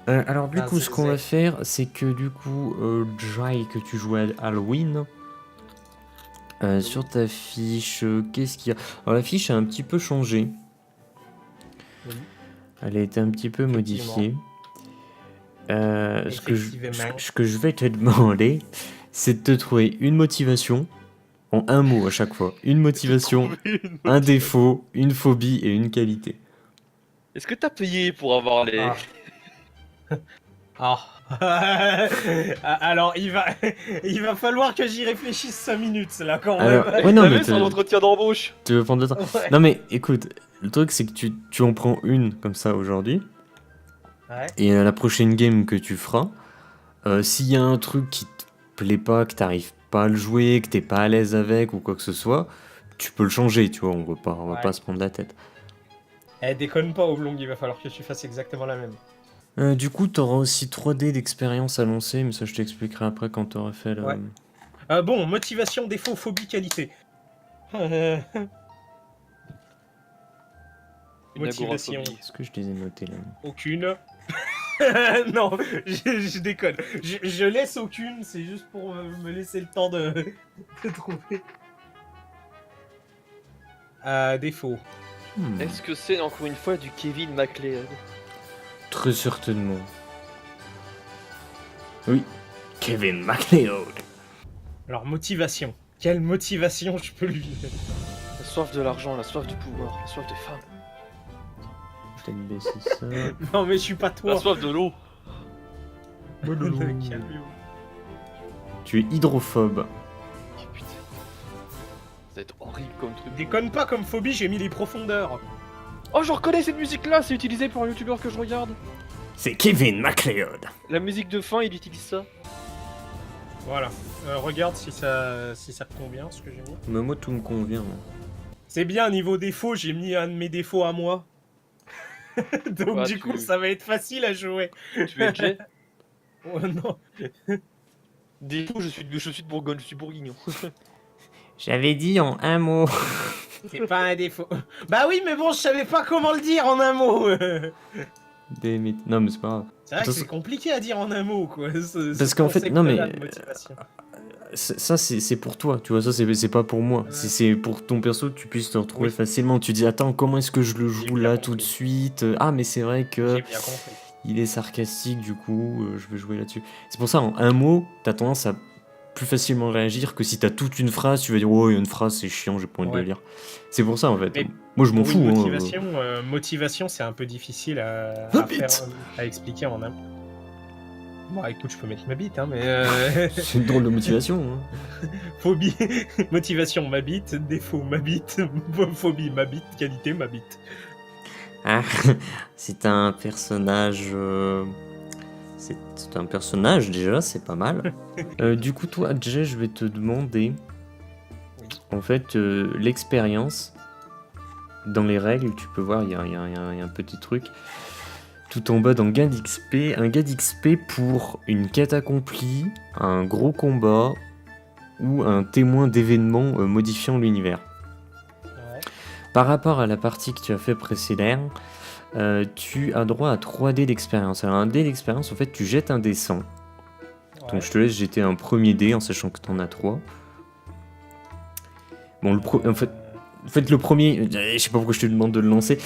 Alors du coup, ce qu'on va faire, c'est que du coup, Jai, que tu jouais à Halloween, sur ta fiche, qu'est-ce qu'il y a? Alors la fiche a un petit peu changé. Oui. Elle a été un petit peu modifiée. Ce que je vais te demander, c'est de te trouver une motivation en un mot à chaque fois. Une motivation, un défaut, une phobie et une qualité. Est-ce que t'as payé pour avoir les... Alors, il va falloir que j'y réfléchisse 5 minutes, là, quand Alors, même. ouais, non, T'as mais vu son entretien d'embauche? tu veux prendre le temps. Ouais. Non, mais écoute, le truc, c'est que tu en prends une comme ça aujourd'hui. Ouais. Et à la prochaine game que tu feras, s'il y a un truc qui te plaît pas, que t'arrives pas à le jouer, que t'es pas à l'aise avec ou quoi que ce soit, tu peux le changer, tu vois, on va pas se prendre la tête. Eh, déconne pas, Oblong, il va falloir que tu fasses exactement la même. Du coup, t'auras aussi 3D d'expérience à lancer, mais ça je t'expliquerai après quand t'auras fait le... Ouais. Bon, motivation, défaut, phobie, qualité. Motivation. Est-ce que je les ai notés là? Aucune. Non, je déconne. Je laisse aucune, c'est juste pour me laisser le temps de trouver. Défaut. Est-ce que c'est encore une fois du Kevin MacLeod? Très certainement. Oui, Kevin MacLeod. Alors, motivation. Quelle motivation je peux lui donner? La soif de l'argent, la soif du pouvoir, la soif des femmes. Peut-être baisser ça. Non, mais je suis pas toi. La soif de l'eau. Calme-vous. Tu es hydrophobe. Oh putain. Ça va être horrible comme truc. Déconne pas, comme phobie, j'ai mis les profondeurs. Oh, je reconnais cette musique-là, c'est utilisé par un youtubeur que je regarde. C'est Kevin MacLeod. La musique de fin, il utilise ça. Voilà. Regarde si ça te convient, ce que j'ai mis. Mais moi, tout me convient. C'est bien, niveau défaut, j'ai mis un de mes défauts à moi. Donc Bah, du coup, ça va être facile à jouer. Tu es Jay? Oh non. Défaut, je suis de Bourgogne, je suis bourguignon. J'avais dit en un mot. C'est pas un défaut. Bah oui, mais bon, je savais pas comment le dire en un mot. Non, mais c'est pas grave. C'est vrai que c'est compliqué à dire en un mot, quoi. Parce qu'en fait, non mais... motivation. Ça, c'est pour toi, tu vois, ça, c'est pas pour moi. C'est pour ton perso que tu puisses te retrouver facilement. Tu dis, attends, comment est-ce que je le joue là tout de suite? Ah, mais c'est vrai que... J'ai bien compris. Il est sarcastique, du coup, je vais jouer là-dessus. C'est pour ça, en un mot, t'as tendance à plus facilement réagir que si t'as toute une phrase, tu vas dire, oh, il y a une phrase, c'est chiant, j'ai pas envie de le lire. C'est pour ça, en fait. Mais moi, je m'en fous. Motivation, c'est un peu difficile à expliquer en un mot. Bon, écoute, je peux mettre ma bite, hein, mais... C'est une drôle de motivation. Hein. Phobie, motivation, ma bite. Défaut, ma bite. Phobie, ma bite. Qualité, ma bite. Ah, c'est un personnage... C'est un personnage, déjà, c'est pas mal. Du coup, toi, Jay, je vais te demander... En fait, l'expérience... Dans les règles, tu peux voir, il y a un petit truc... Tout en bas dans gain d'XP, un gain d'XP pour une quête accomplie, un gros combat ou un témoin d'événements modifiant l'univers. Ouais. Par rapport à la partie que tu as fait précédemment, tu as droit à 3 dés d'expérience. Alors un dé d'expérience, en fait, tu jettes un dé 100. Donc je te laisse jeter un premier dé en sachant que tu en as 3. Bon, en fait, le premier, je sais pas pourquoi je te demande de le lancer.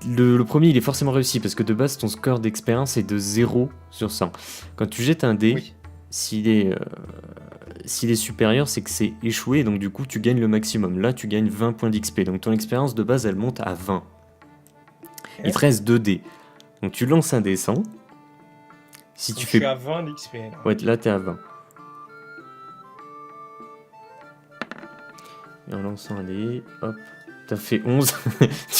Le premier, il est forcément réussi parce que de base, ton score d'expérience est de 0 sur 100. Quand tu jettes un dé, s'il est supérieur, c'est que c'est échoué, donc du coup, tu gagnes le maximum. Là, tu gagnes 20 points d'XP. Donc ton expérience de base, elle monte à 20. Il te reste 2 dés. Donc tu lances un dé 100. Si tu fais... Je suis à 20 d'XP. Ouais, là, t'es à 20. Et en lançant un dé, hop... T'as fait 11,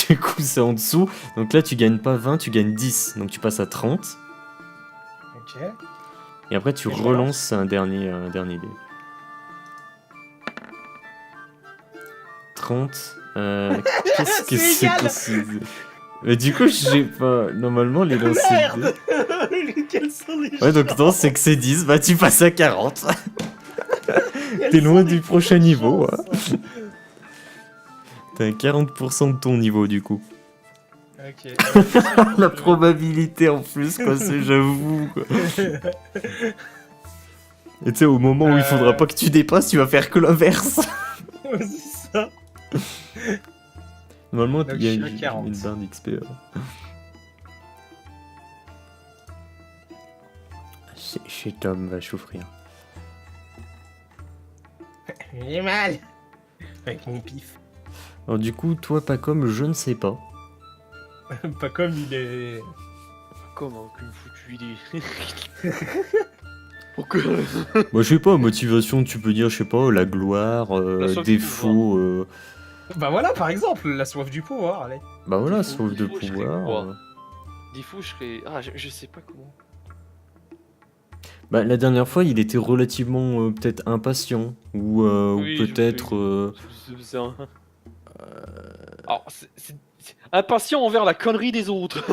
du coup c'est en dessous. Donc là tu gagnes pas 20, tu gagnes 10. Donc tu passes à 30. Ok. Et après tu relances un dernier dé. 30. Qu'est-ce que c'est possible? Mais du coup j'ai pas... Normalement les lancers de dés... Quels sont les ouais donc non c'est que c'est 10, bah tu passes à 40. T'es loin du prochain niveau. T'as 40% de ton niveau du coup. Ok. La probabilité en plus, quoi, c'est j'avoue, quoi. Et tu sais, au moment où il faudra pas que tu dépasses, tu vas faire que l'inverse. Ouais, c'est ça. Normalement, Donc, il y a je suis à 40. une barre d'XP. Chez Tom va souffrir. J'ai mal. Avec mon pif. Alors du coup, toi, pas comme, je ne sais pas. Pas comme il est... Comment qu'une foutue idée. Pourquoi? Moi, je sais pas, motivation, tu peux dire, je sais pas, la gloire, La soif du défaut... Bah voilà, par exemple, la soif du pouvoir, allez. Bah voilà, Défaut, sauf de défaut, je serais pouvoir. quoi Défaut, je serais. Ah, je sais pas comment. Bah la dernière fois, il était relativement peut-être impatient. Ou Oui, je me peut-être... C'est un. Alors, c'est impatient envers la connerie des autres.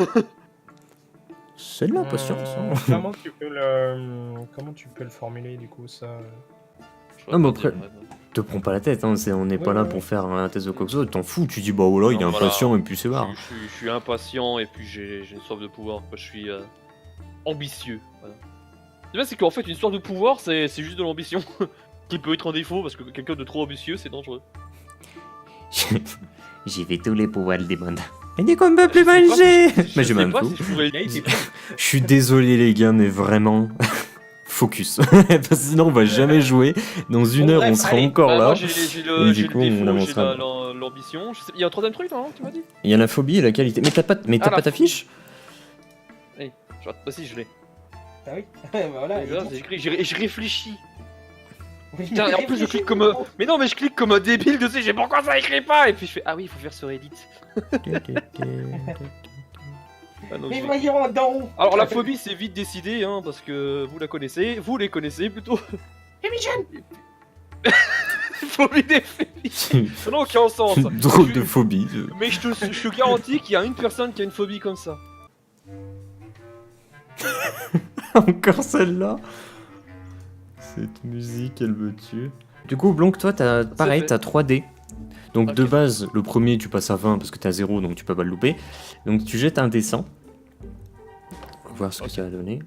C'est de l'impatience. Hein. Comment tu peux le formuler, du coup, ça Non, mais après, te prends pas la tête, hein, on n'est pas là ouais. pour faire un test de quoi que ce soit, t'en fous, tu dis bah voilà, il est Non, voilà. impatient et puis c'est barre. Je suis impatient et puis j'ai une soif de pouvoir. Je suis ambitieux. Voilà. Le bien, c'est qu'en fait, une soif de pouvoir, c'est juste de l'ambition. Qui peut être un défaut parce que quelqu'un de trop ambitieux, c'est dangereux. J'y vais tous les pouvoirs du monde. Mais dis qu'on peut plus manger. Mais j'ai même fou. Je suis désolé les gars, mais vraiment... Focus. Parce que sinon on va jamais jouer. Dans une heure on sera encore là. Moi, j'ai le coup, on défaut, j'ai avancera. l'ambition. Il y a un troisième truc, non? Tu m'as dit? Il y a la phobie et la qualité. Mais t'as pas, Ah, la ta fiche? Hey, bah si, je l'ai. Ah oui. Bah voilà. Et là, j'ai écrit, je réfléchis. Oui, Putain, et en plus je clique comme mais non, mais je clique comme un débile dessus, j'ai pourquoi ça écrit pas. Et puis je fais ah oui, il faut faire sur Reddit. Ah, non, Mais j'ai- voyons donc. Alors la phobie c'est vite décidé hein, parce que vous la connaissez, vous les connaissez plutôt. Emigen. Phobie des phobies. Ça n'a aucun sens. Drôle de phobie. Mais je te garantis qu'il y a une personne qui a une phobie comme ça. Encore celle-là. Cette musique, elle me tue. Du coup, Blanc, toi, pareil, fait. t'as 3D. Donc de Ok. base, le premier, tu passes à 20 parce que t'as 0, donc tu peux pas le louper. Donc tu jettes un dessin. On va voir ce que Ok. ça va donner.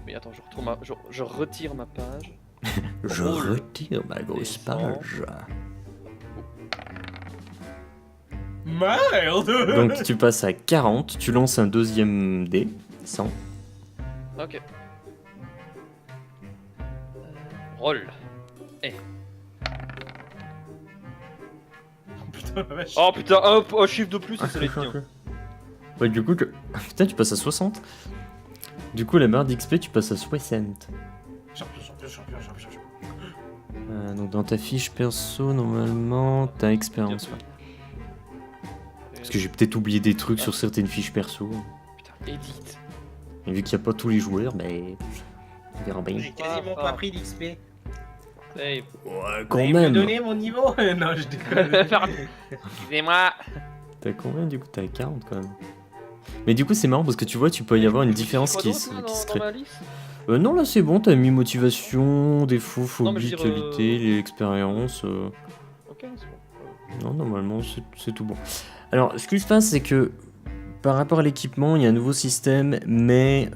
Mais attends, je retire ma page. Je Drôle. retire ma grosse Dessin. page. Merde. Donc tu passes à 40, tu lances un deuxième dé, 100. Ok. Roll. Putain, la vache. Oh putain, un chiffre de plus, ça c'est les tiens. Ouais, du coup, putain, tu passes à 60. Du coup, la barre d'XP, tu passes à 60. Champion. Donc dans ta fiche perso, normalement, t'as expérience. Ouais. Parce que j'ai peut-être oublié des trucs sur certaines fiches perso. Putain, edit. Et vu qu'il n'y a pas tous les joueurs, ben... On verra bien. J'ai quasiment pas pris d'XP. Hey, Ouais, Vous quand allez me même. donner mon niveau. Non, je déconne. pardon. Excusez-moi. T'as combien du coup? T'as 40 quand même. Mais du coup, c'est marrant parce que tu vois, tu peux y avoir une différence qui se crée. ma liste Non, là c'est bon, t'as mis motivation, défaut, Non, mais je phobie, veux dire, qualité, l'expérience. Ok, c'est bon. Non, normalement c'est tout bon. Alors, ce qui se passe, c'est que par rapport à l'équipement, il y a un nouveau système, mais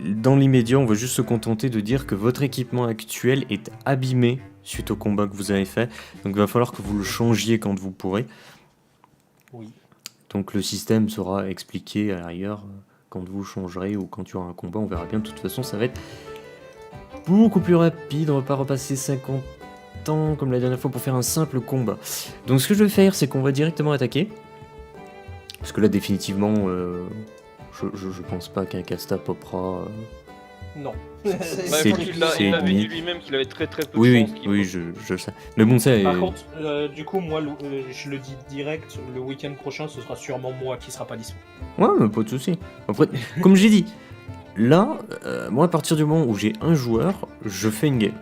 dans l'immédiat, on va juste se contenter de dire que votre équipement actuel est abîmé suite au combat que vous avez fait. Donc, il va falloir que vous le changiez quand vous pourrez. Oui. Donc, le système sera expliqué à l'arrière quand vous changerez ou quand il y aura un combat. On verra bien. De toute façon, ça va être beaucoup plus rapide. On va pas repasser 50 ans comme la dernière fois pour faire un simple combat. Donc, ce que je vais faire, c'est qu'on va directement attaquer. Parce que là, définitivement, je pense pas qu'un casta popera. Non. C'est- Il c'est avait dit limite. lui-même qu'il avait très peu de Oui, chance. oui, je le sais. Mais bon, ça. Par contre, du coup, moi, je le dis direct, le week-end prochain, ce sera sûrement moi qui sera pas dispo. Ouais, mais pas de soucis. Après, comme j'ai dit, là, moi, à partir du moment où j'ai un joueur, je fais une game.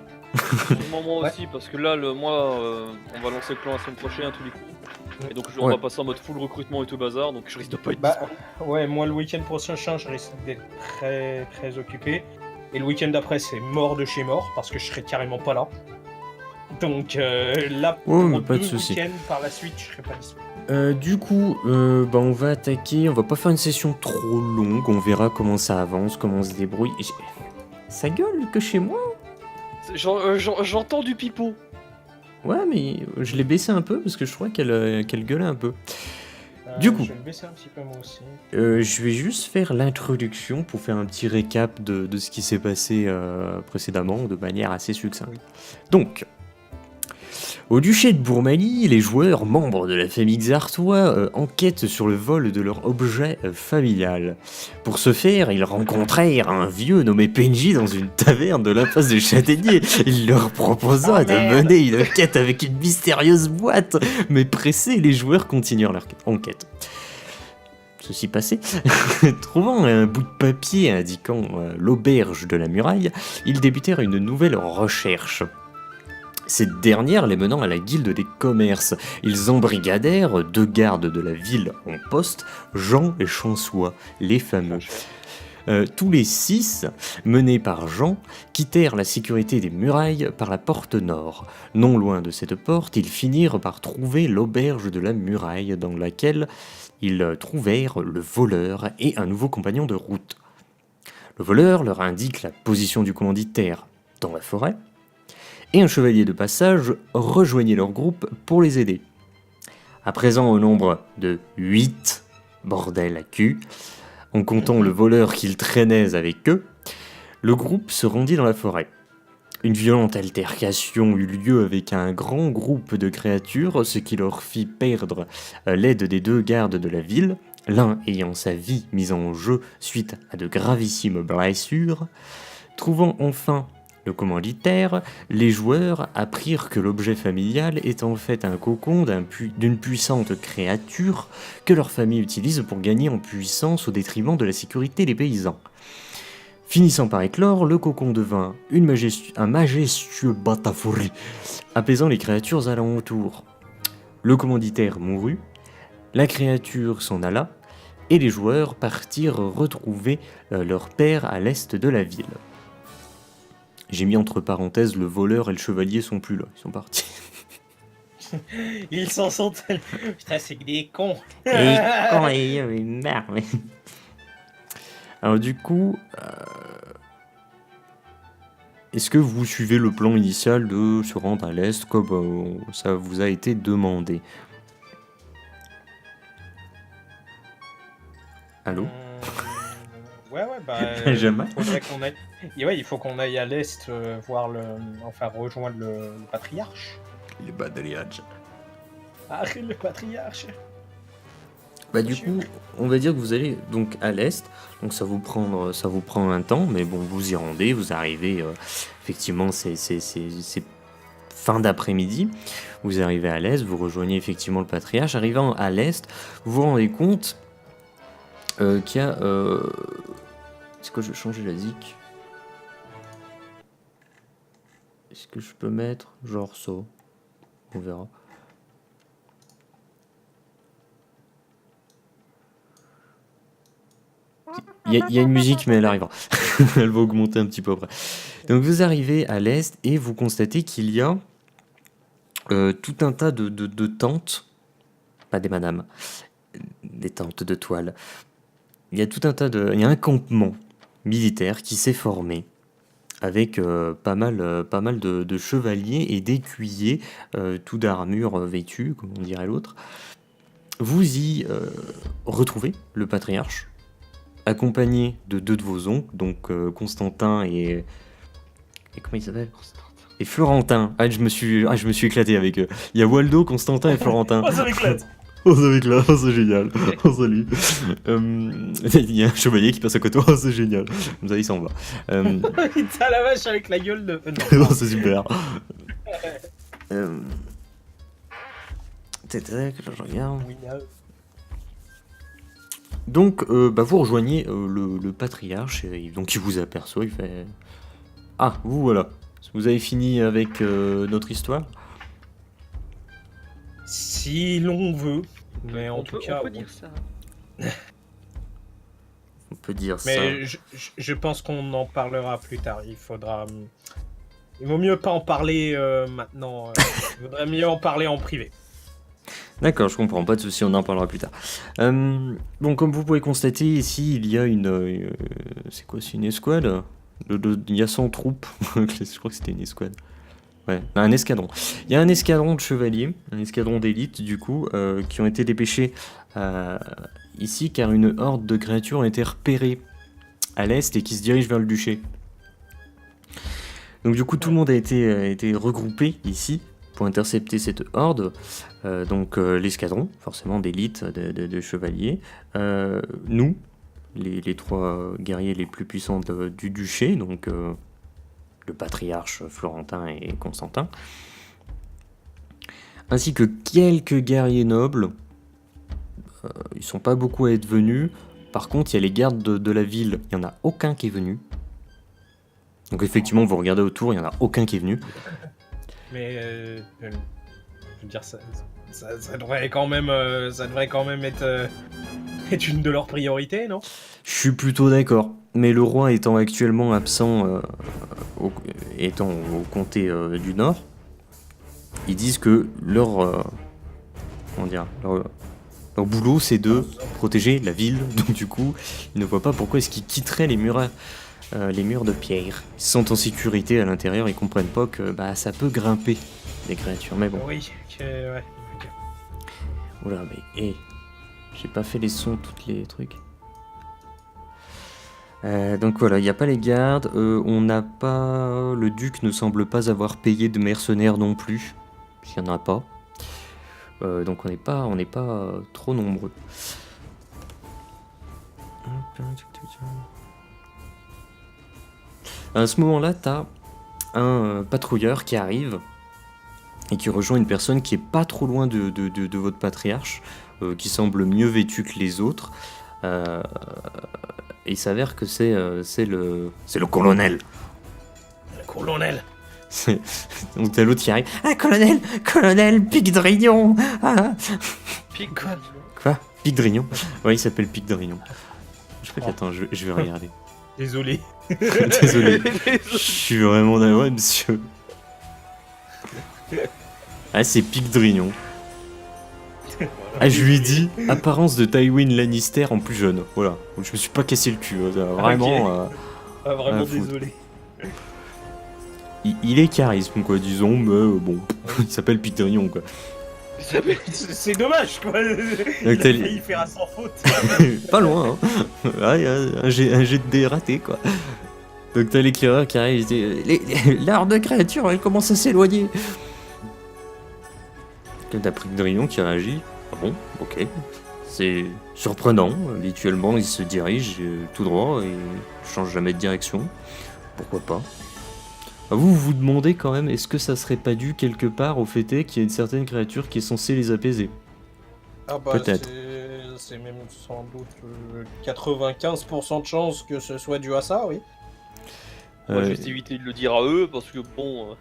Sûrement moi aussi, parce que là, on va lancer le plan la semaine prochaine, tous les coups. Et donc, on Ouais. va passer en mode full recrutement et tout bazar, donc je risque de pas être Bah, dispo. ouais, moi, le week-end prochain, je risque d'être très occupé. Et le week-end d'après, c'est mort de chez mort, parce que je serai carrément pas là. Donc là, Ouais, mais pour pas de deux soucis. week-ends par la suite, je serai pas dispo. Du coup, on va attaquer. On va pas faire une session trop longue. On verra comment ça avance, comment on se débrouille. Ça gueule que chez moi. J'entends du pipeau. Ouais, mais je l'ai baissé un peu parce que je crois qu'elle gueulait un peu. Du coup. Je vais le baisser un petit peu moi aussi. Je vais juste faire l'introduction pour faire un petit récap de ce qui s'est passé précédemment de manière assez succincte. Oui. Donc, au duché de Bourmali, les joueurs membres de la famille Xartois enquêtent sur le vol de leur objet familial. Pour ce faire, ils rencontrèrent un vieux nommé Penji dans une taverne de l'impasse de Châtaignier. Il leur proposa de mener une quête avec une mystérieuse boîte. Mais pressés, les joueurs continuèrent leur enquête. Ceci passé, trouvant un bout de papier indiquant l'auberge de la muraille, ils débutèrent une nouvelle recherche. Cette dernière les menant à la guilde des commerces. Ils embrigadèrent 2 gardes de la ville en poste, Jean et Chançois, les fameux. Tous les 6, menés par Jean, quittèrent la sécurité des murailles par la porte nord. Non loin de cette porte, ils finirent par trouver l'auberge de la muraille dans laquelle ils trouvèrent le voleur et un nouveau compagnon de route. Le voleur leur indique la position du commanditaire dans la forêt, et un chevalier de passage rejoignait leur groupe pour les aider. À présent au nombre de 8, bordel à cul, en comptant le voleur qu'ils traînaient avec eux, le groupe se rendit dans la forêt. Une violente altercation eut lieu avec un grand groupe de créatures, ce qui leur fit perdre l'aide des 2 gardes de la ville, l'un ayant sa vie mise en jeu suite à de gravissimes blessures. Trouvant enfin le commanditaire, les joueurs apprirent que l'objet familial est en fait un cocon d'une puissante créature que leur famille utilise pour gagner en puissance au détriment de la sécurité des paysans. Finissant par éclore, le cocon devint un majestueux batafori, apaisant les créatures alentour. Le commanditaire mourut, la créature s'en alla, et les joueurs partirent retrouver leur père à l'est de la ville. J'ai mis entre parenthèses, le voleur et le chevalier sont plus là, ils sont partis. Ils s'en sont tellement... Putain, c'est que des cons. Merde. Alors du coup, est-ce que vous suivez le plan initial de se rendre à l'est comme ça vous a été demandé? Allô? Ouais, Jamais. faudrait qu'on aille... Et ouais, il faut qu'on aille à l'est voir rejoindre le patriarche. Les patriarches. Ah, le patriarche. Bah du coup, on va dire que vous allez donc à l'est, donc ça vous prend un temps, mais bon, vous y rendez, vous arrivez, effectivement, c'est fin d'après-midi, vous arrivez à l'est, vous rejoignez effectivement le patriarche. Arrivant à l'est, vous vous rendez compte qu'il y a... Est-ce que je vais changer la zik? Est-ce que je peux mettre genre ça? On verra. Il y a une musique, mais elle arrivera. Elle va augmenter un petit peu après. Donc vous arrivez à l'est et vous constatez qu'il y a tout un tas de tentes, pas des madames, des tentes de toile. Il y a tout un tas il y a un campement militaire qui s'est formé avec pas mal de chevaliers et d'écuyers, tout d'armure vêtue, comme on dirait l'autre. Vous y retrouvez le patriarche, accompagné de 2 de vos oncles, donc Constantin et comment il s'appelle? Et Florentin. Je me suis éclaté avec eux. Il y a Waldo, Constantin et Florentin. Oh, ça m'éclate. Oh, ça m'éclate, oh, c'est génial. Oh, salut. Il y a un chevalier qui passe à côté. Oh, c'est génial. Comme ça, il s'en va. Putain, la vache avec la gueule de... Oh, c'est super. Je regarde. Donc, vous rejoignez le patriarche, et donc il vous aperçoit, il fait... Ah, vous voilà. Vous avez fini avec notre histoire? Si l'on veut. Mais en tout cas... On peut dire ça. On peut dire ça. Mais je pense qu'on en parlera plus tard. Il vaut mieux pas en parler maintenant. Il vaudrait mieux en parler en privé. D'accord, je comprends, pas de souci, on en parlera plus tard. Bon, comme vous pouvez constater, ici, il y a c'est quoi, c'est une escouade? Il y a 100 troupes, je crois que c'était une escouade. Ouais, un escadron. Il y a un escadron de chevaliers, un escadron d'élite, du coup, qui ont été dépêchés ici, car une horde de créatures ont été repérées à l'est et qui se dirigent vers le duché. Donc du coup, tout le monde a été regroupé ici pour intercepter cette horde. Donc l'escadron, forcément d'élite, de chevaliers. Nous, les trois guerriers les plus puissants du duché, donc le patriarche Florentin et Constantin. Ainsi que quelques guerriers nobles. Ils sont pas beaucoup à être venus. Par contre, il y a les gardes de la ville. Il n'y en a aucun qui est venu. Donc effectivement, vous regardez autour, il n'y en a aucun qui est venu. Mais je veux dire, ça devrait quand même, être une de leurs priorités, non? Je suis plutôt d'accord. Mais le roi étant actuellement absent, étant au comté du Nord, ils disent que leur boulot, c'est de protéger la ville. Donc du coup, ils ne voient pas pourquoi est-ce qu'ils quitteraient les murs de pierre. Ils se sentent en sécurité à l'intérieur, ils comprennent pas que ça peut grimper des créatures. Mais bon. Oui, ouais. Oula, mais j'ai pas fait les sons, toutes les trucs. Donc voilà, il n'y a pas les gardes, on n'a pas... Le duc ne semble pas avoir payé de mercenaires non plus, s'il n'y en a pas. Donc on n'est pas trop nombreux. À ce moment-là, t'as un patrouilleur qui arrive et qui rejoint une personne qui est pas trop loin de votre patriarche, qui semble mieux vêtu que les autres. Et il s'avère que c'est le colonel. Le colonel. Donc t'as l'autre qui arrive. Ah, colonel, Pic de Rignon. Ah. Pic Quoi? Pic de Rignon. Ouais, il s'appelle Pic de Rignon. Je crois qu'attends, je vais regarder. Désolé. Désolé. Je suis vraiment d'accord, monsieur. Ah, c'est Pic de Rignon. Ah, je lui ai dit apparence de Tywin Lannister en plus jeune. Voilà. Donc je me suis pas cassé le cul. Vraiment. Vraiment désolé. Il est charisme, quoi, disons, mais bon. Il s'appelle Pic de Rignon, quoi. C'est dommage, quoi. Donc, Il a failli faire à sans faute. Pas loin, hein. Ah, y a un jet de dés raté, quoi. Donc t'as l'éclaireur qui arrive, il dit l'art de créature, elle commence à s'éloigner. T'as Pic de Rignon qui réagit. Ah bon, ok. C'est surprenant. Habituellement, il se dirige tout droit et ne change jamais de direction. Pourquoi pas? Vous vous demandez quand même, est-ce que ça serait pas dû quelque part au fait qu'il y a une certaine créature qui est censée les apaiser? Ah bah Peut-être. c'est même sans doute 95% de chance que ce soit dû à ça, oui. Moi, je vais éviter de le dire à eux parce que bon.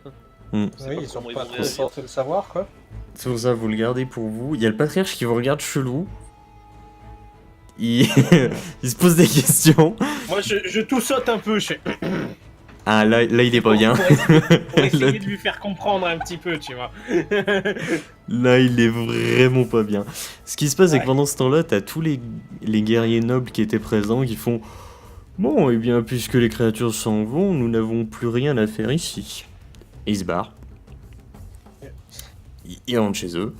Oui, pas ils sont comment ils pas vont trop réagir. censés le savoir, quoi. C'est pour ça, vous le gardez pour vous. Il y a le patriarche qui vous regarde chelou. Il, il se pose des questions. Moi, je tout saute un peu, Ah, là il est pas bien. Pour essayer de lui faire comprendre un petit peu, tu vois. Là, il est vraiment pas bien. Ce qui se passe, c'est que pendant ce temps-là, t'as tous les guerriers nobles qui étaient présents qui font bon, eh bien, puisque les créatures s'en vont, nous n'avons plus rien à faire ici. Et ils se barrent. Ils rentrent chez eux.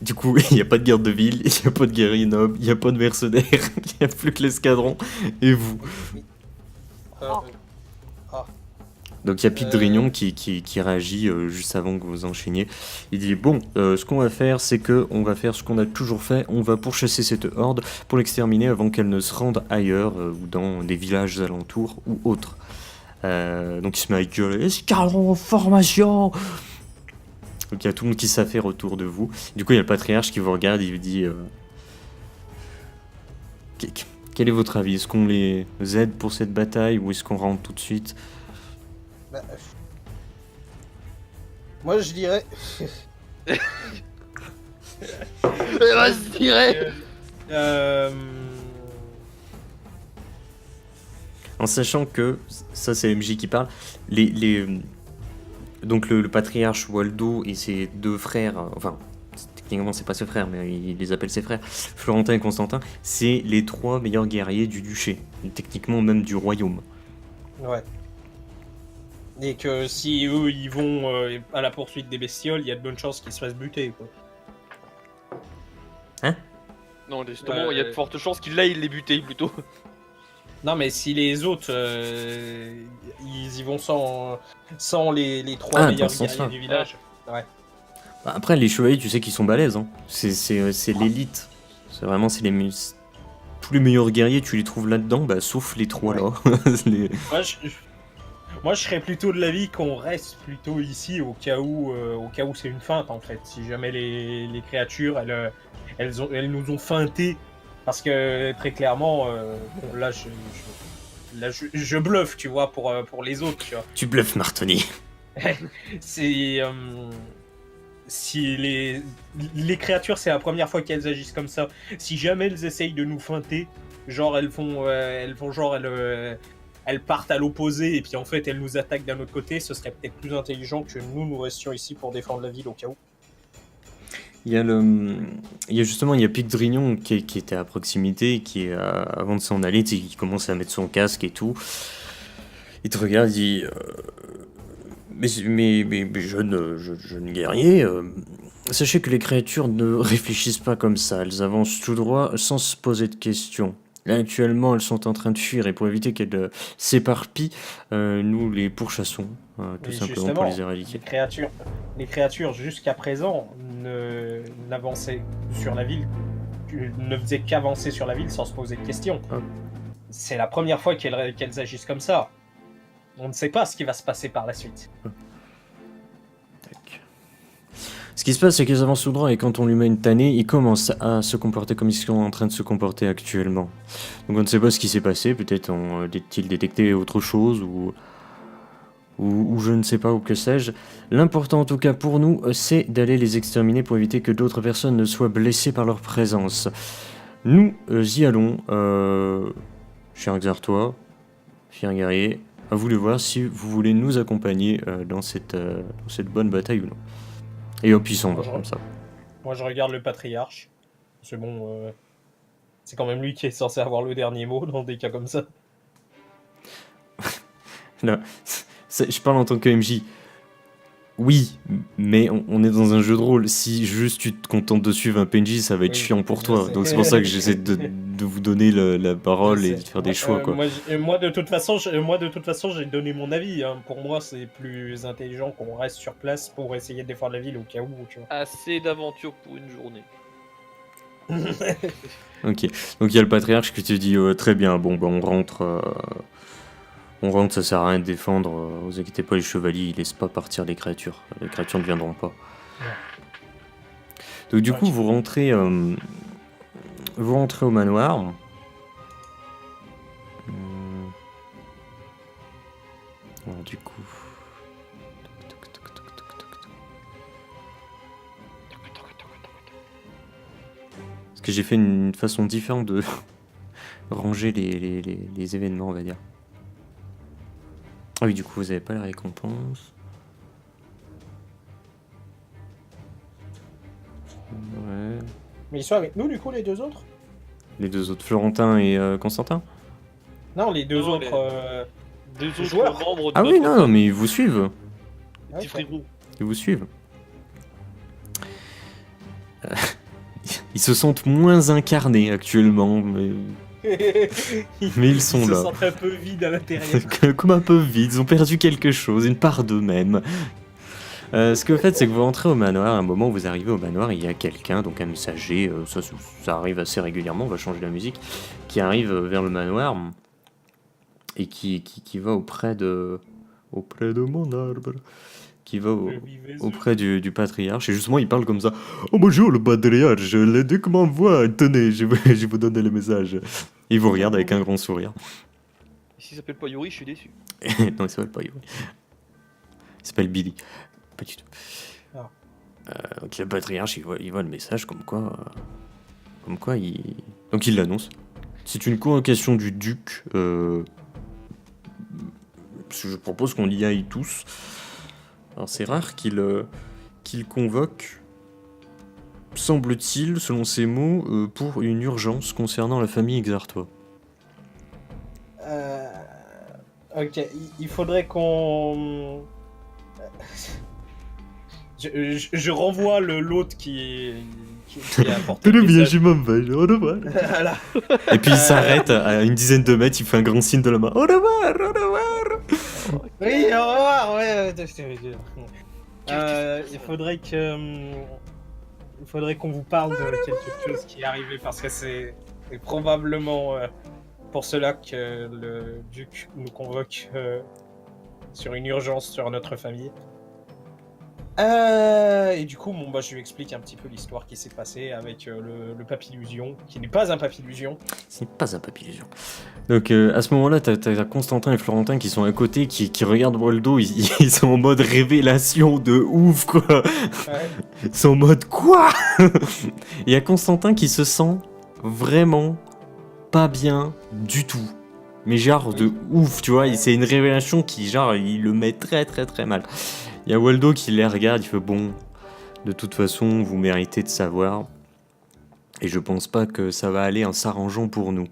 Du coup, il n'y a pas de garde de ville, il n'y a pas de guerriers nobles, il n'y a pas de mercenaires, il n'y a plus que l'escadron et vous. Donc il y a Pic de Rignon qui réagit juste avant que vous enchaîniez. Il dit bon, ce qu'on va faire, c'est que on va faire ce qu'on a toujours fait, on va pourchasser cette horde pour l'exterminer avant qu'elle ne se rende ailleurs ou dans des villages alentours ou autres. Donc il se met à gueuler escadron en formation. Donc il y a tout le monde qui s'affaire autour de vous. Du coup il y a le patriarche qui vous regarde, il vous dit quel est votre avis? Est-ce qu'on les aide pour cette bataille ou est-ce qu'on rentre tout de suite? Moi, je dirais... Je dirais. En sachant que, ça c'est MJ qui parle, donc le patriarche Waldo et ses deux frères, enfin, c'était techniquement c'est pas ses frères, mais il les appelle ses frères, Florentin et Constantin, c'est les 3 meilleurs guerriers du duché, techniquement même du royaume. Ouais. Et que si eux ils vont à la poursuite des bestioles, il y a de bonnes chances qu'ils se fassent buter, quoi. Non, justement, il y a de fortes chances qu'il aille les buter plutôt. Non, mais si les autres ils y vont sans les 3 Ah, meilleurs dans ce sens-là. guerriers du village. Ouais. Bah, après, les chevaliers, tu sais qu'ils sont balèzes, hein. C'est l'élite. C'est vraiment, tous les meilleurs guerriers, tu les trouves là-dedans, bah, sauf les 3 là. Les- Moi, je serais plutôt de l'avis qu'on reste plutôt ici au cas où c'est une feinte en fait. Si jamais les créatures elles nous ont feinté, parce que très clairement, bon, là je bluffe, tu vois, pour les autres, tu vois. Tu bluffes, Martoni. C'est si les créatures, c'est la première fois qu'elles agissent comme ça. Si jamais elles essayent de nous feinter, genre elles partent à l'opposé et puis en fait elles nous attaquent d'un autre côté, ce serait peut-être plus intelligent que nous restions ici pour défendre la ville au cas où. Il y a justement, il y a Pic Drignon qui était à proximité, qui avant de s'en aller, tu sais, il commence à mettre son casque et tout. Il te regarde, il dit mais jeune guerrier, sachez que les créatures ne réfléchissent pas comme ça, elles avancent tout droit sans se poser de questions. Là, actuellement, elles sont en train de fuir et pour éviter qu'elles s'éparpillent, nous les pourchassons, tout Et simplement pour les éradiquer. Les créatures jusqu'à présent n'avançaient sur la ville, ne faisaient qu'avancer sur la ville sans se poser de questions. Ah. C'est la première fois qu'elles agissent comme ça. On ne sait pas ce qui va se passer par la suite. Tac. Ce qui se passe, c'est qu'ils avancent tout droit et quand on lui met une tannée, ils commencent à se comporter comme ils sont en train de se comporter actuellement. Donc on ne sait pas ce qui s'est passé, peut-être ont-ils détecté autre chose ou je ne sais pas, ou que sais-je. L'important en tout cas pour nous, c'est d'aller les exterminer pour éviter que d'autres personnes ne soient blessées par leur présence. Nous y allons, cher Xartois, fier guerrier, à vous de voir si vous voulez nous accompagner dans cette bonne bataille ou non. Et hop, ils s'en vont comme ça. Moi, je regarde le patriarche. C'est bon, c'est quand même lui qui est censé avoir le dernier mot dans des cas comme ça. Là, je parle en tant que MJ. Oui, mais on est dans un jeu de rôle. Si juste tu te contentes de suivre un PNJ, ça va être Oui, chiant pour je toi. sais. Donc c'est pour ça que j'essaie de vous donner la parole et de faire des choix, quoi. Moi, de toute façon, j'ai donné mon avis. Hein. Pour moi, c'est plus intelligent qu'on reste sur place pour essayer de défendre la ville au cas où, tu vois. Assez d'aventure pour une journée. Ok, donc il y a le patriarche qui te dit très bien, bon bah on rentre, ça sert à rien de défendre, vous inquiétez pas, les chevaliers ils laissent pas partir les créatures ne viendront pas. Donc du coup vous rentrez au manoir. Alors du coup... Parce que j'ai fait une façon différente de ranger les événements, on va dire. Ah oui, du coup, vous avez pas la récompense. Ouais. Mais ils sont avec nous, du coup, les deux autres? Les deux autres, Florentin et Constantin. Non, les deux Non, autres... Deux autres joueurs. membres de Ah oui, notre non, mais ils vous suivent. petit frérot. Ils vous suivent. Ils se sentent moins incarnés actuellement, mais ils sont Ils là. se sentent un peu vides à l'intérieur. Comme un peu vide, ils ont perdu quelque chose, une part d'eux-mêmes. Ce que vous faites, c'est que vous rentrez au manoir. À un moment où vous arrivez au manoir, il y a quelqu'un, donc un messager, ça arrive assez régulièrement, on va changer la musique, qui arrive vers le manoir et qui va auprès de mon arbre, qui va auprès du patriarche, et justement il parle comme ça. Oh bonjour le patriarche, les ducs m'envoient, tenez, je vous donne le message. Il vous regarde avec un grand sourire. S'il s'appelle pas Yuri, je suis déçu. Non, il s'appelle pas Yuri. Il s'appelle Billy. Pas du tout. Ah. Donc le patriarche, il voit le message comme quoi il... Donc il l'annonce. C'est une convocation du duc. Je propose qu'on y aille tous. Alors c'est rare qu'il convoque semble-t-il, selon ses mots, pour une urgence concernant la famille Exartois. Ok, il faudrait qu'on... Je renvoie l'autre qui a apporté le message. Voilà. Et puis il s'arrête à une dizaine de mètres, il fait un grand signe de la main. Au revoir, au revoir. Oui, au revoir, ouais. Il faudrait qu'on vous parle de quelque chose qui est arrivé parce que c'est probablement pour cela que le duc nous convoque sur une urgence sur notre famille. Et du coup, je lui explique un petit peu l'histoire qui s'est passée avec le papillusion, qui n'est pas un papillusion. Ce n'est pas un papillusion. Donc à ce moment-là, t'as Constantin et Florentin qui sont à côté, qui regardent Waldo, ils sont en mode révélation de ouf, quoi. Ouais. Ils sont en mode quoi. Il y a Constantin qui se sent vraiment pas bien du tout. Mais genre de ouf, tu vois, c'est une révélation qui, genre, il le met très très très mal. Il y a Waldo qui les regarde, il fait bon, de toute façon, vous méritez de savoir. Et je pense pas que ça va aller en s'arrangeant pour nous.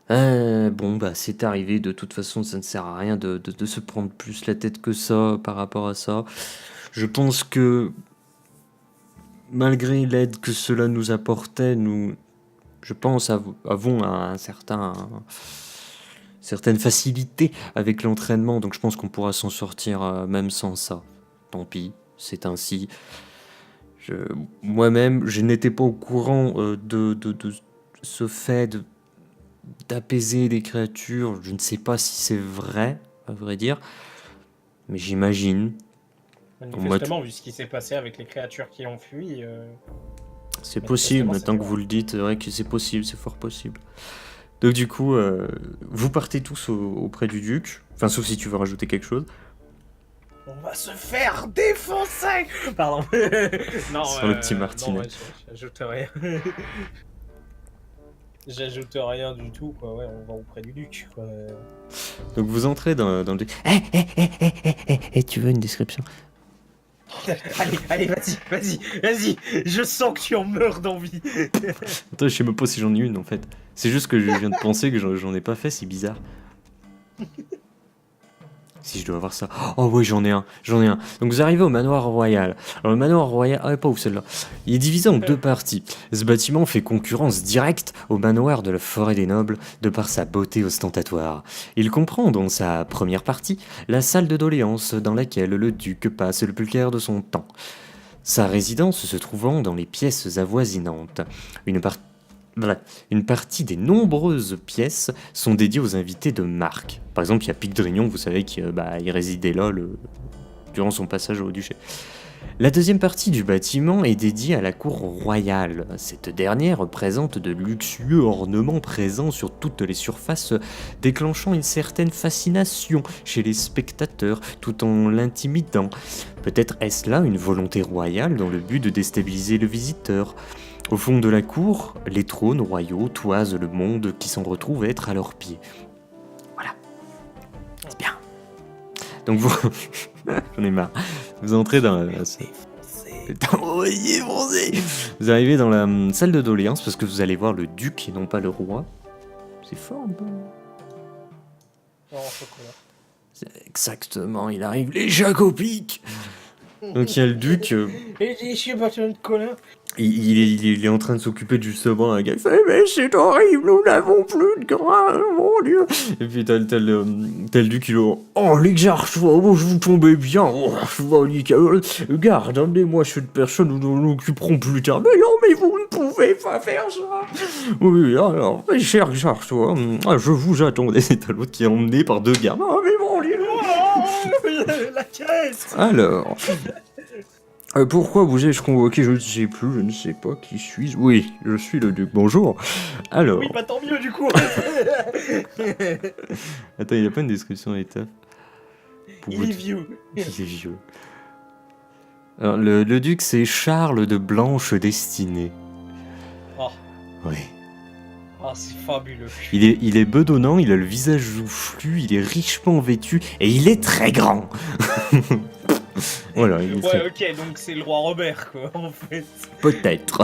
Bon, bah c'est arrivé, de toute façon, ça ne sert à rien de se prendre plus la tête que ça par rapport à ça. Je pense que, malgré l'aide que cela nous apportait, nous, je pense, avons certaines facilités avec l'entraînement, donc je pense qu'on pourra s'en sortir même sans ça. Tant pis, c'est ainsi. Moi-même, je n'étais pas au courant de ce fait d'apaiser des créatures. Je ne sais pas si c'est vrai, à vrai dire, mais j'imagine. Manifestement, vu ce qui s'est passé avec les créatures qui ont fui... C'est possible, maintenant que vous le dites, c'est vrai que c'est possible, c'est fort possible. Donc du coup, vous partez tous auprès du duc, enfin sauf si tu veux rajouter quelque chose. On va se faire défoncer. Pardon. Non, sur le petit martinet. Non, ouais, j'ajoute rien. J'ajoute rien du tout, quoi. Ouais, on va auprès du duc, quoi. Donc vous entrez dans le duc. Tu veux une description? Allez, vas-y. Je sens que tu en meurs d'envie. Attends, je sais même pas si j'en ai une en fait. C'est juste que je viens de penser que j'en ai pas fait, c'est bizarre. Si je dois avoir ça. Oh oui, j'en ai un. Donc vous arrivez au manoir royal. Alors le manoir royal, pas ouf celle-là. Il est divisé en deux parties. Ce bâtiment fait concurrence directe au manoir de la Forêt des Nobles de par sa beauté ostentatoire. Il comprend dans sa première partie la salle de doléances dans laquelle le duc passe le plus clair de son temps. Sa résidence se trouvant dans les pièces avoisinantes. Une partie des nombreuses pièces sont dédiées aux invités de marque. Par exemple, il y a Pic Drignon, vous savez qu'il résidait là durant son passage au duché. La deuxième partie du bâtiment est dédiée à la cour royale. Cette dernière présente de luxueux ornements présents sur toutes les surfaces, déclenchant une certaine fascination chez les spectateurs tout en l'intimidant. Peut-être est-ce là une volonté royale dans le but de déstabiliser le visiteur. Au fond de la cour, les trônes royaux toisent le monde qui s'en retrouve être à leurs pieds. Voilà. C'est bien. Donc vous... J'en ai marre. Vous entrez dans la... Vous arrivez dans la salle de doléances parce que vous allez voir le duc et non pas le roi. C'est fort un peu. Exactement, il arrive les jacobiques. Donc il y a le duc... Je suis pas de connard. Il est en train de s'occuper du sabre, un gars qui fait mais c'est horrible, nous n'avons plus de grain, mon dieu. Et puis t'as le duc qui dit oh l'exarche, je vous tombez bien, je vois gardez-moi cette personne, nous nous occuperons plus tard. Mais non, mais vous ne pouvez pas faire ça. Oui, alors, mais cher exarche, je vous attendais. C'est t'as l'autre qui est emmené par deux gars. Oh mais mon dieu. La caisse. Alors... pourquoi vous ai-je convoqué? Je ne sais plus, je ne sais pas qui suis-je. Oui, je suis le duc, bonjour. Alors... Oui, bah tant mieux du coup. Attends, il n'y a pas une description d'étape. Il est vieux. Il est vieux. Alors, le duc, c'est Charles de Blanche Destinée. Oh. Oui. Ah, c'est fabuleux. Il est bedonnant, il a le visage joufflu, il est richement vêtu, et il est très grand. Voilà, il serait... Ouais, ok, donc c'est le roi Robert, quoi, en fait. Peut-être.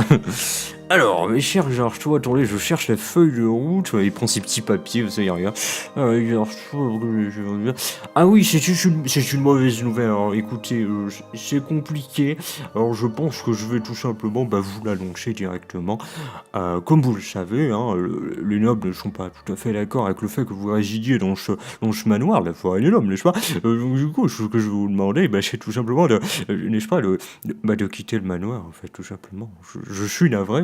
Alors, mes chers Georges-toi, attendez, je cherche la feuille de route. Il prend ses petits papiers, vous savez, regarde. Ah oui, c'est une mauvaise nouvelle. Alors, écoutez, c'est compliqué. Alors, je pense que je vais tout simplement vous l'annoncer directement. Comme vous le savez, hein, les nobles ne sont pas tout à fait d'accord avec le fait que vous résidiez dans ce manoir, la forêt des nobles, n'est-ce pas? Donc, du coup, ce que je vais vous demander, c'est tout simplement de, n'est-ce pas, de quitter le manoir, en fait, tout simplement. Je suis navré,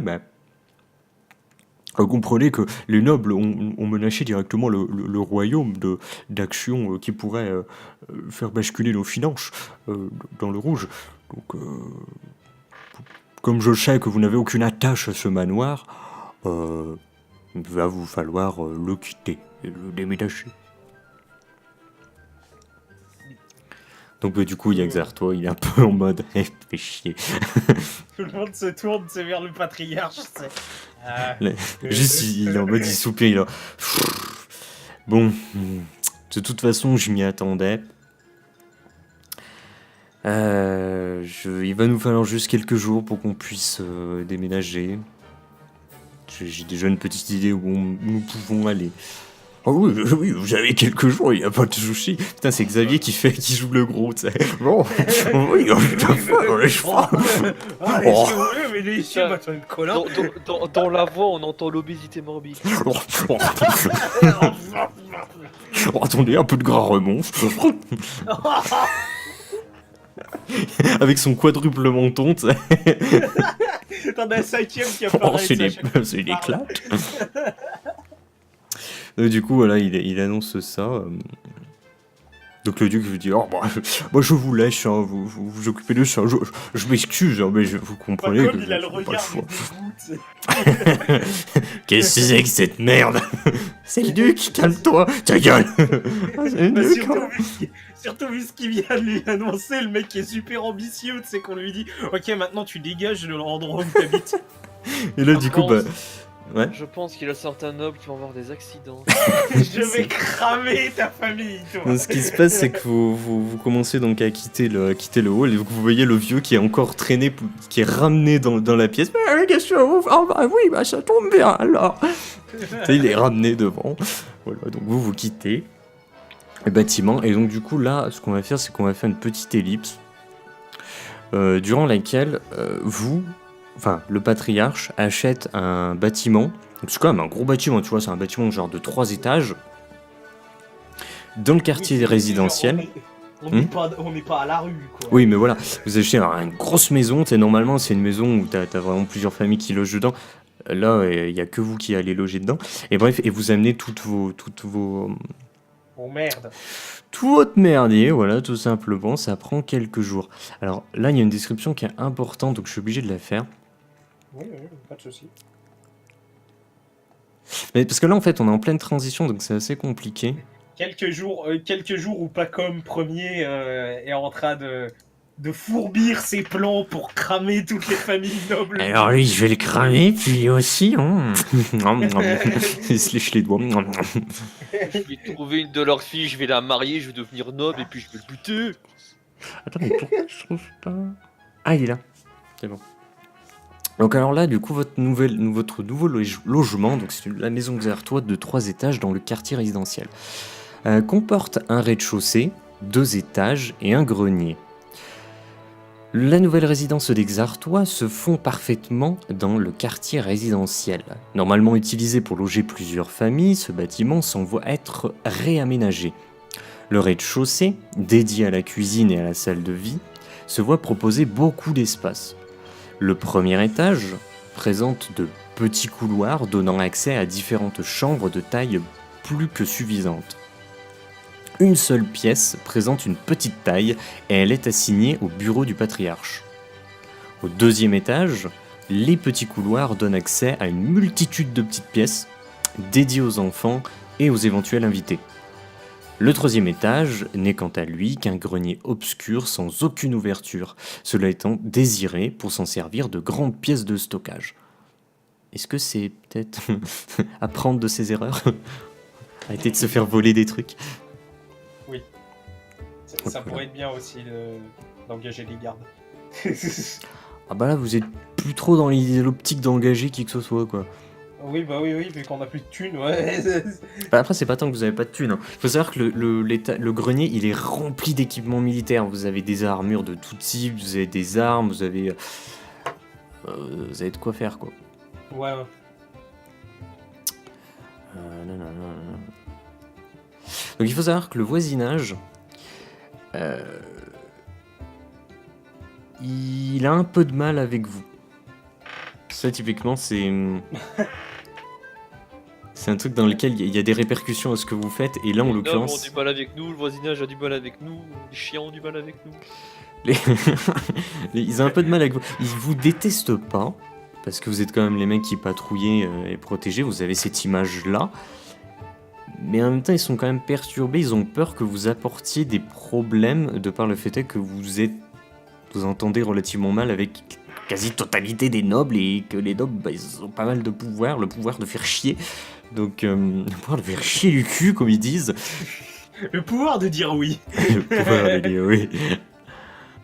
comprenez que les nobles ont menacé directement le royaume d'actions qui pourraient faire basculer nos finances dans le rouge. Donc, comme je sais que vous n'avez aucune attache à ce manoir, il va vous falloir le quitter et le déménager. Donc du coup, il y a Xartois, il est un peu en mode « fais chier ». Tout le monde se tourne, c'est vers le patriarche, c'est... Juste, il est en mode, il soupire, il est là. Bon, de toute façon, je m'y attendais. Il va nous falloir juste quelques jours pour qu'on puisse déménager. J'ai déjà une petite idée où nous pouvons aller. Oh oui, vous avez quelques jours, il n'y a pas de souci. Putain, c'est Xavier qui joue le gros, tu sais. Bon, oui, je crois. Oh. Mais délicieux, bâton de collant. Dans la voix, on entend l'obésité morbide. Attendez, un peu de gras remonte. Avec son quadruple menton, tu sais. T'en as un cinquième qui apparaît. C'est une éclate. Du coup, voilà, il annonce ça. Donc le duc vous dit, oh, moi je vous laisse, hein, vous occupez de ça, je m'excuse, hein, mais vous comprenez que il a le regard de Qu'est-ce que c'est que cette merde? C'est le duc, calme-toi, ta gueule. C'est le duc, surtout vu ce qu'il vient de lui annoncer, le mec qui est super ambitieux, tu sais qu'on lui dit, ok, maintenant tu dégages de l'endroit où t'habites. Et là, du coup, ouais. Je pense qu'il a certains nobles qui vont avoir des accidents. Je vais cramer ta famille, toi. Donc, ce qui se passe, c'est que vous commencez donc à quitter le hall, et donc vous voyez le vieux qui est encore traîné, qui est ramené dans la pièce. Mais qu'est-ce que vous... oui, ça tombe bien alors. Il est ramené devant. Voilà, donc vous quittez le bâtiment, et donc du coup là, ce qu'on va faire, c'est qu'on va faire une petite ellipse durant laquelle le patriarche achète un bâtiment. Donc c'est quand même un gros bâtiment, tu vois, c'est un bâtiment genre de 3 étages dans le quartier résidentiel. On n'est pas à la rue, quoi. Oui, mais voilà, vous achetez une grosse maison, normalement c'est une maison où t'as vraiment plusieurs familles qui logent dedans. Là, il n'y a que vous qui allez loger dedans. Et bref, et vous amenez toutes vos... Oh merde. Tout votre merdier, voilà, tout simplement, ça prend quelques jours. Alors là, il y a une description qui est importante, donc je suis obligé de la faire. Oui, pas de souci. Mais parce que là, en fait, on est en pleine transition, donc c'est assez compliqué. Quelques jours où Pacom Premier est en train de fourbir ses plans pour cramer toutes les familles nobles. Alors lui, je vais le cramer, puis aussi, il se lèche les doigts. Je vais trouver une de leurs filles, je vais la marier, je vais devenir noble, et puis je vais le buter. Attends, mais pourquoi je trouve pas... Ah, il est là, c'est bon. Donc alors là, du coup, votre nouveau logement, donc c'est la maison Xartois de 3 étages dans le quartier résidentiel, comporte un rez-de-chaussée, 2 étages et un grenier. La nouvelle résidence des Xartois se fond parfaitement dans le quartier résidentiel. Normalement utilisé pour loger plusieurs familles, ce bâtiment s'envoie être réaménagé. Le rez-de-chaussée, dédié à la cuisine et à la salle de vie, se voit proposer beaucoup d'espace. Le premier étage présente de petits couloirs donnant accès à différentes chambres de taille plus que suffisante. Une seule pièce présente une petite taille et elle est assignée au bureau du patriarche. Au deuxième étage, les petits couloirs donnent accès à une multitude de petites pièces dédiées aux enfants et aux éventuels invités. Le troisième étage n'est quant à lui qu'un grenier obscur sans aucune ouverture, cela étant désiré pour s'en servir de grandes pièces de stockage. Est-ce que c'est peut-être apprendre de ses erreurs? Arrêter de se faire voler des trucs? Oui. Ça pourrait être bien aussi d'engager des gardes. Ah bah là, vous êtes plus trop dans l'optique d'engager qui que ce soit, quoi. Oui, vu qu'on a plus de thunes, ouais. Bah après, c'est pas tant que vous avez pas de thunes. Faut savoir que le grenier, il est rempli d'équipements militaires. Vous avez des armures de tout type, vous avez des armes, vous avez de quoi faire, quoi. Ouais. Non. Donc il faut savoir que le voisinage, il a un peu de mal avec vous. Ça, typiquement, c'est un truc dans lequel il y a des répercussions à ce que vous faites. Et là, en Les hommes l'occurrence, ont du mal avec nous, le voisinage a du mal avec nous, les chiens ont du mal avec nous. les- ils ont un peu de mal avec vous. Ils vous détestent pas, parce que vous êtes quand même les mecs qui patrouillez et protégez. Vous avez cette image-là. Mais en même temps, ils sont quand même perturbés. Ils ont peur que vous apportiez des problèmes de par le fait est que vous entendez relativement mal avec quasi-totalité des nobles et que les nobles, bah, ils ont pas mal de pouvoir, le pouvoir de faire chier. Donc, le pouvoir de faire chier du cul, comme ils disent. Le pouvoir de dire oui. Le pouvoir de dire oui.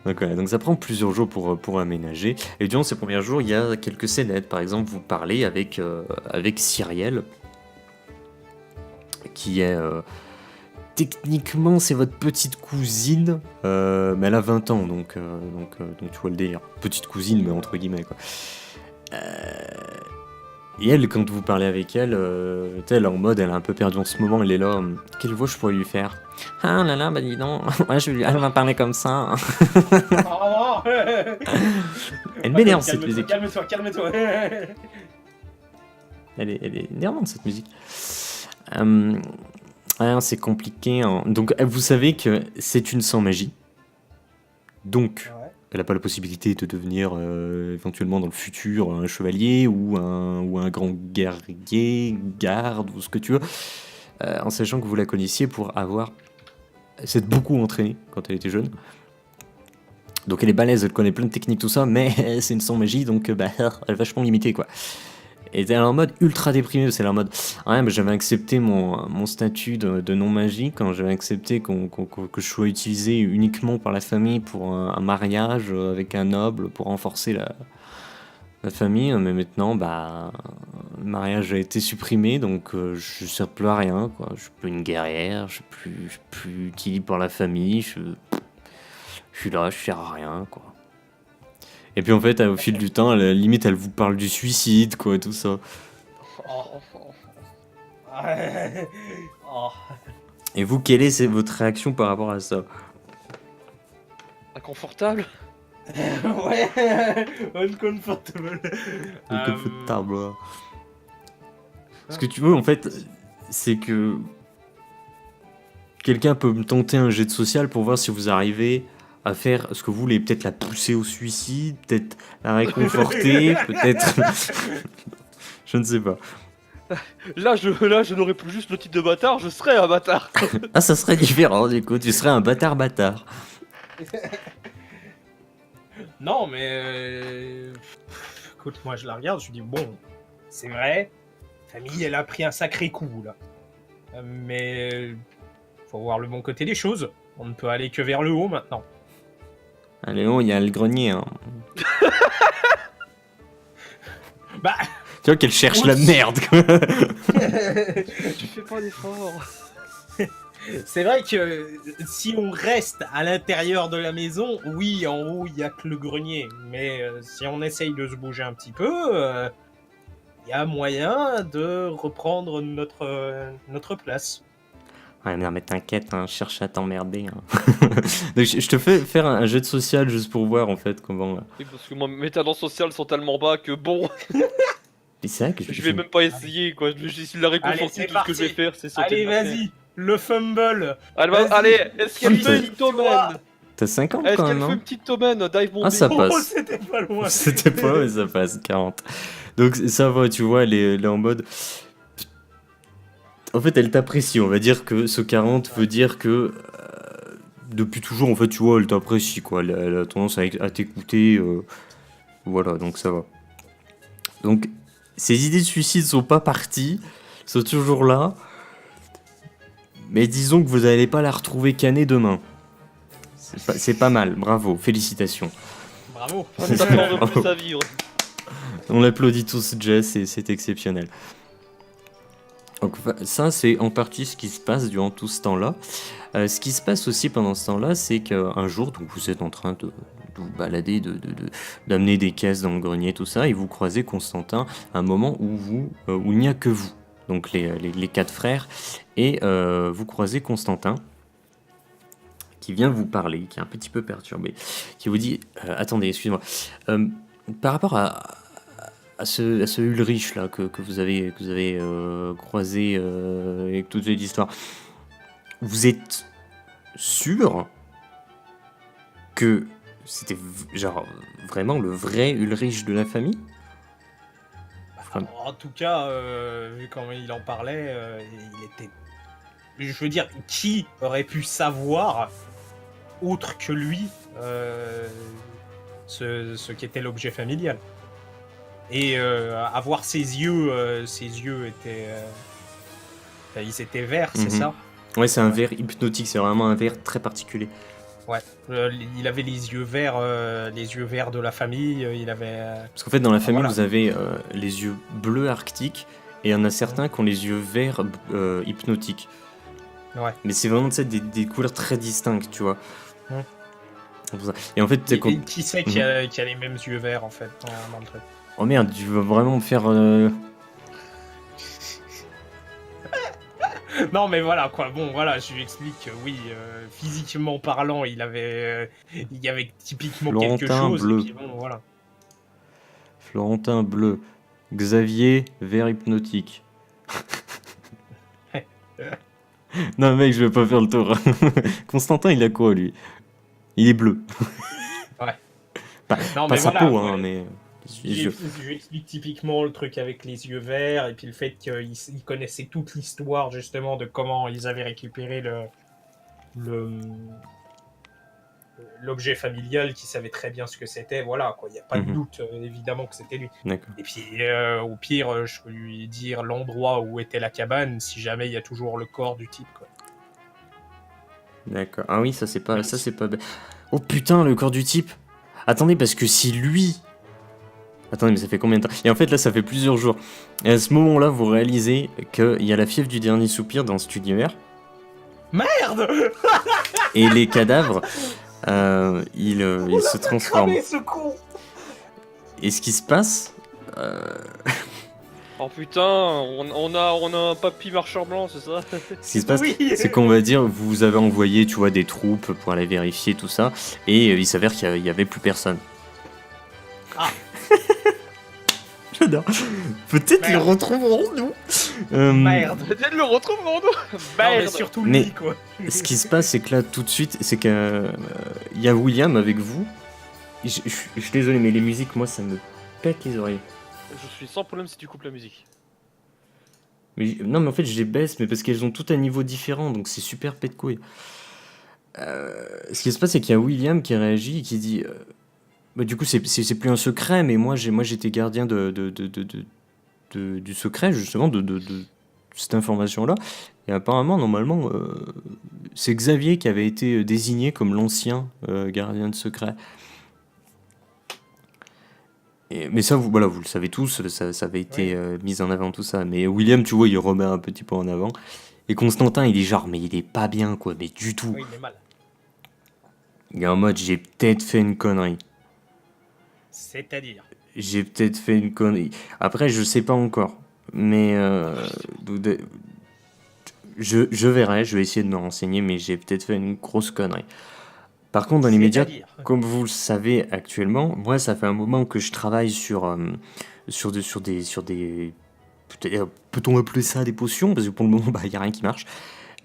Donc voilà, donc ça prend plusieurs jours pour aménager. Et durant ces premiers jours, il y a quelques scénettes. Par exemple, vous parlez avec Cyrielle, qui est... techniquement, c'est votre petite cousine, mais elle a 20 ans, donc tu vois le délire. Petite cousine, mais entre guillemets, quoi. Et elle, quand vous parlez avec elle, elle est en mode, elle est un peu perdue en ce moment, elle est là, quelle voix je pourrais lui faire? Ah là là, bah dis donc, ouais, elle va parler comme ça. Oh, Elle m'énerve cette musique. Calme-toi. Elle est énervante cette musique. C'est compliqué. Hein. Donc vous savez que c'est une sans magie. Donc Ouais. elle n'a pas la possibilité de devenir éventuellement dans le futur un chevalier ou un grand guerrier, garde ou ce que tu veux. En sachant que vous la connaissiez pour avoir... s'être beaucoup entraînée quand elle était jeune. Donc elle est balèze, elle connaît plein de techniques, tout ça, mais c'est une sans magie, donc elle est vachement limitée, quoi. Et elle est en mode ultra déprimée, c'est en mode ouais, mais j'avais accepté mon statut de non-magie quand j'avais accepté que je sois utilisé uniquement par la famille pour un mariage avec un noble pour renforcer la famille, mais maintenant bah le mariage a été supprimé, donc je ne sers plus à rien, quoi. Je suis plus une guerrière, je suis plus utile par la famille, je suis là, je sers à rien, quoi. Et puis en fait, au fil du temps, à la limite, elle vous parle du suicide, quoi, et tout ça. Oh. Et vous, quelle est votre réaction par rapport à ça? Inconfortable. Ouais, uncomfortable. Inconfortable. Ce que tu veux, en fait, c'est que quelqu'un peut me tenter un jet de social pour voir si vous arrivez à faire ce que vous voulez, peut-être la pousser au suicide, peut-être la réconforter, peut-être... Je ne sais pas. Là, je n'aurais plus juste le titre de bâtard, je serais un bâtard. Ah, ça serait différent, du coup, tu serais un bâtard. Non, mais écoute, moi je la regarde, je dis bon, c'est vrai, famille, elle a pris un sacré coup là. Mais faut voir le bon côté des choses. On ne peut aller que vers le haut maintenant. Ah, Léon, il y a le grenier, hein. Bah, Tu vois qu'elle cherche la merde, quoi. Tu fais pas d'effort. c'est vrai que si on reste à l'intérieur de la maison, oui, en haut il y a que le grenier. Mais si on essaye de se bouger un petit peu, il y a moyen de reprendre notre place. Ouais, non, mais t'inquiète, hein, je cherche à t'emmerder. Hein. Donc, je te fais faire un jet de social juste pour voir, en fait, comment... Oui, parce que moi, mes talents sociaux sont tellement bas que bon, Et c'est vrai que je vais même pas essayer quoi. Je vais essayer de la Allez, réconforter, c'est tout ce que je vais parti. faire, c'est sauter Allez, de la vas-y, le fumble. Allez, Vas-y. allez, est-ce qu'elle fait une Fais-le, petite aubaine? T'as 50 Est-ce quand qu'elle même, fait hein. une petite aubaine? Dive mon Ah, ça dé. passe. Oh, c'était pas loin. C'était pas, mais ça passe, 40. Donc ça va, tu vois, elle est en mode... En fait, elle t'apprécie, on va dire que ce 40 veut dire que... depuis toujours, en fait, tu vois, elle t'apprécie, quoi. Elle a tendance à t'écouter. Voilà, donc ça va. Donc, ces idées de suicide sont pas parties, sont toujours là. Mais disons que vous n'allez pas la retrouver canée demain. C'est pas mal, bravo, félicitations. Bravo. On s'attend de plus à vivre. On l'applaudit tous, Jess, et c'est exceptionnel. Donc ça, c'est en partie ce qui se passe durant tout ce temps-là. Ce qui se passe aussi pendant ce temps-là, c'est qu'un jour, donc vous êtes en train de vous balader, d'amener des caisses dans le grenier, tout ça, et vous croisez Constantin à un moment où il n'y a que vous, donc les 4 frères, et vous croisez Constantin, qui vient vous parler, qui est un petit peu perturbé, qui vous dit attendez, excusez-moi, par rapport à ce Ulrich là que vous avez croisé avec toute cette histoire, vous êtes sûr que c'était genre vraiment le vrai Ulrich de la famille? En tout cas, vu comment il en parlait, il était. Je veux dire, qui aurait pu savoir, autre que lui, ce qu'était l'objet familial? Et avoir ses yeux étaient. Ils étaient verts, c'est ça? Ouais, c'est un verre hypnotique, c'est vraiment un verre très particulier. Ouais, il avait les yeux verts de la famille, il avait... Parce qu'en fait, dans la famille, voilà. vous avez les yeux bleus arctiques, et il y en a certains qui ont les yeux verts hypnotiques. Ouais. Mais c'est vraiment des couleurs très distinctes, tu vois. Ouais. Et en fait, Et qui sait qui a les mêmes yeux verts, en fait, dans le truc? Oh merde, tu vas vraiment me faire... Non, mais voilà, quoi. Bon, voilà, je lui explique que oui, physiquement parlant, il y avait typiquement quelque Florentin chose. bleu. Et puis bon, voilà. Florentin bleu. Xavier vert hypnotique. Non mec, je vais pas faire le tour. Constantin, il a quoi lui? Il est bleu. Ouais. Pas Non, mais sa voilà, peau, ouais. hein, mais... Je lui explique typiquement le truc avec les yeux verts et puis le fait qu'ils connaissaient toute l'histoire justement de comment ils avaient récupéré l'objet familial, qu'ils savaient très bien ce que c'était. Voilà, quoi. Il n'y a pas de doute, évidemment, que c'était lui. D'accord. Et puis, au pire, je peux lui dire l'endroit où était la cabane si jamais il y a toujours le corps du type, quoi. D'accord. Ah oui, ça c'est pas bête. Oh putain, le corps du type. Attendez, parce que si lui... Attendez, mais ça fait combien de temps? Et en fait, là, ça fait plusieurs jours. Et à ce moment-là, vous réalisez qu'il y a la fièvre du dernier soupir dans cet univers. Merde! Et les cadavres, ils se transforment. Cramé, ce con! Et ce qui se passe... Oh putain, on a un papy marchand blanc, c'est ça? Ce qui se passe, Oui. c'est qu'on va dire, vous avez envoyé, tu vois, des troupes pour aller vérifier tout ça, et il s'avère qu'il y avait plus personne. Ah. J'adore. Peut-être ils Merde. retrouveront nous. Merde! Peut-être le retrouve en nous. Non, mais Merde. surtout Mais- lui, quoi. Ce qui se passe, c'est que là, tout de suite, c'est qu'il y a William avec vous. Je suis désolé, mais les musiques, moi, ça me pète les oreilles. Je suis sans problème si tu coupes la musique. Non, mais en fait, je les baisse, mais parce qu'elles ont toutes un niveau différent, donc c'est super pète couille. Ce qui se passe, c'est qu'il y a William qui réagit et qui dit bah, du coup, c'est plus un secret, mais moi j'étais gardien du secret, justement, de cette information-là. Et apparemment, normalement, c'est Xavier qui avait été désigné comme l'ancien gardien de secret. Mais ça, vous le savez tous, ça avait été mis en avant, tout ça. Mais William, tu vois, il remet un petit peu en avant. Et Constantin, il est genre, mais il est pas bien, quoi, mais du tout. Oui, il est mal. Il est en mode, j'ai peut-être fait une connerie. C'est-à-dire? J'ai peut-être fait une connerie. Après, je sais pas encore. Mais je verrai, je vais essayer de me renseigner, mais j'ai peut-être fait une grosse connerie. Par contre, dans les médias, comme vous le savez actuellement, moi, ça fait un moment que je travaille sur des peut-on appeler ça des potions? Parce que pour le moment, il n'y a rien qui marche.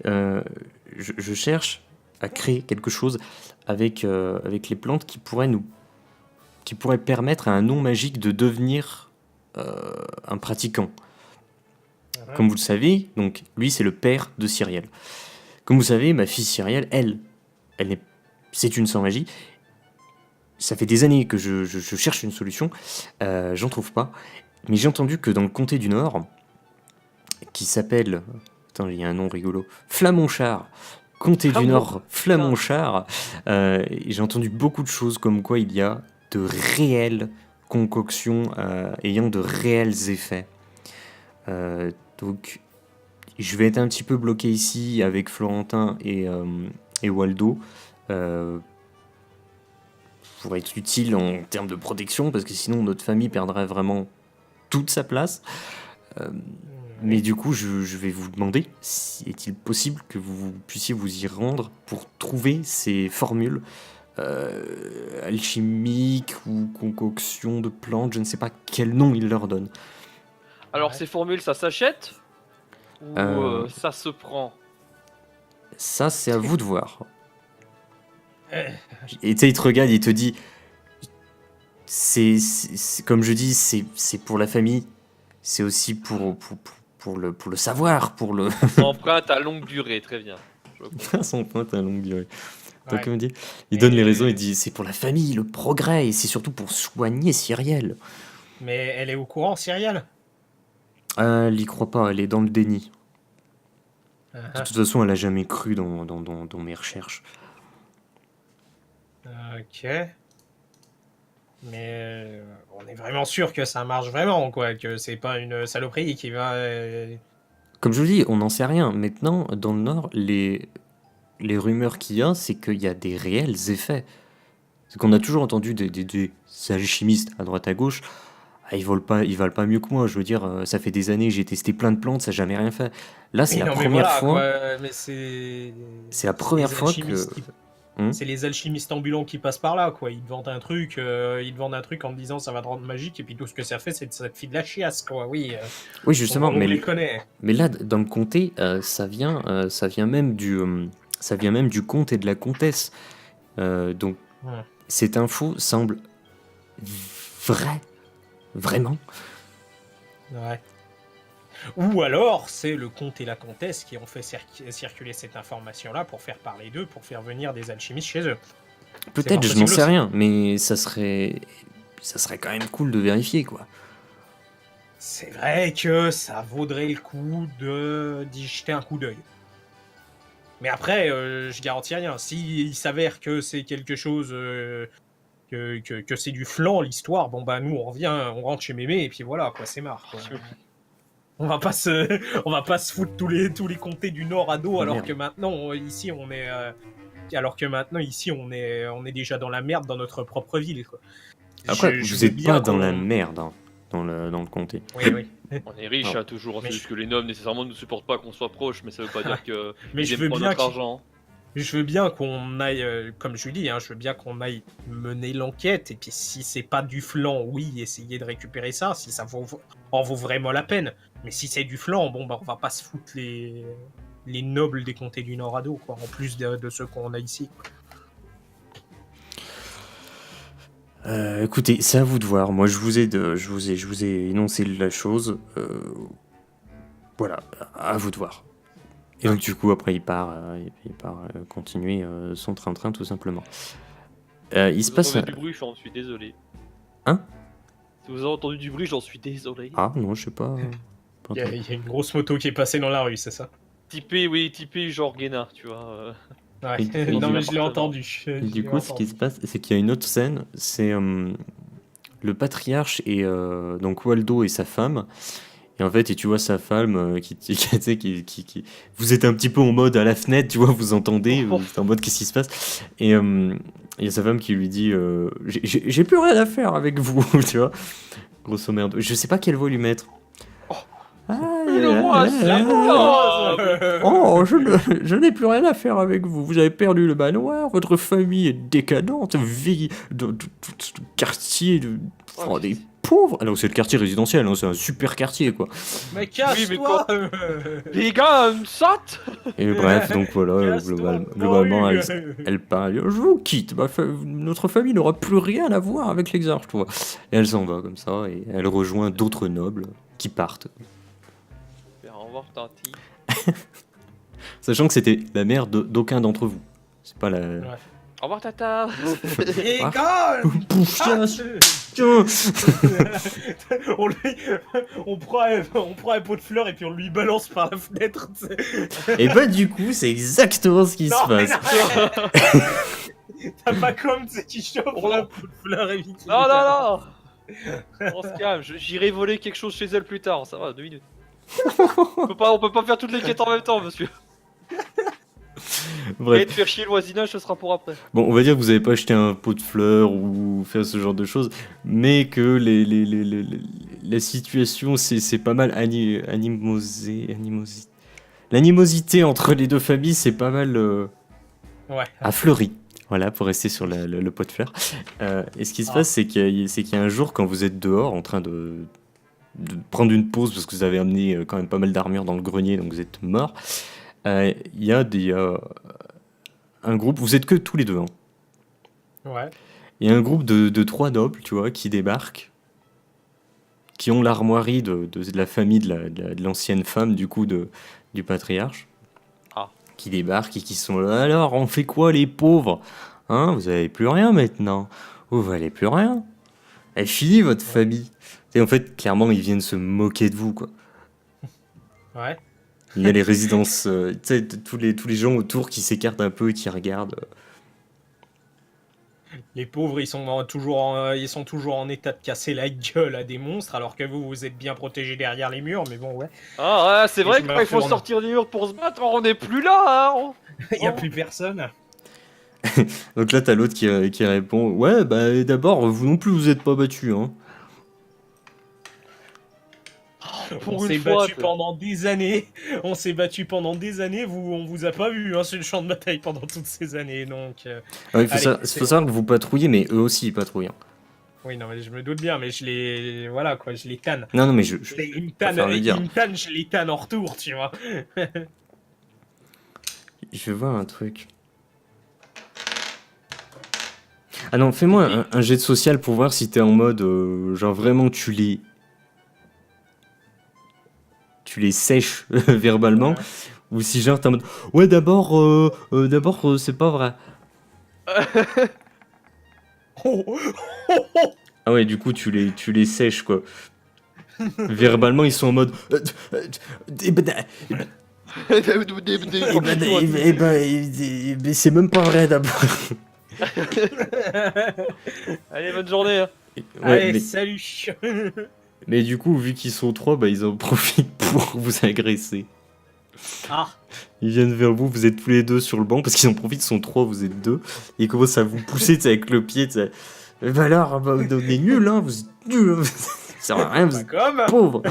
Je cherche à créer quelque chose avec les plantes qui pourrait permettre à un non magique de devenir un pratiquant. Comme vous le savez, donc lui, c'est le père de Cyrielle. Comme vous savez, ma fille Cyrielle, c'est une sans magie. Ça fait des années que je cherche une solution. J'en trouve pas. Mais j'ai entendu que dans le comté du Nord, qui s'appelle... Attends, il y a un nom rigolo. Flamonchard. comté du Ah bon Nord Flamanchard. Et j'ai entendu beaucoup de choses comme quoi il y a de réelles concoctions ayant de réels effets. Donc, je vais être un petit peu bloqué ici avec Florentin et Waldo. Pour être utile en termes de protection, parce que sinon notre famille perdrait vraiment toute sa place. Mais du coup, je vais vous demander, est-il possible que vous puissiez vous y rendre pour trouver ces formules alchimiques ou concoctions de plantes, je ne sais pas quel nom il leur donne. Alors, Ouais. ces formules, ça s'achète ou ça se prend? Ça, c'est à vous de voir. Euh, Et tu sais, il te regarde, il te dit, comme je dis, c'est pour la famille, c'est aussi pour le savoir, pour le... Empreinte à longue durée, très bien. Je comprends. Son point à longue durée. Donc, Ouais. comme dit, il donne les Et- raisons, il dit c'est pour la famille, le progrès, et c'est surtout pour soigner Cyrielle. Mais elle est au courant, Cyrielle? Elle y croit pas, elle est dans le déni. De Ah, toute façon, elle a jamais cru dans mes recherches. ok. Mais on est vraiment sûr que ça marche vraiment, quoi. Que c'est pas une saloperie qui va. Comme je vous dis, on n'en sait rien. Maintenant, dans le Nord, les rumeurs qu'il y a, c'est qu'il y a des réels effets. C'est qu'on a toujours entendu des alchimistes à droite à gauche. Ah, ils valent pas mieux que moi. Je veux dire, ça fait des années, j'ai testé plein de plantes, ça n'a jamais rien fait. Là, c'est Mais la non, mais première voilà, fois. quoi. Mais c'est. C'est la c'est première les fois que. alchimistes c'est les alchimistes ambulants qui passent par là, quoi. Ils te vendent un truc, en te disant ça va te rendre magique, et puis tout ce que ça fait, c'est que ça te fait de la chiasse, quoi. Oui, Oui, justement, on les connaît. mais là, dans le comté, ça vient même du comte et de la comtesse. Donc, Ouais. cette info semble vraie, vraiment. Ouais. Ou alors, c'est le comte et la comtesse qui ont fait circuler cette information-là pour faire parler d'eux, pour faire venir des alchimistes chez eux. Peut-être, pas je n'en possible sais aussi. rien, mais ça serait quand même cool de vérifier, quoi. C'est vrai que ça vaudrait le coup d'y jeter un coup d'œil. Mais après, je garantis rien. S'il s'avère que c'est quelque chose, que c'est du flan, l'histoire, bon bah nous on revient, on rentre chez Mémé et puis voilà, quoi, c'est marre. Quoi. On va pas se foutre tous les comtés du Nord à dos, Oh, alors merde. que maintenant ici on est, on est déjà dans la merde dans notre propre ville. Quoi. Après, Je vous veux êtes bien pas dans la qu'on- merde, hein, dans le comté. Oui, oui. On est riche, Non. hein, toujours. Mais C'est juste que les nobles, nécessairement, ne supportent pas qu'on soit proche, mais ça veut pas dire que Mais ils je aiment veux pas bien notre qu'il- argent. Je veux bien qu'on aille, comme je lui dis, je veux bien qu'on aille mener l'enquête, et puis si c'est pas du flan, oui, essayer de récupérer ça, si ça en vaut vraiment la peine. Mais si c'est du flan, bon, bah on va pas se foutre les nobles des comtés du Nord à dos, quoi, en plus de ceux qu'on a ici. Écoutez, c'est à vous de voir. Moi, je vous ai énoncé la chose. Voilà, à vous de voir. Et donc, du coup, après, il part continuer son train-train, tout simplement. Il se Si vous passe. entendez du bruit, j'en suis désolé. Hein? Si vous avez entendu du bruit, j'en suis désolé. Ah, non, je sais pas. Il y a une grosse moto qui est passée dans la rue, c'est ça? Typé genre Guénard, tu vois. Ouais, Et non mais du- je l'ai entendu. Et du coup, ce qui se passe, c'est qu'il y a une autre scène. C'est le patriarche et donc Waldo et sa femme. Et en fait, et tu vois sa femme qui vous êtes un petit peu en mode à la fenêtre, tu vois, vous entendez, vous êtes en mode qu'est-ce qui se passe. Et il y a sa femme qui lui dit j'ai plus rien à faire avec vous, tu vois. Grosso merdo. Je sais pas quelle voix lui mettre. Le roi, c'est moi. Oh, je n'ai plus rien à faire avec vous. Vous avez perdu le manoir, votre famille est décadente, vie de quartier des pauvres. Alors c'est le quartier résidentiel, hein, c'est un super quartier quoi. Mais casse-toi! Les gars, une saute. Et bref, donc voilà, Casse-toi, globalement, Paul. elle parle. Je vous quitte, notre famille n'aura plus rien à voir avec l'exarche, tu vois. Et elle s'en va comme ça, et elle rejoint d'autres nobles qui partent. Au revoir, Tanti. Sachant que c'était la mère d'aucun d'entre vous. C'est pas la. Ouais. Au revoir, Tata. École. Pouf, Ah, tiens. on prend un pot de fleurs et puis on lui balance par la fenêtre. Tu sais. Et bah du coup, c'est exactement ce qui se Non, mais passe. non. T'as pas comme tu sais qui chauffe un pot de fleurs et puis qui Non, non, non. On se calme, j'irai voler quelque chose chez elle plus tard, ça va, 2 minutes. On peut pas faire toutes les quêtes en même temps, monsieur. Et Bref. te faire chier le voisinage, ce sera pour après. Bon, on va dire que vous avez pas acheté un pot de fleurs ou faire ce genre de choses, mais que la situation, c'est pas mal l'animosité entre les deux familles, c'est pas mal Ouais. affleuri. Voilà, pour rester sur le pot de fleurs. Et ce qui se passe, c'est qu'il y a un jour, quand vous êtes dehors, en train de prendre une pause, parce que vous avez amené quand même pas mal d'armure dans le grenier, donc vous êtes mort, il y a un groupe, vous êtes que tous les deux, hein. Ouais. Il y a un groupe de 3 nobles, tu vois, qui débarquent, qui ont l'armoirie de la famille de l'ancienne femme, du coup, du patriarche, Ah. qui débarquent et qui sont là. Alors, on fait quoi, les pauvres? Hein, vous avez plus rien maintenant. Vous valez plus rien. Elle finit votre famille. Et en fait, clairement, ils viennent se moquer de vous, quoi. Ouais. Il y a les résidences, tu sais, tous les gens autour qui s'écartent un peu et qui regardent. Les pauvres, ils sont toujours en état de casser la gueule à des monstres, alors que vous êtes bien protégés derrière les murs, mais bon, ouais. Ah ouais, c'est Et vrai je que me quand il faut retourne. sortir du mur pour se battre, on n'est plus là, hein. Il n'y a plus personne. Donc là, t'as l'autre qui répond, ouais, bah d'abord, vous non plus, vous êtes pas battus, hein. Pour On une s'est fois, battu pendant des années. On s'est battu pendant des années. On vous a pas vu hein, sur le champ de bataille pendant toutes ces années. Donc, Ouais, il faut allez, faut savoir que vous patrouillez, mais eux aussi, ils patrouillent, hein. oui, non, mais je me doute bien, mais je les, voilà quoi, je les tanne. Non, non, mais Ils me préfère le dire. tannent, je les tanne en retour, tu vois. je vais voir un truc. Ah non, fais-moi un jet de social pour voir si t'es en mode, genre vraiment tu les sèches verbalement, Ouais. ou si genre t'es en mode, ouais d'abord, c'est pas vrai. Oh, oh, Ah ouais, du coup tu les sèches quoi. Verbalement ils sont en mode, c'est même pas vrai d'abord. Allez, bonne journée, hein. Ouais, allez, mais, salut. mais du coup vu qu'ils sont 3, bah ils en profitent pour vous agresser. Ah, Ils viennent vers vous, vous êtes tous les deux sur le banc, parce qu'ils en profitent, ils sont 3, vous êtes 2. Ils commencent à vous pousser, tu sais, avec le pied, tu sais. Bah alors, bah, on est nuls, hein, vous êtes nuls, hein. Ça sert à rien, vous pas êtes comme, pauvres.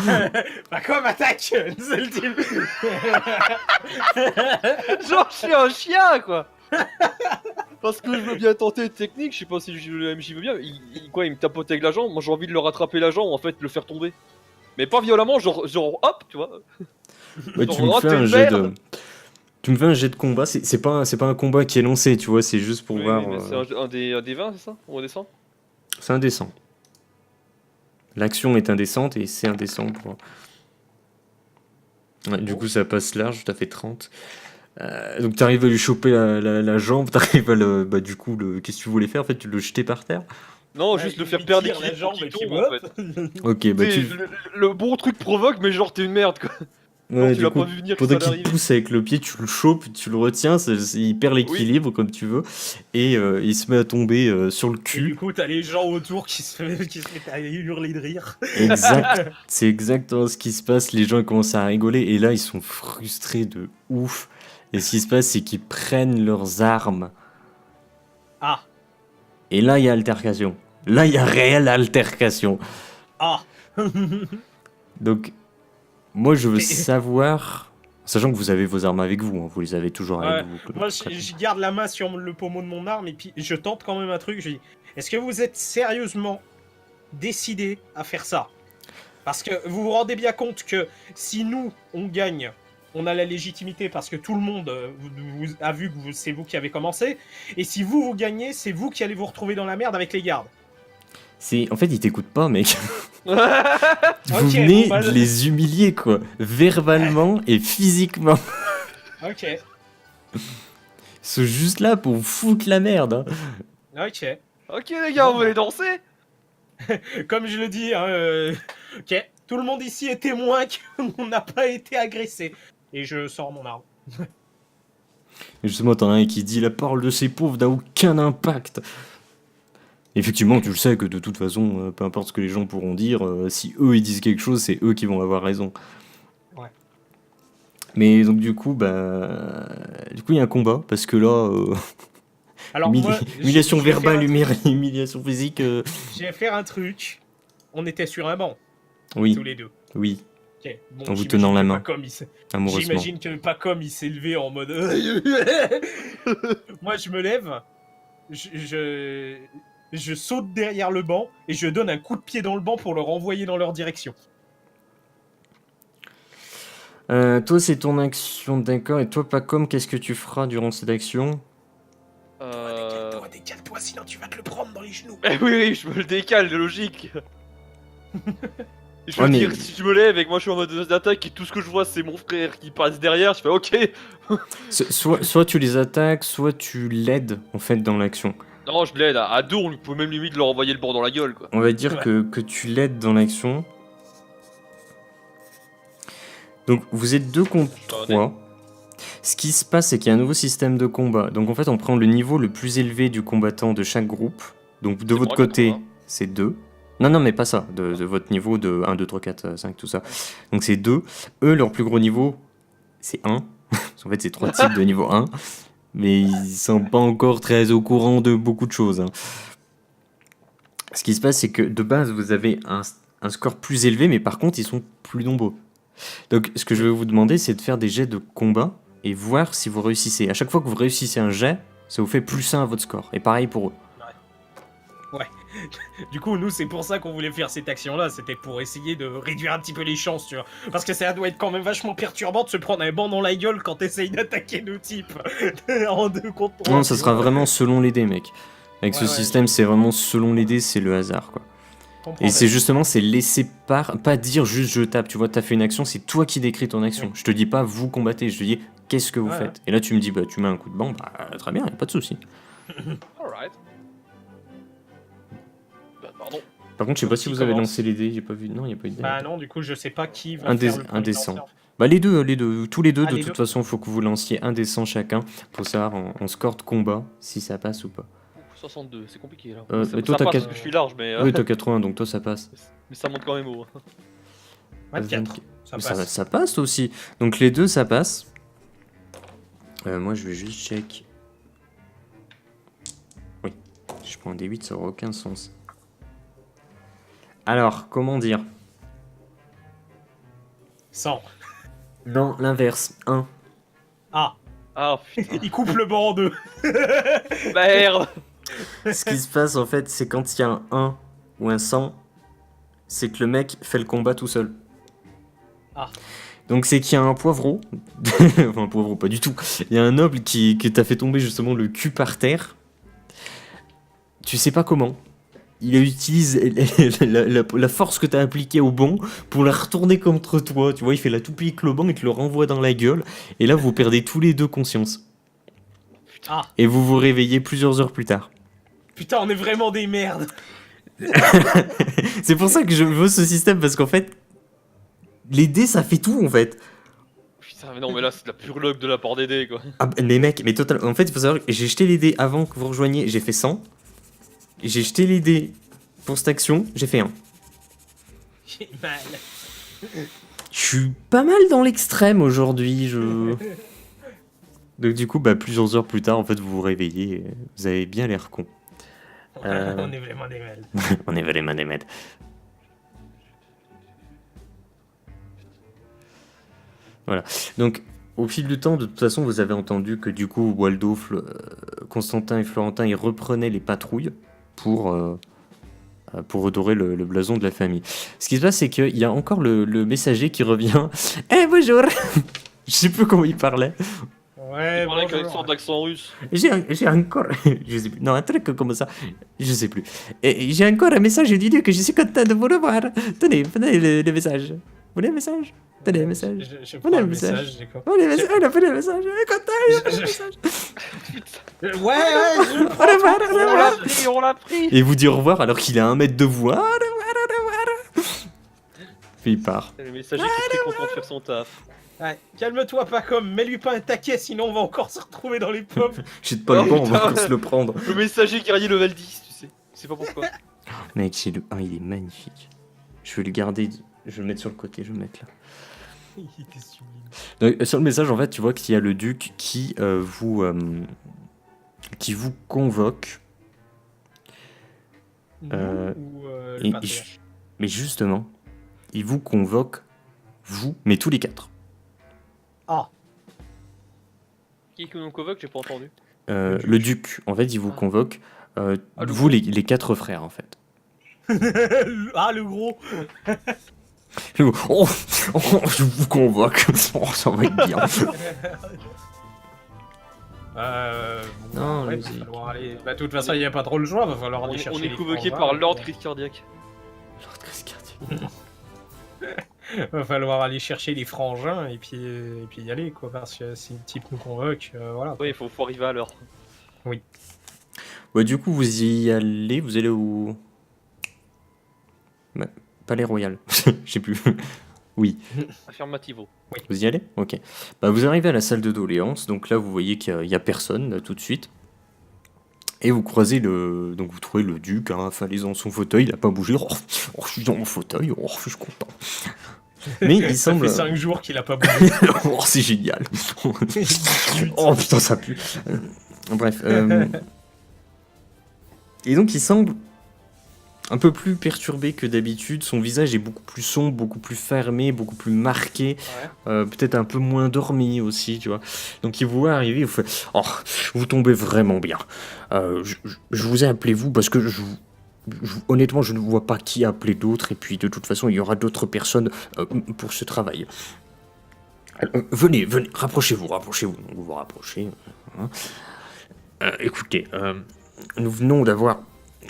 pas comme attaque, c'est le type. Genre, je suis un chien, quoi. Parce que je veux bien tenter une technique, je sais pas si le MJ veut bien. Il me tapote avec la jambe, moi j'ai envie de le rattraper la jambe, en fait, le faire tomber. Mais pas violemment, genre hop, tu vois. Ouais, tu me Oh, fais t'es un une jet de... merde. Tu me fais un jet de combat, c'est pas un combat qui est lancé, tu vois, c'est juste pour Oui, voir... mais c'est un des 20, c'est ça? Ou un des 100? C'est indécent. L'action est indécente et c'est indécent pour... Ouais, du coup, ça passe large, t'as fait 30. Donc t'arrives à lui choper la jambe, t'arrives à le... Bah du coup, qu'est-ce que tu voulais faire? En fait, tu le jeter par terre? Non, juste le faire perdre la l'équilibre jambe pour et qu'il puis tombe, en hop. fait. Ok, bah T'sais, tu... le bon truc provoque, mais genre t'es une merde, quoi. Ouais, tu du l'as coup, pas vu venir que pendant ça qu'il allait te arriver. pousse avec le pied, tu le chopes, tu le retiens, il perd l'équilibre comme tu veux, et il se met à tomber sur le Et du cul. coup, t'as les gens autour qui se mettent à hurler de rire. Exact, c'est exactement ce qui se passe. Les gens ils commencent à rigoler, et là ils sont frustrés de ouf. Et ce qui se passe, c'est qu'ils prennent leurs armes. Ah, Et là, il y a altercation. Là, il y a réelle altercation. ah. Donc, moi, je veux Mais- savoir... Sachant que vous avez vos armes avec vous, hein, vous les avez toujours avec Ouais, vous. Moi, je garde la main sur le pommeau de mon arme et puis je tente quand même un truc. Je dis, est-ce que vous êtes sérieusement décidé à faire ça? Parce que vous vous rendez bien compte que si nous, on gagne, on a la légitimité parce que tout le monde a vu que c'est vous qui avez commencé. Et si vous gagnez, c'est vous qui allez vous retrouver dans la merde avec les gardes. En fait, ils t'écoutent pas, mec. Vous Ok, venez bon, bah, de les humilier, quoi. Verbalement et physiquement. Ok. sont juste là pour vous foutre la merde. Hein. Ok. Ok les gars, on va aller danser. Comme je le dis, hein, ok, tout le monde ici est témoin qu'on n'a pas été agressé. Et je sors mon arme. Et justement, t'en as un qui dit la parole de ces pauvres n'a aucun impact. Effectivement, tu le sais que de toute façon, peu importe ce que les gens pourront dire, si eux ils disent quelque chose, c'est eux qui vont avoir raison. Ouais. Mais donc du coup, il y a un combat parce que là, Alors moi, humiliation je vais faire verbale, un truc. humiliation physique. Je vais faire un truc. On était sur un banc, Oui, tous les deux. oui, Ok. Bon, En vous j'imagine tenant la que main. Pacom, amoureusement. J'imagine que Pacom il s'est levé en mode. Moi je me lève, je saute derrière le banc et je donne un coup de pied dans le banc pour le renvoyer dans leur direction. Toi, c'est ton action, d'accord. Et toi, Pacom, qu'est-ce que tu feras durant cette action? Décale-toi, sinon tu vas te le prendre dans les genoux. Eh oui, je me le décale, de logique. Je veux Ouais, mais- dire, si je me lève et que moi je suis en mode d'attaque et tout ce que je vois c'est mon frère qui passe derrière, je fais ok. Soit tu les attaques, soit tu l'aides en fait dans l'action. Non, je l'aide, à deux on peut même limite leur envoyer le bord dans la gueule quoi. On va dire Ouais. que tu l'aides dans l'action. Donc vous êtes 2 contre Ça va 3. Ce qui se passe, c'est qu'il y a un nouveau système de combat. Donc en fait, on prend le niveau le plus élevé du combattant de chaque groupe. Donc de C'est votre moi, côté, 80. c'est 2. Non, mais pas ça. De votre niveau de 1, 2, 3, 4, 5, tout ça. Donc c'est 2. Eux, leur plus gros niveau, c'est 1. En fait, c'est 3 types de niveau 1. Mais ils sont pas encore très au courant de beaucoup de choses. Hein. Ce qui se passe, c'est que de base, vous avez un score plus élevé, mais par contre, ils sont plus nombreux. Donc, ce que je vais vous demander, c'est de faire des jets de combat et voir si vous réussissez. À chaque fois que vous réussissez un jet, ça vous fait plus 1 à votre score. Et pareil pour eux. Du coup, nous, c'est pour ça qu'on voulait faire cette action-là. C'était pour essayer de réduire un petit peu les chances, tu vois. Parce que ça doit être quand même vachement perturbant de se prendre un banc dans la gueule quand t'essayes d'attaquer nos types en 2 contre 3. Non, ça sera vraiment selon les dés, mec. Avec ce Ouais, système, c'est vraiment selon les dés, c'est le hasard, quoi. Et c'est justement, c'est laisser pas dire juste je tape. Tu vois, t'as fait une action, c'est toi qui décris ton action. Ouais. Je te dis pas vous combattez, je te dis qu'est-ce que vous Ouais, faites. Et là, tu me dis, bah, tu mets un coup de banc, bah, très bien, y a pas de souci. Alright. Bah pardon. Par contre, je sais pas si Qui vous avez commence lancé les dés, j'ai pas vu. Non, y a pas eu de dés. Bah non, du coup, je sais pas qui va Un faire des- le un premier des lanceur. 100. Bah les deux, tous les deux, Ah, de les toute deux. façon, faut que vous lanciez un des 100 chacun pour savoir en score de combat si ça passe ou pas. 62, c'est compliqué là. Mais toi, ça t'as passe quatre- parce que je suis large, mais, Oui, t'as 80, donc toi ça passe. mais ça monte quand même haut. 24. Ça Mais passe. ça passe aussi. Donc les deux ça passe. Moi je vais juste check. Oui, je prends un D8, ça aura aucun sens. Alors, comment dire? 100. Non, l'inverse. 1. Ah, Ah putain, il coupe le banc en 2. merde. Ce qui se passe en fait, c'est quand il y a un 1 ou un 100, c'est que le mec fait le combat tout seul. Ah. Donc c'est qu'il y a un poivreau, enfin un poivreau pas du tout, il y a un noble qui t'a fait tomber justement le cul par terre. Tu sais pas comment. Il utilise la force que t'as appliquée au banc pour la retourner contre toi. Tu vois, il fait la toupie avec le banc et te le renvoie dans la gueule. Et là, vous perdez tous les deux conscience. Ah, Et vous vous réveillez plusieurs heures plus tard. putain, on est vraiment des merdes. C'est pour ça que je veux ce système, parce qu'en fait, les dés, ça fait tout, en fait. Putain, mais non, mais là c'est de la pure luck de la part des dés quoi. Ah, mais mec, mais total. En fait, il faut savoir que j'ai jeté les dés avant que vous rejoigniez, j'ai fait 100. J'ai jeté les dés pour cette action, j'ai fait 1. J'ai mal. Je suis pas mal dans l'extrême aujourd'hui, je... Donc du coup, plusieurs heures plus tard, en fait, vous vous réveillez, et vous avez bien l'air con. On est vraiment des merdes. On est vraiment des maîtres. Voilà. Donc, au fil du temps, de toute façon, vous avez entendu que du coup, Waldo, Constantin et Florentin, ils reprenaient les patrouilles pour redorer le blason de la famille. Ce qui se passe, c'est qu'il y a encore le messager qui revient. Eh, bonjour. Je sais plus comment il parlait. Ouais, Il parlait avec une bonjour. sorte d'accent russe. J'ai encore... je sais plus. Non, un truc comme ça. Je sais plus. Et j'ai encore un message du Dieu que je suis content de vous revoir. Tenez, prenez le message. Vous voulez le message? Tenez le message. Je Voilà prends le le message. message, j'ai quoi. Oh, les messages, il a fait le message. Il est content, il a fait le Je- message. suite. Ouais, je le prends. On l'a pris. Et vous dit au revoir alors qu'il est à 1 mètre de vous. Puis il part. Le messager qui est très content de faire son taf. Ouais, calme-toi, pas comme, mets-lui pas un taquet, sinon on va encore se retrouver dans les pommes. Jette pas le Oh, banc, on va putain. encore se le prendre. Le messager qui a gagné level 10, tu sais. Je sais pas pourquoi. Mec, c'est le 1, il est magnifique. Je vais le garder, je vais le mettre sur le côté, je vais le mettre là. Il était sublime. Donc, sur le message, en fait, tu vois qu'il y a le duc qui vous convoque. Nous ou et- le patriarche? Mais justement, il vous convoque, vous, mais tous les 4. Ah, Qui nous convoque, j'ai pas entendu. Le duc, en fait, il vous convoque, le vous, les 4 frères, en fait. ah, le gros. Oh, je vous convoque. Oh, ça va être bien. Non, ouais, allez-y. va falloir aller. Bah, de toute façon, il n'y a pas trop le choix, va falloir aller On chercher. est les convoqué frangins, par Lord et Chris Cardiac. Lord Chris Cardiac. va falloir aller chercher les frangins et puis y aller, quoi. Parce que si le type nous convoque, voilà. Ouais, il faut arriver à l'heure. Ouais, du coup, vous y allez, vous allez au... Bah, Palais Royal. Je sais plus. Oui. Affirmativo. Vous y allez? Ok. Bah, vous arrivez à la salle de doléances, donc là vous voyez qu'il n'y a personne là, tout de suite. Et vous croisez le. Donc vous trouvez le duc, hein, affalé dans son fauteuil, il a pas bougé. Oh, je suis dans mon fauteuil, oh, je suis content. Mais il Ça semble. fait 5 jours qu'il a pas bougé. Oh, c'est génial. Oh putain, ça pue. Bref. Et donc il semble un peu plus perturbé que d'habitude. Son visage est beaucoup plus sombre, beaucoup plus fermé, beaucoup plus marqué. Peut-être un peu moins dormi aussi, tu vois. Donc il vous voit arriver, il vous fait « Oh, vous tombez vraiment bien. Je vous ai appelé vous parce que honnêtement, je ne vois pas qui appeler d'autres. Et puis de toute façon, il y aura d'autres personnes pour ce travail. Venez, rapprochez-vous. Donc vous vous rapprochez. Hein. Écoutez, nous venons d'avoir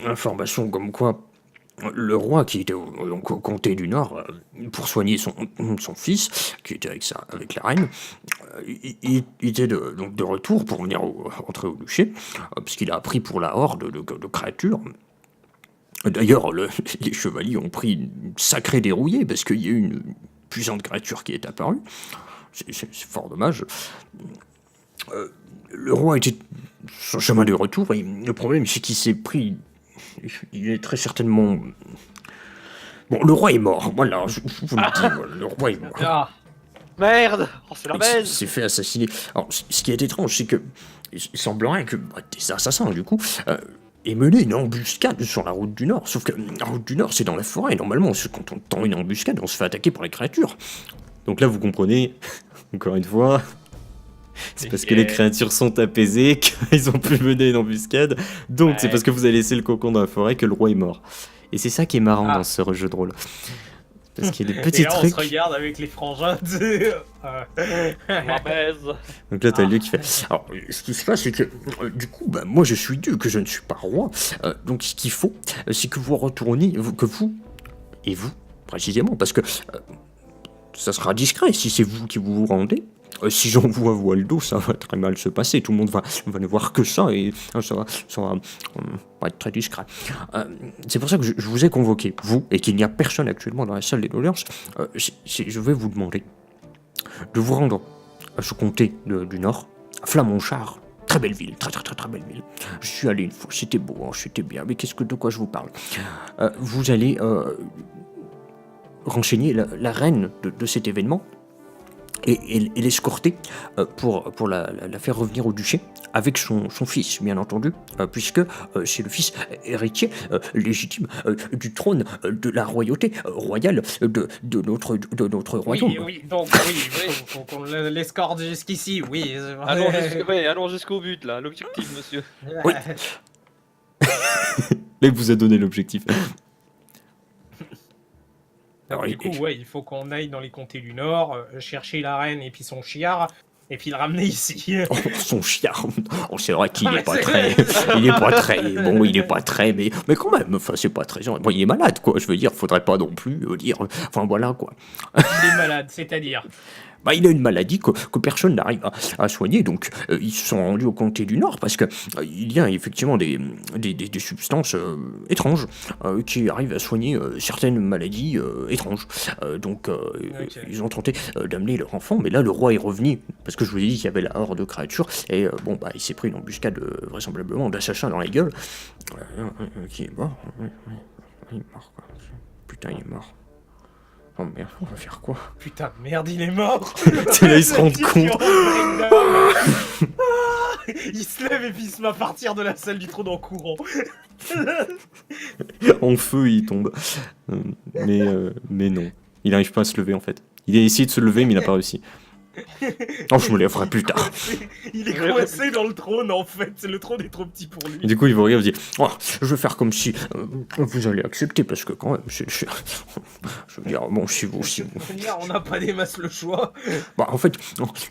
information comme quoi le roi qui était au comté du Nord pour soigner son fils qui était avec la reine, il était donc de retour pour venir rentrer au duché puisqu'il a appris pour la horde de créatures. D'ailleurs, les chevaliers ont pris une sacrée dérouillée parce qu'il y a eu une puissante créature qui est apparue. C'est fort dommage. Le roi était sur le chemin de retour et le problème c'est qu'il s'est pris... Il est très certainement... Bon, le roi est mort, voilà, je vous le dis, voilà, le roi est mort. Ah, Merde. Oh, c'est la Il baise. s'est fait assassiner. Alors, ce qui est étrange, c'est que il semblerait que des assassins, du coup, aient mené une embuscade sur la route du Nord. Sauf que la route du Nord, c'est dans la forêt. Normalement, quand on tend une embuscade, on se fait attaquer par les créatures. Donc là, vous comprenez, encore une fois... C'est parce que les créatures sont apaisées qu'ils ont pu mener une embuscade. Donc c'est parce que vous avez laissé le cocon dans la forêt que le roi est mort. Et c'est ça qui est marrant dans ce jeu de rôle. Parce qu'il y a des petits et là, trucs. on se regarde avec les frangins. La baise. Donc là t'as lui qui fait. Alors ce qui se passe c'est que du coup moi je suis duc, je ne suis pas roi. Donc ce qu'il faut c'est que vous retourniez, que vous et vous précisément, parce que ça sera discret si c'est vous qui vous rendez. Si j'envoie à Waldo, ça va très mal se passer. Tout le monde va ne voir que ça et ça va pas être très discret. C'est pour ça que je vous ai convoqué, vous, et qu'il n'y a personne actuellement dans la salle des doléances. Je vais vous demander de vous rendre à ce comté du Nord, à Flamonchard. Très belle ville, très belle ville. Je suis allé une fois, c'était beau, hein, c'était bien. Mais de quoi je vous parle? Vous allez renseigner la reine de cet événement. Et l'escorter pour la faire revenir au duché avec son fils, bien entendu, puisque c'est le fils héritier légitime du trône de la royauté royale de notre royaume. Oui, donc faut qu'on l'escorte jusqu'ici, oui. Allons jusqu'au but, là, l'objectif, monsieur. Oui. Là, il vous a donné l'objectif. Alors, du coup, il faut qu'on aille dans les comtés du Nord, chercher la reine et puis son chiard, et puis le ramener ici. Oh, son chiard. Oh, c'est vrai qu'il est pas très... Il est pas très... Bon, il est pas très... Mais quand même, enfin, c'est pas très... Bon, il est malade, quoi. Je veux dire, faudrait pas non plus dire... Enfin, voilà, quoi. Il est malade, c'est-à-dire... bah, il a une maladie que personne n'arrive à soigner, donc ils se sont rendus au comté du Nord parce que il y a effectivement des substances étranges qui arrivent à soigner certaines maladies étranges. Donc ils ont tenté d'amener leur enfant, mais là le roi est revenu parce que je vous ai dit qu'il y avait la horde de créatures et bon bah il s'est pris une embuscade vraisemblablement d'assassins dans la gueule. Qui est mort. Il est mort quoi. Putain il est mort. Oh merde, on va faire quoi? Putain, merde, il est mort. C'est là, ils se rendent compte. Il se lève et puis il se met à partir de la salle du trône en courant. En feu, il tombe. Mais non. Il n'arrive pas à se lever en fait. Il a essayé de se lever, mais il n'a pas réussi. Oh, je me lèverai plus tard. Il est coincé dans le trône en fait. Le trône est trop petit pour lui. Et du coup, il vous regarde et dit oh, je vais faire comme si vous allez accepter parce que quand même, je veux dire, bon, si vous. On n'a pas des masses le choix. Bah, en fait,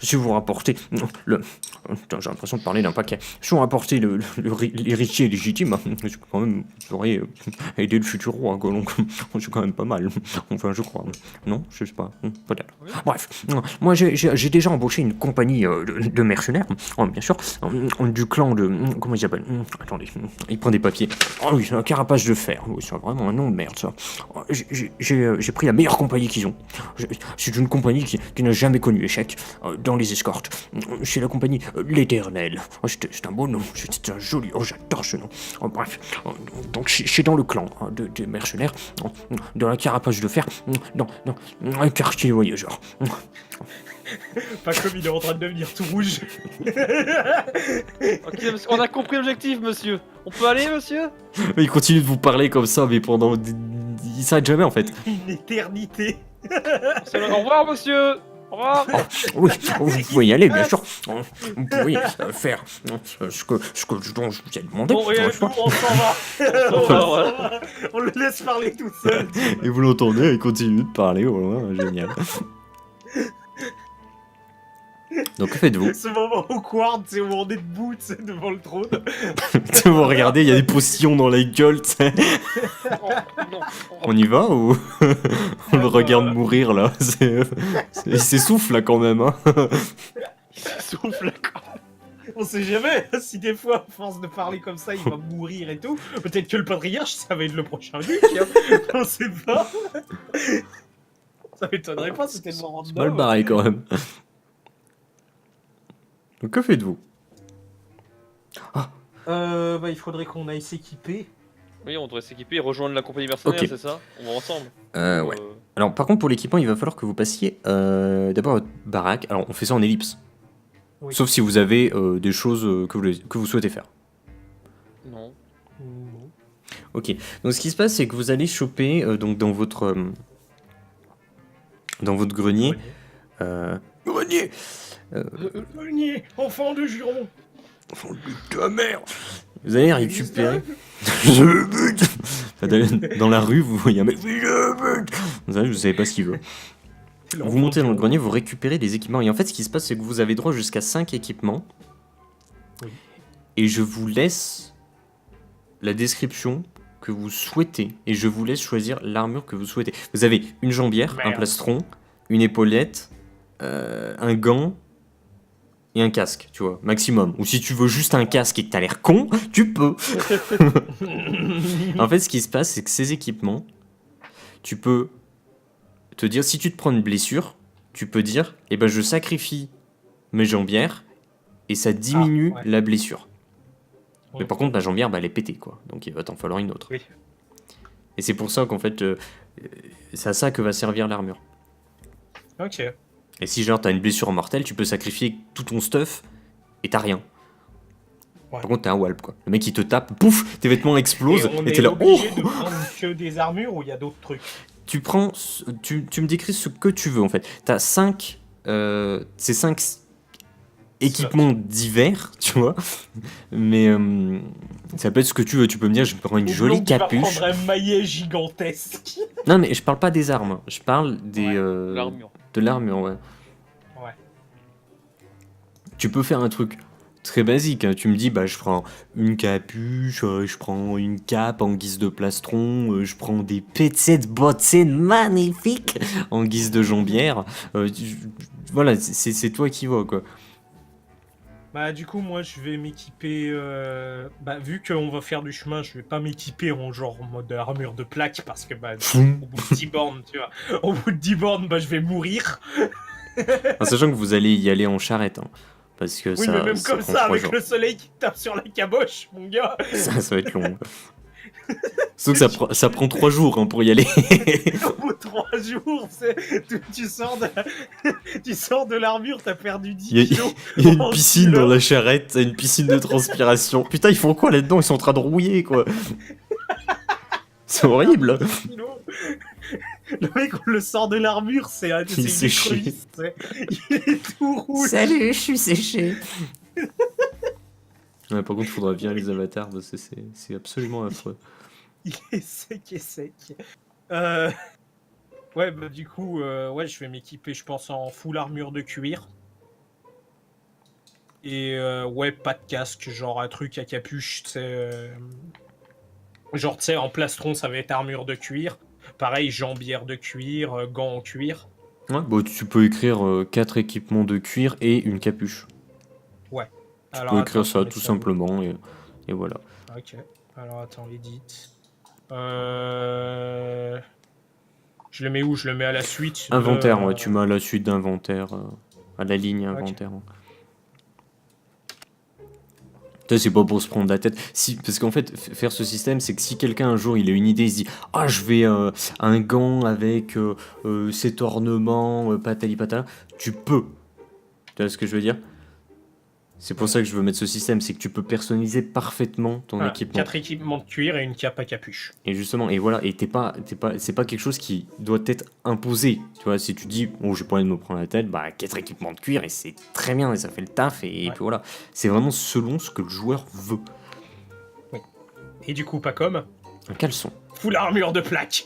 si vous rapportez le. Putain, j'ai l'impression de parler d'un paquet. Si vous rapportez l'héritier légitime, quand même, vous auriez aidé le futur roi, quoi. Donc, c'est quand même pas mal. Enfin, je crois. Non, je sais pas. Peut-être. Oui. Bref, moi, j'ai déjà embauché une compagnie de mercenaires, bien sûr, du clan de. Comment il s'appelle? Attendez, il prend des papiers. Oh oui, c'est un carapace de fer. Oui, c'est vraiment un nom de merde, ça. J'ai pris la meilleure compagnie qu'ils ont. C'est une compagnie qui n'a jamais connu échec dans les escortes. C'est la compagnie L'Éternel. C'est un beau nom, c'est un joli. Oh, j'adore ce nom. Bref, donc c'est dans le clan des mercenaires, dans la carapace de fer, dans un quartier voyageur. Pas comme il est en train de devenir tout rouge. Ok, on a compris l'objectif, monsieur. On peut aller, monsieur? Il continue de vous parler comme ça, mais pendant. Il s'arrête jamais en fait. Une éternité. Au revoir, monsieur. Au revoir. Oh, oui, vous pouvez y aller, bien sûr. Vous pouvez faire ce dont je vous ai demandé. Bon, et nous, on s'en va. On le laisse parler tout seul. Et vous l'entendez, il continue de parler, voilà, génial. Donc que faites-vous? Ce moment awkward, c'est où on est debout, tu sais, devant le trône. Vous regardez, il y a des potions dans la gueule, tu sais. On y va ou on le regarde mourir là? Il s'essouffle là quand même. Hein. Il s'essouffle là. On sait jamais, si des fois, à force de parler comme ça, il va mourir et tout. Peut-être que le patriarche, ça va être le prochain duc, hein. On sait pas. Ça m'étonnerait pas, c'était tellement random. C'est mal barré quand même. Donc que faites-vous? Bah il faudrait qu'on aille s'équiper. Oui, on devrait s'équiper et rejoindre la compagnie mercenaire, Okay. c'est ça? On va ensemble. Ouais. Alors par contre pour l'équipement, il va falloir que vous passiez d'abord votre baraque. Alors on fait ça en ellipse. Oui. Sauf si vous avez des choses que vous souhaitez faire. Non. Ok. Donc ce qui se passe, c'est que vous allez choper donc dans votre grenier. Grenier. Grenier, enfant de Juron. Enfant de ta mère. Vous allez récupérer. Je bute. Dans la rue, vous voyez un mec. Je bute. Vous savez pas ce qu'il veut. Vous montez dans le grenier, vous récupérez des équipements. Et en fait, ce qui se passe, c'est que vous avez droit jusqu'à 5 équipements. Oui. Et je vous laisse la description que vous souhaitez. Et je vous laisse choisir l'armure que vous souhaitez. Vous avez une jambière, un plastron, une épaulette, un gant et un casque, tu vois, maximum. Ou si tu veux juste un casque et que t'as l'air con, tu peux. En fait, ce qui se passe, c'est que ces équipements, tu peux te dire, si tu te prends une blessure, tu peux dire, eh ben je sacrifie mes jambières et ça diminue la blessure. Mais par contre, ma jambière, bah, elle est pétée, quoi. Donc il va t'en falloir une autre. Oui. Et c'est pour ça qu'en fait, c'est à ça que va servir l'armure. Ok. Et si genre t'as une blessure mortelle, tu peux sacrifier tout ton stuff et t'as rien. Ouais. Par contre, t'es un walp, quoi. Le mec il te tape, pouf, tes vêtements explosent et t'es là. Obligé de prendre que des armures ou il y a d'autres trucs? Tu prends, tu me décris ce que tu veux en fait. T'as 5, c'est 5 équipements divers, tu vois. Mais ça peut être ce que tu veux. Tu peux me dire, je prends une jolie capuche. Tu vas prendre un maillet gigantesque. Non, mais je parle pas des armes. Je parle des. L'armure. De l'armure, ouais. Ouais. Tu peux faire un truc très basique, hein. Tu me dis, bah, je prends une capuche, je prends une cape en guise de plastron, je prends des petites bottines magnifiques en guise de jambière. Voilà, c'est toi qui vois, quoi. Bah du coup moi je vais m'équiper, bah vu qu'on va faire du chemin, je vais pas m'équiper en genre en mode armure de plaque parce que bah au bout de 10 bornes, tu vois, au bout de 10 bornes, bah je vais mourir. En sachant que vous allez y aller en charrette, hein, parce que Oui mais même ça comme prend ça, 3 avec jours. le soleil qui tape sur la caboche, mon gars. Ça va être long. Sauf que ça prend 3 jours, hein, pour y aller. Au bout de 3 jours, tu sors de, tu sors de l'armure, t'as perdu 10 Il y a, kilos. il y a une en piscine 10 dans heures. la charrette, une piscine de transpiration. Putain, ils font quoi là-dedans? Ils sont en train de rouiller, quoi. C'est horrible. 10 kilos. Le mec, on le sort de l'armure, c'est Il est une séché. écrevisse, tu sais. Il est tout rouge. Salut, je suis séché. Ouais, par contre, faudra bien les avatars parce que c'est absolument affreux. Il est sec et sec. Euh, Ouais, bah du coup, ouais, je vais m'équiper, je pense, en full armure de cuir. Et ouais, pas de casque, genre un truc à capuche, tu sais. Genre, tu sais, en plastron, ça va être armure de cuir. Pareil, jambière de cuir, gants en cuir. Ouais, bah, tu peux écrire 4 équipements de cuir et une capuche. Ouais. Tu Alors, peux écrire attends, je ça vais tout mettre simplement et voilà. Ok. Alors, attends, edit. Je le mets où? Je le mets à la suite. Inventaire, ouais, tu mets à la suite d'inventaire, à la ligne Ok. inventaire. Ça, c'est pas pour se prendre la tête. Si, parce qu'en fait, faire ce système, c'est que si quelqu'un un jour il a une idée, il se dit ah, je vais un gant avec cet ornement, patali patala, tu peux. Tu vois ce que je veux dire? C'est pour ça que je veux mettre ce système, c'est que tu peux personnaliser parfaitement ton équipement. 4 équipements de cuir et une cape à capuche. Et justement, et voilà, et c'est pas quelque chose qui doit être imposé. Tu vois, si tu dis, oh, j'ai pas envie de me prendre la tête, bah, 4 équipements de cuir, et c'est très bien, et ça fait le taf, et Ouais. puis voilà. C'est vraiment selon ce que le joueur veut. Et du coup, pas comme Un caleçon. full armure de plaque.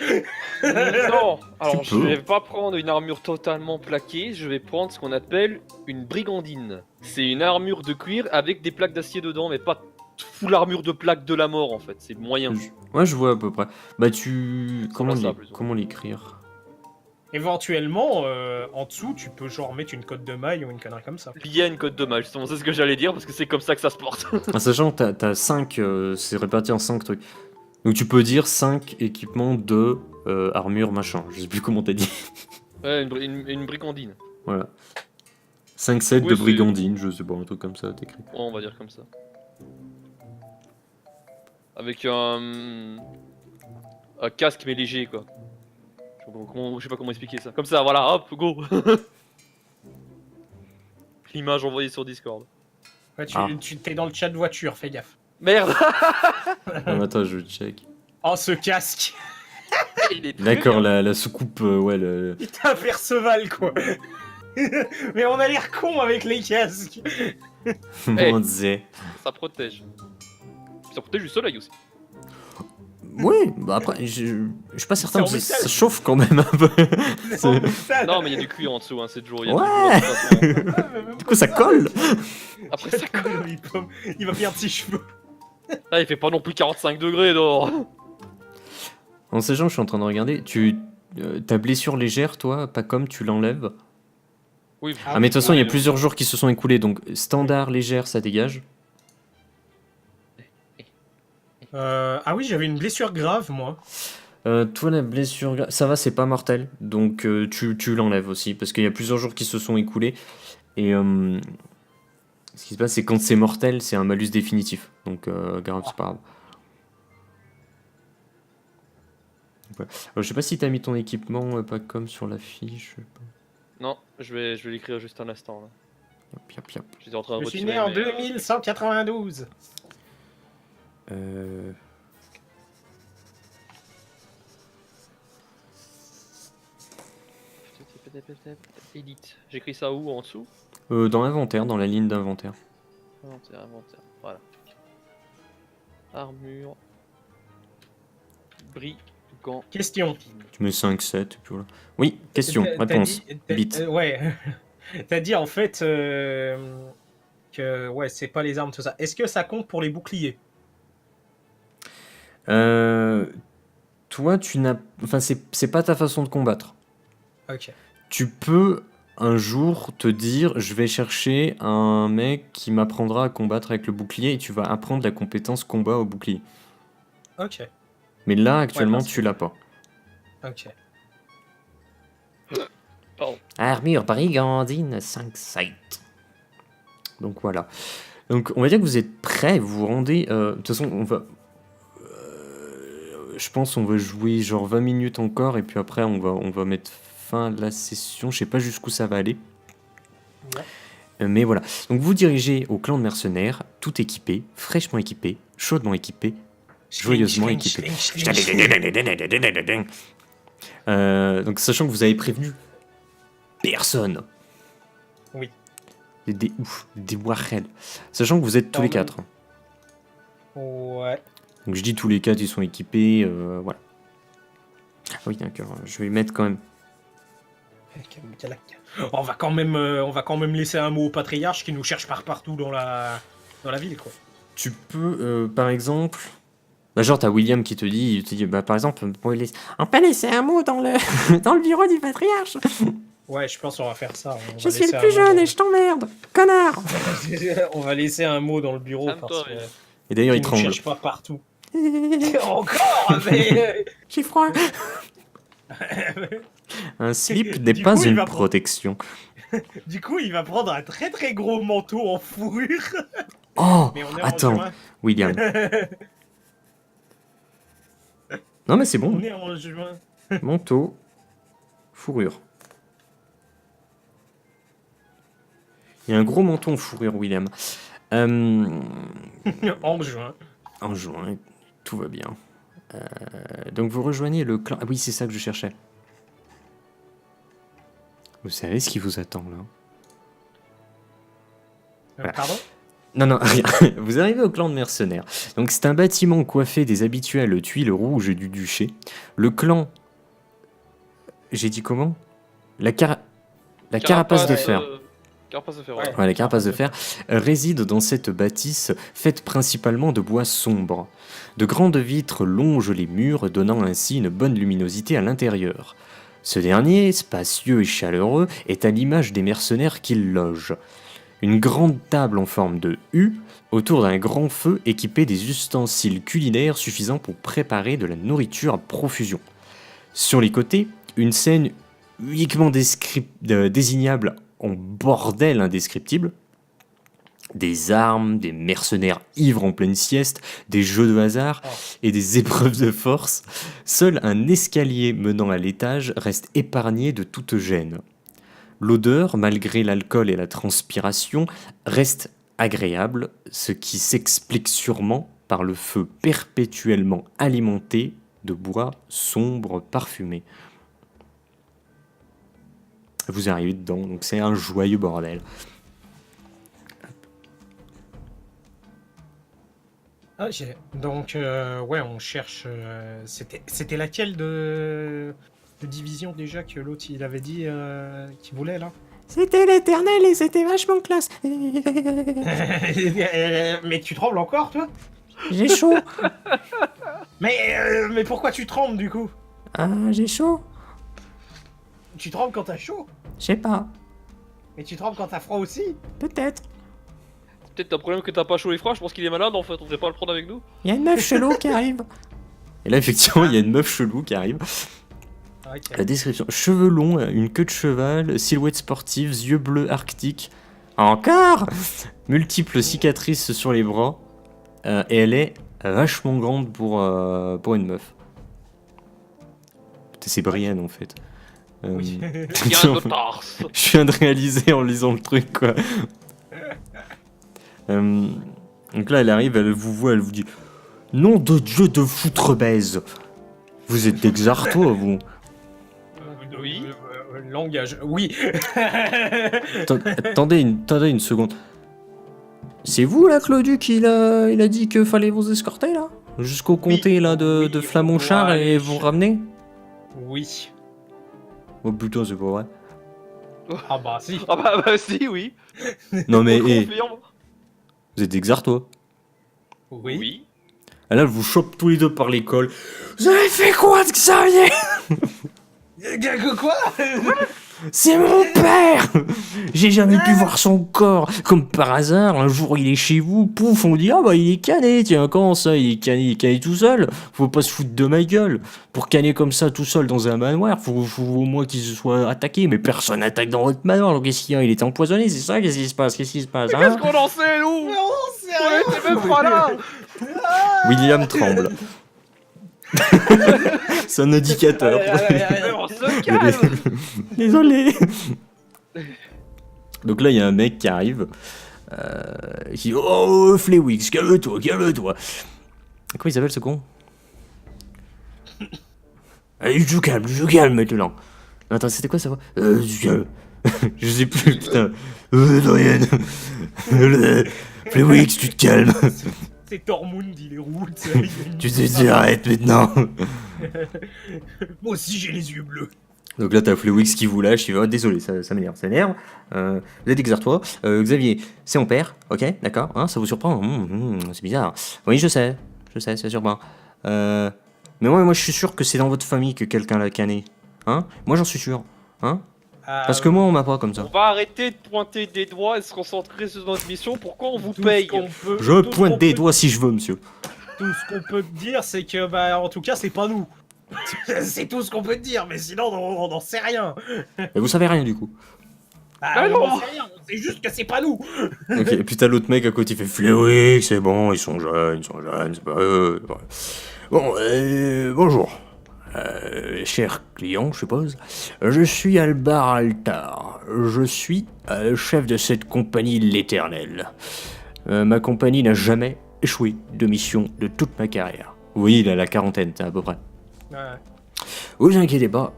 Non, alors Tu je peux. vais pas prendre une armure totalement plaquée, je vais prendre ce qu'on appelle une brigandine. C'est une armure de cuir avec des plaques d'acier dedans, mais pas full armure de plaque de la mort en fait, c'est moyen. Ouais, je vois à peu près. Bah, comment va ça, plus ou moins. comment l'écrire? Éventuellement, en dessous, tu peux genre mettre une cote de maille ou une connerie comme ça. Il y a une code de maille, justement, c'est ce que j'allais dire parce que c'est comme ça que ça se porte. En sachant que t'as 5, c'est réparti en 5 trucs. Donc tu peux dire 5 équipements de armure machin. Je sais plus comment t'as dit. Ouais, une brigandine. Voilà. 5 sets Oui, de c'est- brigandine, je sais pas, un truc comme ça, t'écris. Ouais, on va dire comme ça. Avec un casque mais léger quoi. Je sais pas comment expliquer ça. Comme ça, voilà, hop, go. L'image envoyée sur Discord. Ouais, Ah. tu t'es dans le chat de voiture, fais gaffe. Merde. Ah, attends, je check. Oh, ce casque. Il est très D'accord, bien. la soucoupe, ouais, Putain, Perceval, quoi. Mais on a l'air con avec les casques. on disait. Ça protège. Ça protège du soleil aussi. Oui, bah après, je suis pas certain, C'est en parce que métal. ça chauffe quand même un peu. C'est en métal. Non, mais il y a du cuir en dessous, hein, c'est toujours. Il y a Ouais. toujours un truc Ah, mais même Du coup, ça colle. Après, ça colle. Il va perdre ses cheveux. Ah, il fait pas non plus 45 degrés dehors. En sachant, je suis en train de regarder, ta blessure légère, toi, pas comme tu l'enlèves. Oui, Ah, mais de toute façon, il y a ouais, plusieurs jours qui se sont écoulés, donc standard, légère, ça dégage. Ah oui, j'avais une blessure grave, moi. Toi, la blessure, ça va, c'est pas mortel, donc tu l'enlèves aussi, parce qu'il y a plusieurs jours qui se sont écoulés. Et ce qui se passe, c'est quand c'est mortel, c'est un malus définitif. Donc, grave, c'est pas grave. Ouais. Je sais pas si t'as mis ton équipement, pas comme sur la fiche. Je sais pas. Non, je vais l'écrire juste un instant. Là. Yop, yop, yop. J'étais en train de Je suis retirer, né en mais, 2192. Edit. J'écris ça où en dessous? Dans l'inventaire, dans la ligne d'inventaire. Inventaire. Voilà. Armure. Brigand. Question. Tu mets 5, 7, et puis voilà. Oui, question, T'as réponse. dit- Bit. ouais. T'as dit en fait ouais, c'est pas les armes, tout ça. Est-ce que ça compte pour les boucliers? Toi, tu n'as... Enfin, c'est pas ta façon de combattre. Ok. Tu peux un jour te dire, je vais chercher un mec qui m'apprendra à combattre avec le bouclier et tu vas apprendre la compétence combat au bouclier. Ok. Mais là, actuellement, parce tu que- l'as pas. Ok. Pardon. Armure brigandine 5 sight. Donc voilà. Donc on va dire que vous êtes prêts, vous vous rendez... de toute façon, on va... je pense on va jouer genre 20 minutes encore et puis après on va mettre fin à la session. Je sais pas jusqu'où ça va aller. Ouais. Mais voilà. Donc vous dirigez au clan de mercenaires, tout équipé, fraîchement équipé, chaudement équipé, joyeusement équipé. Donc sachant que vous avez prévenu personne. Oui. Des warrels. Sachant que vous êtes tous les Quand même. 4. Ouais. Donc je dis tous les 4 ils sont équipés, voilà. Ah oui d'accord, je vais mettre quand même. On va quand même laisser un mot au patriarche qui nous cherche partout dans la ville, quoi. Tu peux par exemple. Bah, genre t'as William qui te dit bah par exemple on peut laisser un mot dans le dans le bureau du patriarche. Ouais, je pense qu'on va faire ça. On Je va suis laisser le un plus mot jeune dans- et je t'emmerde, connard. On va laisser un mot dans le bureau Calme-toi, parce que oui. Et d'ailleurs il qu'il nous tremble. cherche pas partout. Encore, mais J'ai froid. Un slip n'est Du pas coup, il une va protection. du coup, il va prendre un très très gros manteau en fourrure. Oh Mais on est attends, en juin. William. Non mais c'est On bon. est en juin. Manteau, fourrure. Il y a un gros manteau en fourrure, William. En juin. En juin, tout va bien. Donc vous rejoignez le clan... Ah oui, c'est ça que je cherchais. Vous savez ce qui vous attend, là? Voilà. Pardon? Non, non, rien. Vous arrivez au clan de mercenaires. Donc c'est un bâtiment coiffé des habituelles tuiles rouges du duché. Le clan... J'ai dit comment? La carapace de fer. Carapace de fer, Ouais. ouais. Ouais, la carapace de fer réside dans cette bâtisse faite principalement de bois sombre. De grandes vitres longent les murs, donnant ainsi une bonne luminosité à l'intérieur. Ce dernier, spacieux et chaleureux, est à l'image des mercenaires qu'il loge. Une grande table en forme de U, autour d'un grand feu équipé des ustensiles culinaires suffisants pour préparer de la nourriture à profusion. Sur les côtés, une scène uniquement désignable en bordel indescriptible. Des armes, des mercenaires ivres en pleine sieste, des jeux de hasard et des épreuves de force. Seul un escalier menant à l'étage reste épargné de toute gêne. L'odeur, malgré l'alcool et la transpiration, reste agréable, ce qui s'explique sûrement par le feu perpétuellement alimenté de bois sombre parfumé. Vous arrivez dedans, donc c'est un joyeux bordel. Ah, donc, ouais, on cherche. C'était laquelle de division déjà que l'autre il avait dit qu'il voulait là? C'était l'éternel et c'était vachement classe. Mais tu trembles encore, toi? J'ai chaud. Mais pourquoi tu trembles du coup? Ah, j'ai chaud. Tu trembles quand t'as chaud? Je sais pas. Mais tu trembles quand t'as froid aussi? Peut-être. Peut-être un problème que t'as pas chaud et froid, je pense qu'il est malade en fait, on devrait pas le prendre avec nous. Il y a une meuf chelou qui arrive. Et là, effectivement, il y a une meuf chelou qui arrive. Ok. La description. Cheveux longs, une queue de cheval, silhouette sportive, yeux bleus arctiques. Encore multiples cicatrices sur les bras. Et elle est vachement grande pour une meuf. Putain, c'est Brienne en fait. Oui. Il y a un de tarse. Je viens de réaliser en lisant le truc quoi. Donc là elle arrive, elle vous voit, elle vous dit nom de Dieu de foutrebaise. Vous êtes d'Exarto vous. Oui. Langage. Oui. Attendez une seconde. C'est vous là Clauduc, il a dit que fallait vous escorter là jusqu'au comté là de Oui, Flamonchard ouais, et vous ramener. Oui. Oh putain c'est pas vrai. Ah bah si. Ah bah si, oui. Non mais On eh, confirme. Vous êtes Exartois. Oui. Et là, elle vous chope tous les deux par l'école. Vous avez fait quoi de Xavier? Quoi? C'est mon père. J'ai jamais pu voir son corps. Comme par hasard, un jour il est chez vous, pouf, on dit ah bah il est cané, tiens, comment ça, il est cané tout seul? Faut pas se foutre de ma gueule. Pour caner comme ça tout seul dans un manoir, faut au moins qu'il se soit attaqué, mais personne n'attaque dans votre manoir, alors qu'est-ce qu'il y a? Il était empoisonné, c'est ça? Qu'est-ce qui se passe? Qu'est-ce qui se passe, hein? Qu'est-ce qu'on en sait, nous? Non, On était même pas là. William tremble. C'est un indicateur. On se calme. Désolé. Donc là, il y a un mec qui arrive. Qui dit oh, Flewix, calme-toi, calme-toi. Comment il s'appelle ce con? Allez, je calme maintenant. Attends, c'était quoi ça va? Je calme. Je sais plus, putain. Dorian. Flewix, tu te calmes. C'est Tormund, il est roux. Tu arrêtes maintenant. Moi aussi j'ai les yeux bleus. Donc là, t'as Flewix qui vous lâche, il va, oh, désolé, ça m'énerve, ça m'énerve. Vous êtes Exartois. Xavier, c'est mon père, ok, d'accord, hein, ça vous surprend? C'est bizarre. Oui, je sais, c'est surprend. Mais moi, je suis sûr que c'est dans votre famille que quelqu'un l'a cané. Hein? Moi, j'en suis sûr. Hein? Parce que moi, on m'a pas comme ça. On va arrêter de pointer des doigts et se concentrer sur notre mission. Pourquoi on vous tout paye? ce qu'on peut- Je tout ce pointe qu'on des peut- doigts si je veux, monsieur. Tout ce qu'on peut te dire, c'est que, bah, en tout cas, c'est pas nous. C'est tout ce qu'on peut te dire, mais sinon, on n'en sait rien. Et vous savez rien du coup. Bah, non. on n'en sait rien, on sait juste que c'est pas nous. Ok, et puis t'as l'autre mec à côté, il fait Flewix, c'est bon, ils sont jeunes, c'est pas eux. Bon, bonjour. Cher client, je suppose. Je suis Albar Altar. Je suis le chef de cette compagnie L'Éternel. Ma compagnie n'a jamais échoué de mission de toute ma carrière. Oui, il a la quarantaine, à peu près. Ouais. Vous inquiétez pas,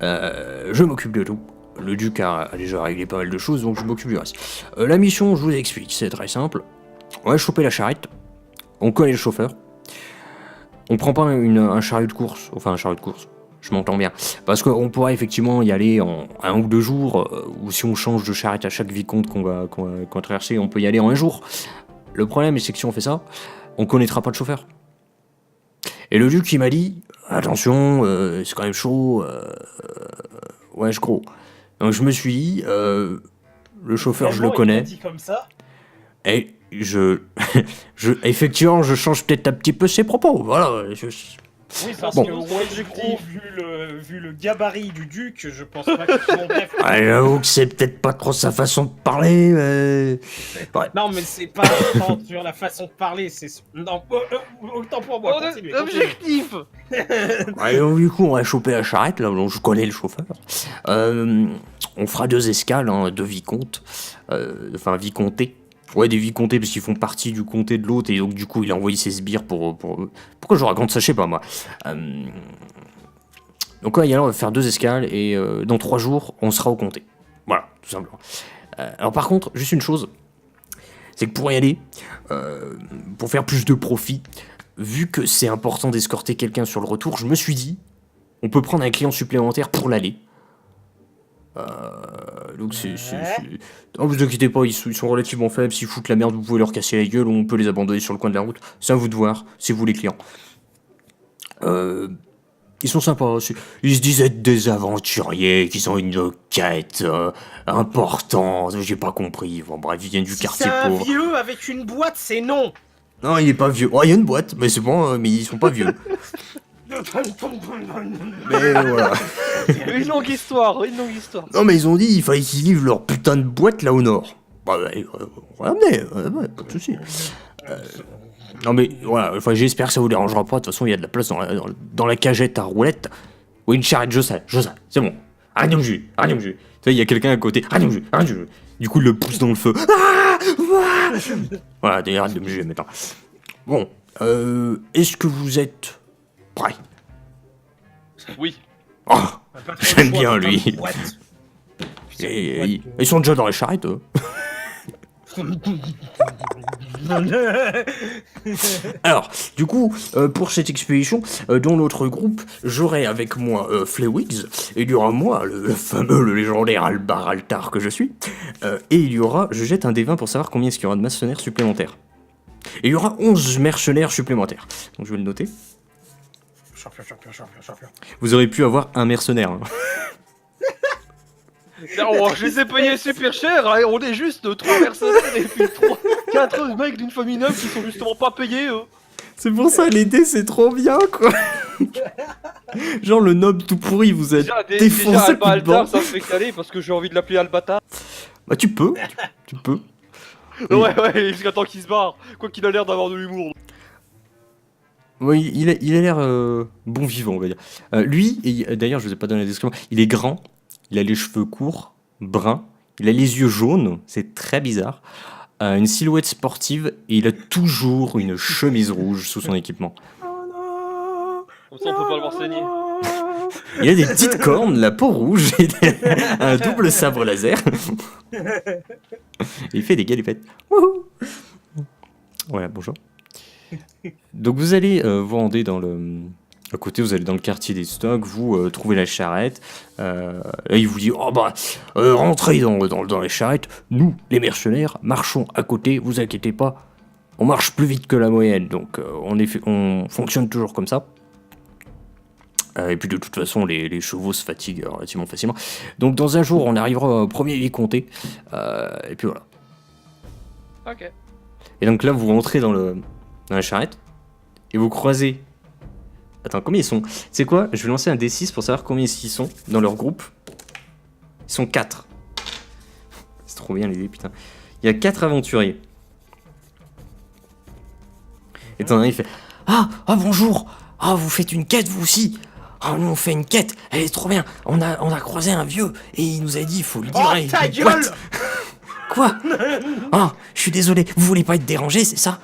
je m'occupe de tout. Le duc a déjà réglé pas mal de choses, donc je m'occupe du reste. La mission, je vous explique, c'est très simple. On va choper la charrette, on connaît le chauffeur, on prend pas un chariot de course, enfin un chariot de course, je m'entends bien, parce qu'on pourra effectivement y aller en 1 ou 2 jours, ou si on change de charrette à chaque vicomte qu'on va traverser, on peut y aller en 1 jour. Le problème, c'est que si on fait ça, on connaîtra pas de chauffeur. Et le duc, il m'a dit, attention, c'est quand même chaud, ouais, je crois. Donc je me suis dit, le chauffeur, je le Vraiment, il connais. l'a dit comme ça. Et effectivement, je change peut-être un petit peu ses propos, voilà. Oui, parce Bon. que ouais, j'ai cru, vu le gabarit du duc, je pense pas que... Bon, bref. Ouais, j'avoue que c'est peut-être pas trop sa façon de parler, mais... Ouais. Non, mais c'est pas tant sur la façon de parler, c'est... Non, autant pour moi, continuez, continuez. Objectif. Ouais, donc, du coup, on va choper la charrette, là, donc je connais le chauffeur. On fera 2 escales, hein, 2 vicomtes, enfin vicomtés. Ouais, des vicomtés, parce qu'ils font partie du comté de l'autre, et donc du coup, il a envoyé ses sbires pour... Pourquoi je raconte ça, je sais pas, moi. Donc ouais, on va faire 2 escales, et dans 3 jours, on sera au comté. Voilà, tout simplement. Alors par contre, juste une chose, c'est que pour y aller, pour faire plus de profit, vu que c'est important d'escorter quelqu'un sur le retour, je me suis dit, on peut prendre un client supplémentaire pour l'aller. Donc non, vous inquiétez pas, ils sont relativement faibles, s'ils foutent la merde, vous pouvez leur casser la gueule, ou on peut les abandonner sur le coin de la route, c'est à vous de voir, c'est vous les clients. Ils sont sympas, ils se disent être des aventuriers, qu'ils ont une quête importante, j'ai pas compris, bon, bref, ils viennent du quartier C'est un pauvre. vieux avec une boîte, c'est non. Non, il est pas vieux, oh, il y a une boîte, mais c'est bon, mais ils sont pas vieux. Mais voilà. Une longue histoire, une longue histoire. Non, mais ils ont dit, il fallait qu'ils livrent leur putain de boîte là au nord. Bah, on va l'amener, ouais, pas de soucis. Non, mais voilà, enfin, j'espère que ça vous dérangera pas. De toute façon, il y a de la place dans la cagette à roulettes. Oui, une charrette, je sais, c'est bon. Arrête de me juger, arrête de me juger. Tu sais, il y a quelqu'un à côté, arrête de me juger, arrête de me juger. Du coup, il le pousse dans le feu. Voilà, d'ailleurs, arrête de me juger maintenant. Bon, est-ce que vous êtes prêts? Oui. Oh, j'aime bien lui. Ils sont déjà dans les charrettes, eux. Alors, du coup, pour cette expédition, dans notre groupe, j'aurai avec moi Flewigs, et il y aura moi, le fameux, le légendaire Albar Altar que je suis, et il y aura, je jette un des 20 pour savoir combien est-ce qu'il y aura de mercenaires supplémentaires. Et il y aura 11 mercenaires supplémentaires. Donc je vais le noter. Champion. Vous aurez pu avoir un mercenaire. Hein. Non, je les ai payés super cher, hein, on est juste 3 mercenaires et puis 4 mecs d'une famille neuve qui sont justement pas payés. C'est pour ça, l'idée c'est trop bien, quoi. Genre le noble tout pourri, vous êtes Déjà défoncé Alba plus de bord. Altar, ça me fait caler parce que j'ai envie de l'appeler Albata. Bah tu peux, tu peux. Oui. Ouais, jusqu'à temps qu'il se barre. Quoi qu'il a l'air d'avoir de l'humour. Oui, il a l'air bon vivant, on va dire. Lui, et d'ailleurs, je vous ai pas donné la description, il est grand, il a les cheveux courts, bruns, il a les yeux jaunes, c'est très bizarre, une silhouette sportive, et il a toujours une chemise rouge sous son équipement. Comme ça, on peut pas le voir saigner. Il a des petites cornes, la peau rouge, et un double sabre laser. Et il fait des galipettes. Wouhou. Voilà, bonjour. Donc vous allez vous rendre dans le... À côté, vous allez dans le quartier des stocks, vous trouvez la charrette, et il vous dit « Oh bah, rentrez dans les charrettes, nous, les mercenaires, marchons à côté, vous inquiétez pas, on marche plus vite que la moyenne, donc on fonctionne toujours comme ça. » Et puis de toute façon, les chevaux se fatiguent relativement facilement. Donc dans un jour, on arrivera au premier vicomté, et puis voilà. Ok. Et donc là, vous rentrez dans la charrette, et vous croisez... Attends, combien ils sont? C'est quoi? Je vais lancer un D6 pour savoir combien ils sont dans leur groupe. Ils sont 4. C'est trop bien l'idée, putain. Il y a 4 aventuriers. Et t'en as un, il fait Ah bonjour! Ah, vous faites une quête, vous aussi! Ah, nous on fait une quête, elle est trop bien! On a croisé un vieux, et il nous a dit, il faut lui dire... Oh, ta gueule! Quoi? Ah, je suis désolé, vous voulez pas être dérangé, c'est ça?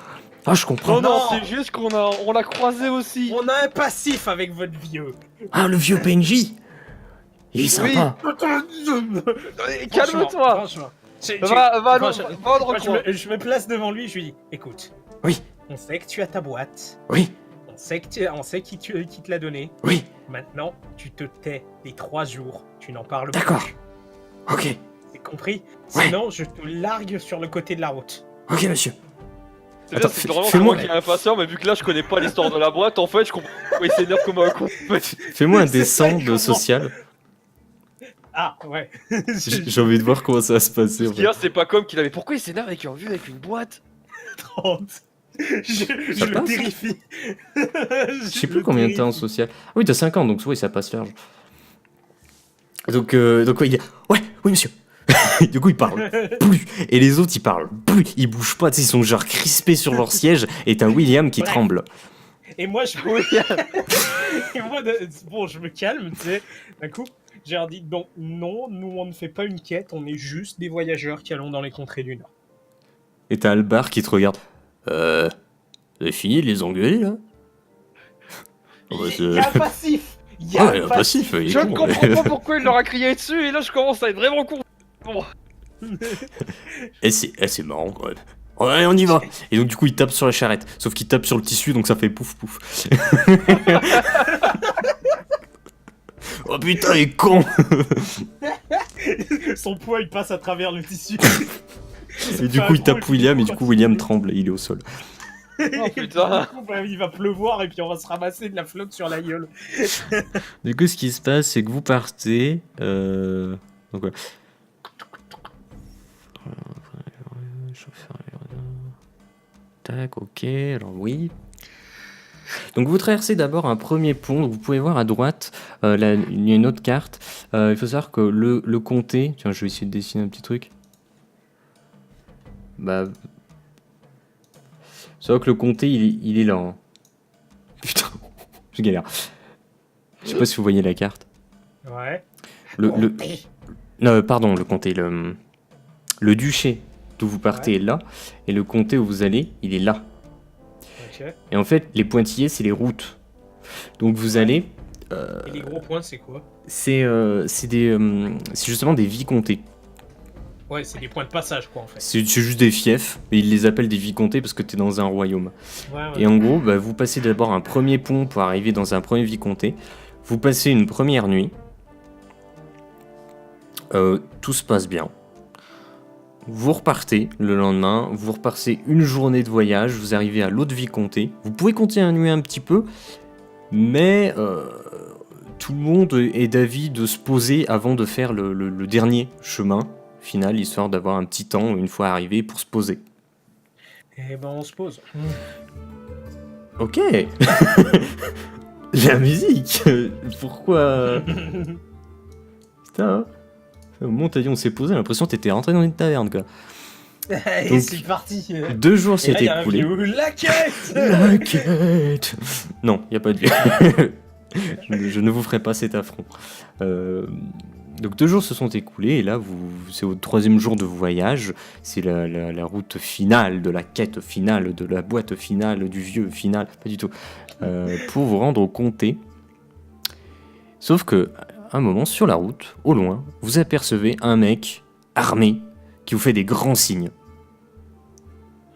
Ah, je comprends. Non, Non. c'est juste on l'a croisé aussi. On a un passif avec votre vieux. Ah, le vieux PNJ! Il est sympa. Calme-toi. Franchement. Va Moi, je je me place devant lui, je lui dis, écoute. Oui. On sait que tu as ta boîte. Oui, On sait qui te l'a donné. oui, Maintenant, tu te tais les 3 jours. Tu n'en parles d'accord. plus. Ok, C'est compris? Ouais. Sinon, je te largue sur le côté de la route. ok, monsieur. C'est Attends, bien, c'est vraiment fais-moi- moi qui est impatient, mais vu que là je connais pas l'histoire de la boîte, en fait, je comprends pourquoi il s'énerve comme un con. Fais-moi un C'est dessin ça, de comment social. Ah, ouais. J'ai envie de voir comment ça va se passer. Ce En qu'il y fait. a, c'est pas comme qu'il avait. Pourquoi il s'énerve avec un vieux avec une boîte? 30. Je le passe terrifie. Je sais plus combien de temps en social. Ah oui, t'as 5 ans, donc oui, ça passe large. Donc ouais, il dit Ouais, oui, monsieur. Du coup, il parle plus. Et les autres, ils parlent plus. Ils bougent pas, tu sais, ils sont genre crispés sur leur siège. Et t'as William qui Bref. tremble. Et moi, bon, je me calme, tu sais. D'un coup, j'ai leur dit non, nous on ne fait pas une quête, on est juste des voyageurs qui allons dans les contrées du Nord. Et t'as Albar qui te regarde. Vous avez fini de les engueuler, là? Oh, bah, Il y a un passif. Il y a Ah, un il y a un passif. passif. il est Je con, ne mais- comprends pas pourquoi il leur a crié dessus, et là je commence à être vraiment con. Bon. Et c'est marrant quand même. Ouais, on y va. Et donc du coup, il tape sur la charrette. Sauf qu'il tape sur le tissu, donc ça fait pouf pouf. Oh putain, il est con. Son poids, il passe à travers le tissu. Et du coup, il tape William, et du coup, William tremble, il est au sol. Oh putain. Du coup, bah, il va pleuvoir et puis on va se ramasser de la flotte sur la gueule. Du coup, ce qui se passe, c'est que vous partez. Donc voilà. Tac, ok, alors oui. Donc vous traversez d'abord un premier pont, donc vous pouvez voir à droite, il y a une autre carte. Il faut savoir que le comté, tiens je vais essayer de dessiner un petit truc. Bah... C'est vrai que le comté il est là. Hein. Putain, je galère. Je sais pas si vous voyez la carte. Ouais. Non, pardon, le comté, le duché d'où vous partez est là, et le comté où vous allez, il est là. Ok. Et en fait, les pointillés, c'est les routes. Donc vous allez... Et les gros points, c'est quoi? c'est justement des vicomtés. Ouais, c'est des points de passage, quoi, en fait. C'est juste des fiefs, et ils les appellent des vicomtés parce que t'es dans un royaume. Ouais. Et en gros, bah, vous passez d'abord un premier pont pour arriver dans un premier vicomté. Vous passez une première nuit. Tout se passe bien. Vous repartez le lendemain, vous repartez une journée de voyage, vous arrivez à l'autre vicomté. Vous pouvez continuer un petit peu, mais tout le monde est d'avis de se poser avant de faire le dernier chemin final, histoire d'avoir un petit temps une fois arrivé pour se poser. Et ben, on se pose. Ok. La musique. Pourquoi? Putain. Au moment où t'as dit on s'est posé, j'ai l'impression que t'étais rentré dans une taverne, quoi. Et Donc, c'est parti. 2 jours Et là, s'est y a un écoulé. vieux, la quête. La quête. Non, y a pas de vieux. je ne vous ferai pas cet affront. Donc 2 jours se sont écoulés et là c'est au 3e jour de voyage, c'est la route finale de la quête finale, de la boîte finale, du vieux final, pas du tout, pour vous rendre au comté. Sauf que, à un moment, sur la route, au loin, vous apercevez un mec armé qui vous fait des grands signes.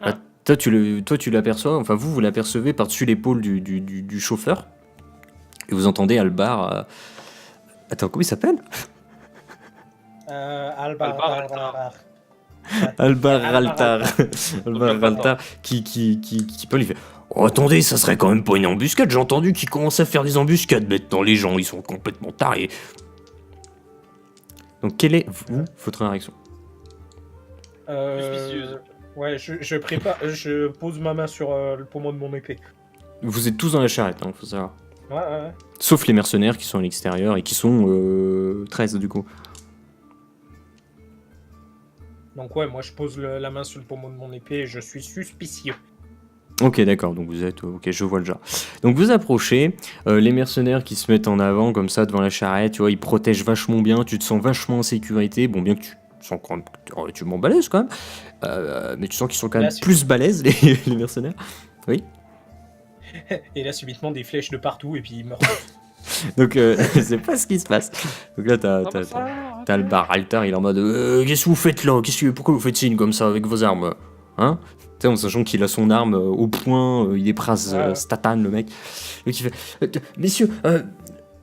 Ah. Toi, tu l'aperçois, enfin vous l'apercevez par-dessus l'épaule du chauffeur, et vous entendez Albar... Attends, comment il s'appelle? Albar. Albar Raltar. Albar Raltar qui parle, il fait oh, attendez, ça serait quand même pas une embuscade, j'ai entendu qu'ils commencent à faire des embuscades maintenant, les gens, ils sont complètement tarés. Donc, quelle est, vous, votre réaction? Suspicieuse. Ouais, je pose ma main sur le pommeau de mon épée. Vous êtes tous dans la charrette, hein, faut savoir. Ouais. Sauf les mercenaires qui sont à l'extérieur et qui sont 13 du coup. Donc ouais, moi je pose la main sur le pommeau de mon épée et je suis suspicieux. Ok, d'accord, donc vous êtes... Ok, je vois le genre. Donc vous approchez, les mercenaires qui se mettent en avant comme ça devant la charrette, tu vois, ils protègent vachement bien, tu te sens vachement en sécurité, bon bien que tu te sens quand même relativement balèze quand même, mais tu sens qu'ils sont quand même plus balèzes les mercenaires. Oui. Et là subitement des flèches de partout et puis ils meurent. Donc c'est pas ce qui se passe. Donc là t'as le bar Altar, il est en mode qu'est-ce que vous faites là? Pourquoi vous faites signe comme ça avec vos armes? Hein? Tu sais, en sachant qu'il a son arme au poing, il éprase Statan le mec. Donc il fait messieurs,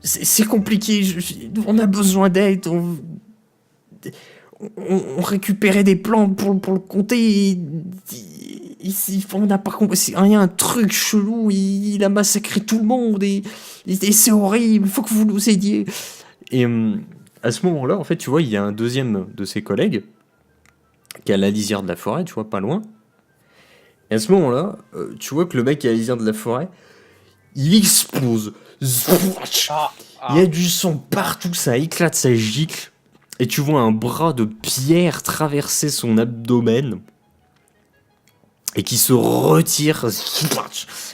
c'est compliqué, on a besoin d'aide, on récupérait des plantes pour le comté. Ici, on n'a pas compris. Il y a un truc chelou. Il a massacré tout le monde et c'est horrible. Il faut que vous nous aidiez. Et à ce moment-là, en fait, tu vois, il y a un deuxième de ses collègues qui est à la lisière de la forêt, tu vois, pas loin. Et à ce moment-là, tu vois que le mec qui est à la lisière de la forêt, il explose. Il y a du sang partout, ça éclate, ça gicle. Et tu vois un bras de pierre traverser son abdomen et qui se retire.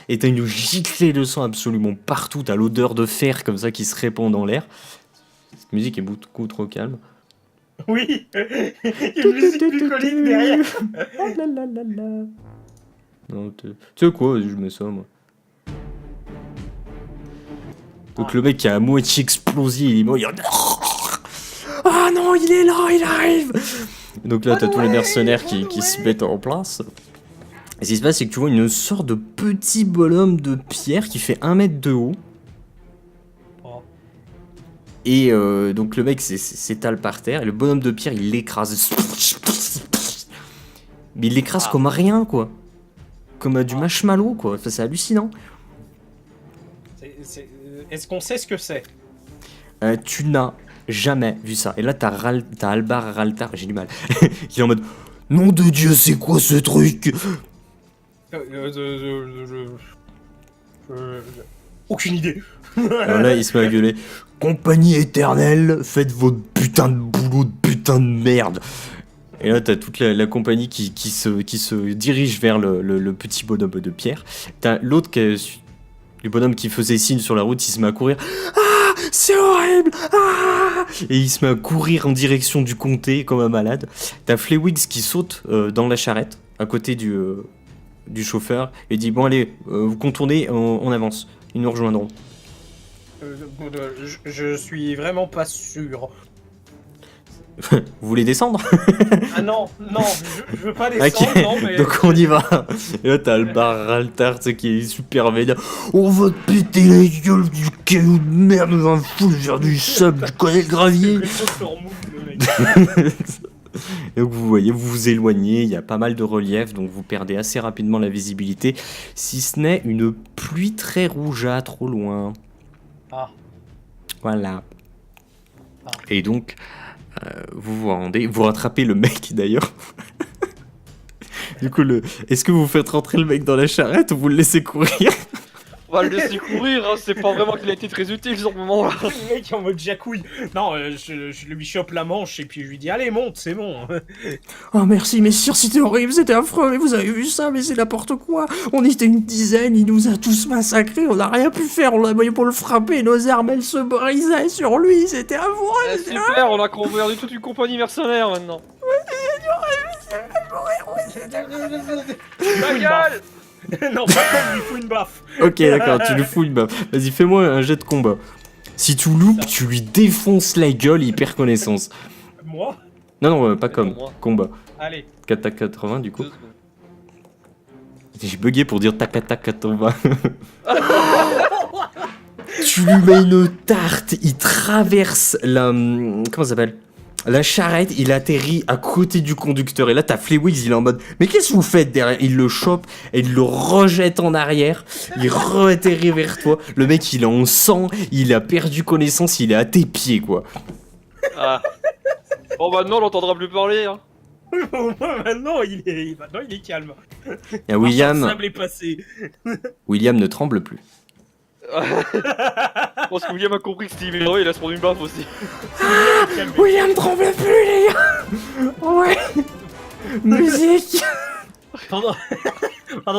Et t'as une giclée de sang absolument partout. T'as l'odeur de fer comme ça qui se répand dans l'air. Cette musique est beaucoup trop calme. Oui. Il y a une musique bucolique derrière. Non, tu sais quoi, je mets ça moi. Donc le mec qui a à moitié explosé, il est mort. Ah non, il est là, il arrive. Et donc là, t'as tous les mercenaires qui se mettent en place. Et ce qui se passe, c'est que tu vois une sorte de petit bonhomme de pierre qui fait 1 mètre de haut. Oh. Et donc le mec s'étale par terre. Et le bonhomme de pierre, il l'écrase. Mais il l'écrase comme rien, quoi. Comme du marshmallow, quoi. Enfin, c'est hallucinant. Est-ce qu'on sait ce que c'est? Tu n'as jamais vu ça. Et là, t'as Albar Raltar, j'ai du mal. Il est en mode nom de Dieu, c'est quoi ce truc? Aucune idée. Alors là, il se met à gueuler compagnie éternelle, faites votre putain de boulot de putain de merde. Et là, t'as toute la compagnie qui se dirige vers le petit bonhomme de pierre. T'as l'autre le bonhomme qui faisait signe sur la route, il se met à courir. Ah, c'est horrible. Ah. Et il se met à courir en direction du comté comme un malade. T'as Flewigs qui saute dans la charrette à côté du chauffeur et dit bon allez, vous contournez, on avance. Ils nous rejoindront. Je suis vraiment pas sûr. Vous voulez descendre? Ah non, non, je veux pas descendre, Ok, non, mais... donc on y va. Et là, t'as le bar Raltar, tu sais, qui est super vénère. On va te péter la gueule du caillou de merde, on va foutre vers du sable, tu connais le gravier? Le sur mood, le mec. Et donc vous voyez, vous vous éloignez, il y a pas mal de relief, donc vous perdez assez rapidement la visibilité, si ce n'est une pluie très rougeâtre au loin. Ah. Voilà. Ah. Et donc, vous vous rendez, vous rattrapez le mec d'ailleurs. Du coup, est-ce que vous faites rentrer le mec dans la charrette ou vous le laissez courir? On va le laisser courir, hein, c'est pas vraiment qu'il a été très utile sur ce moment-là. Le mec en mode jacouille. Non, je lui chope la manche et puis je lui dis allez monte, c'est bon. Oh merci messieurs, c'était horrible, c'était affreux, mais vous avez vu ça, mais c'est n'importe quoi. On était une dizaine, il nous a tous massacrés, on n'a rien pu faire, on l'a moyen pour le frapper, nos armes elles se brisaient sur lui, c'était affreux. Super, on a converti toute une compagnie mercenaire maintenant. Ta gueule! Non, pas comme lui fout une baffe. Ok d'accord, tu lui fous une baffe. Vas-y, fais-moi un jet de combat. Si tu loupes, tu lui défonces la gueule, il perd connaissance. Moi? Non, pas Mais comme, non, moi. combat. Allez. 4 tac 80 du coup. 2 secondes. J'ai bugué pour dire tac tac 80. Tu lui mets une tarte, il traverse la... Comment ça s'appelle? La charrette, il atterrit à côté du conducteur. Et là, t'as Flewigs, il est en mode... Mais qu'est-ce que vous faites derrière? Il le chope et il le rejette en arrière. Il re-atterrit vers toi. Le mec, il est en sang, il a perdu connaissance, il est à tes pieds, quoi. Ah. Bon bah non, on l'entendra plus parler. Hein. Maintenant, il est calme. Et William... Ça me passé. William ne tremble plus. Je pense que William a compris que Steve est heureux, il a se prendre une baffe aussi. William tremble plus, les gars. Ouais. Musique. Pendant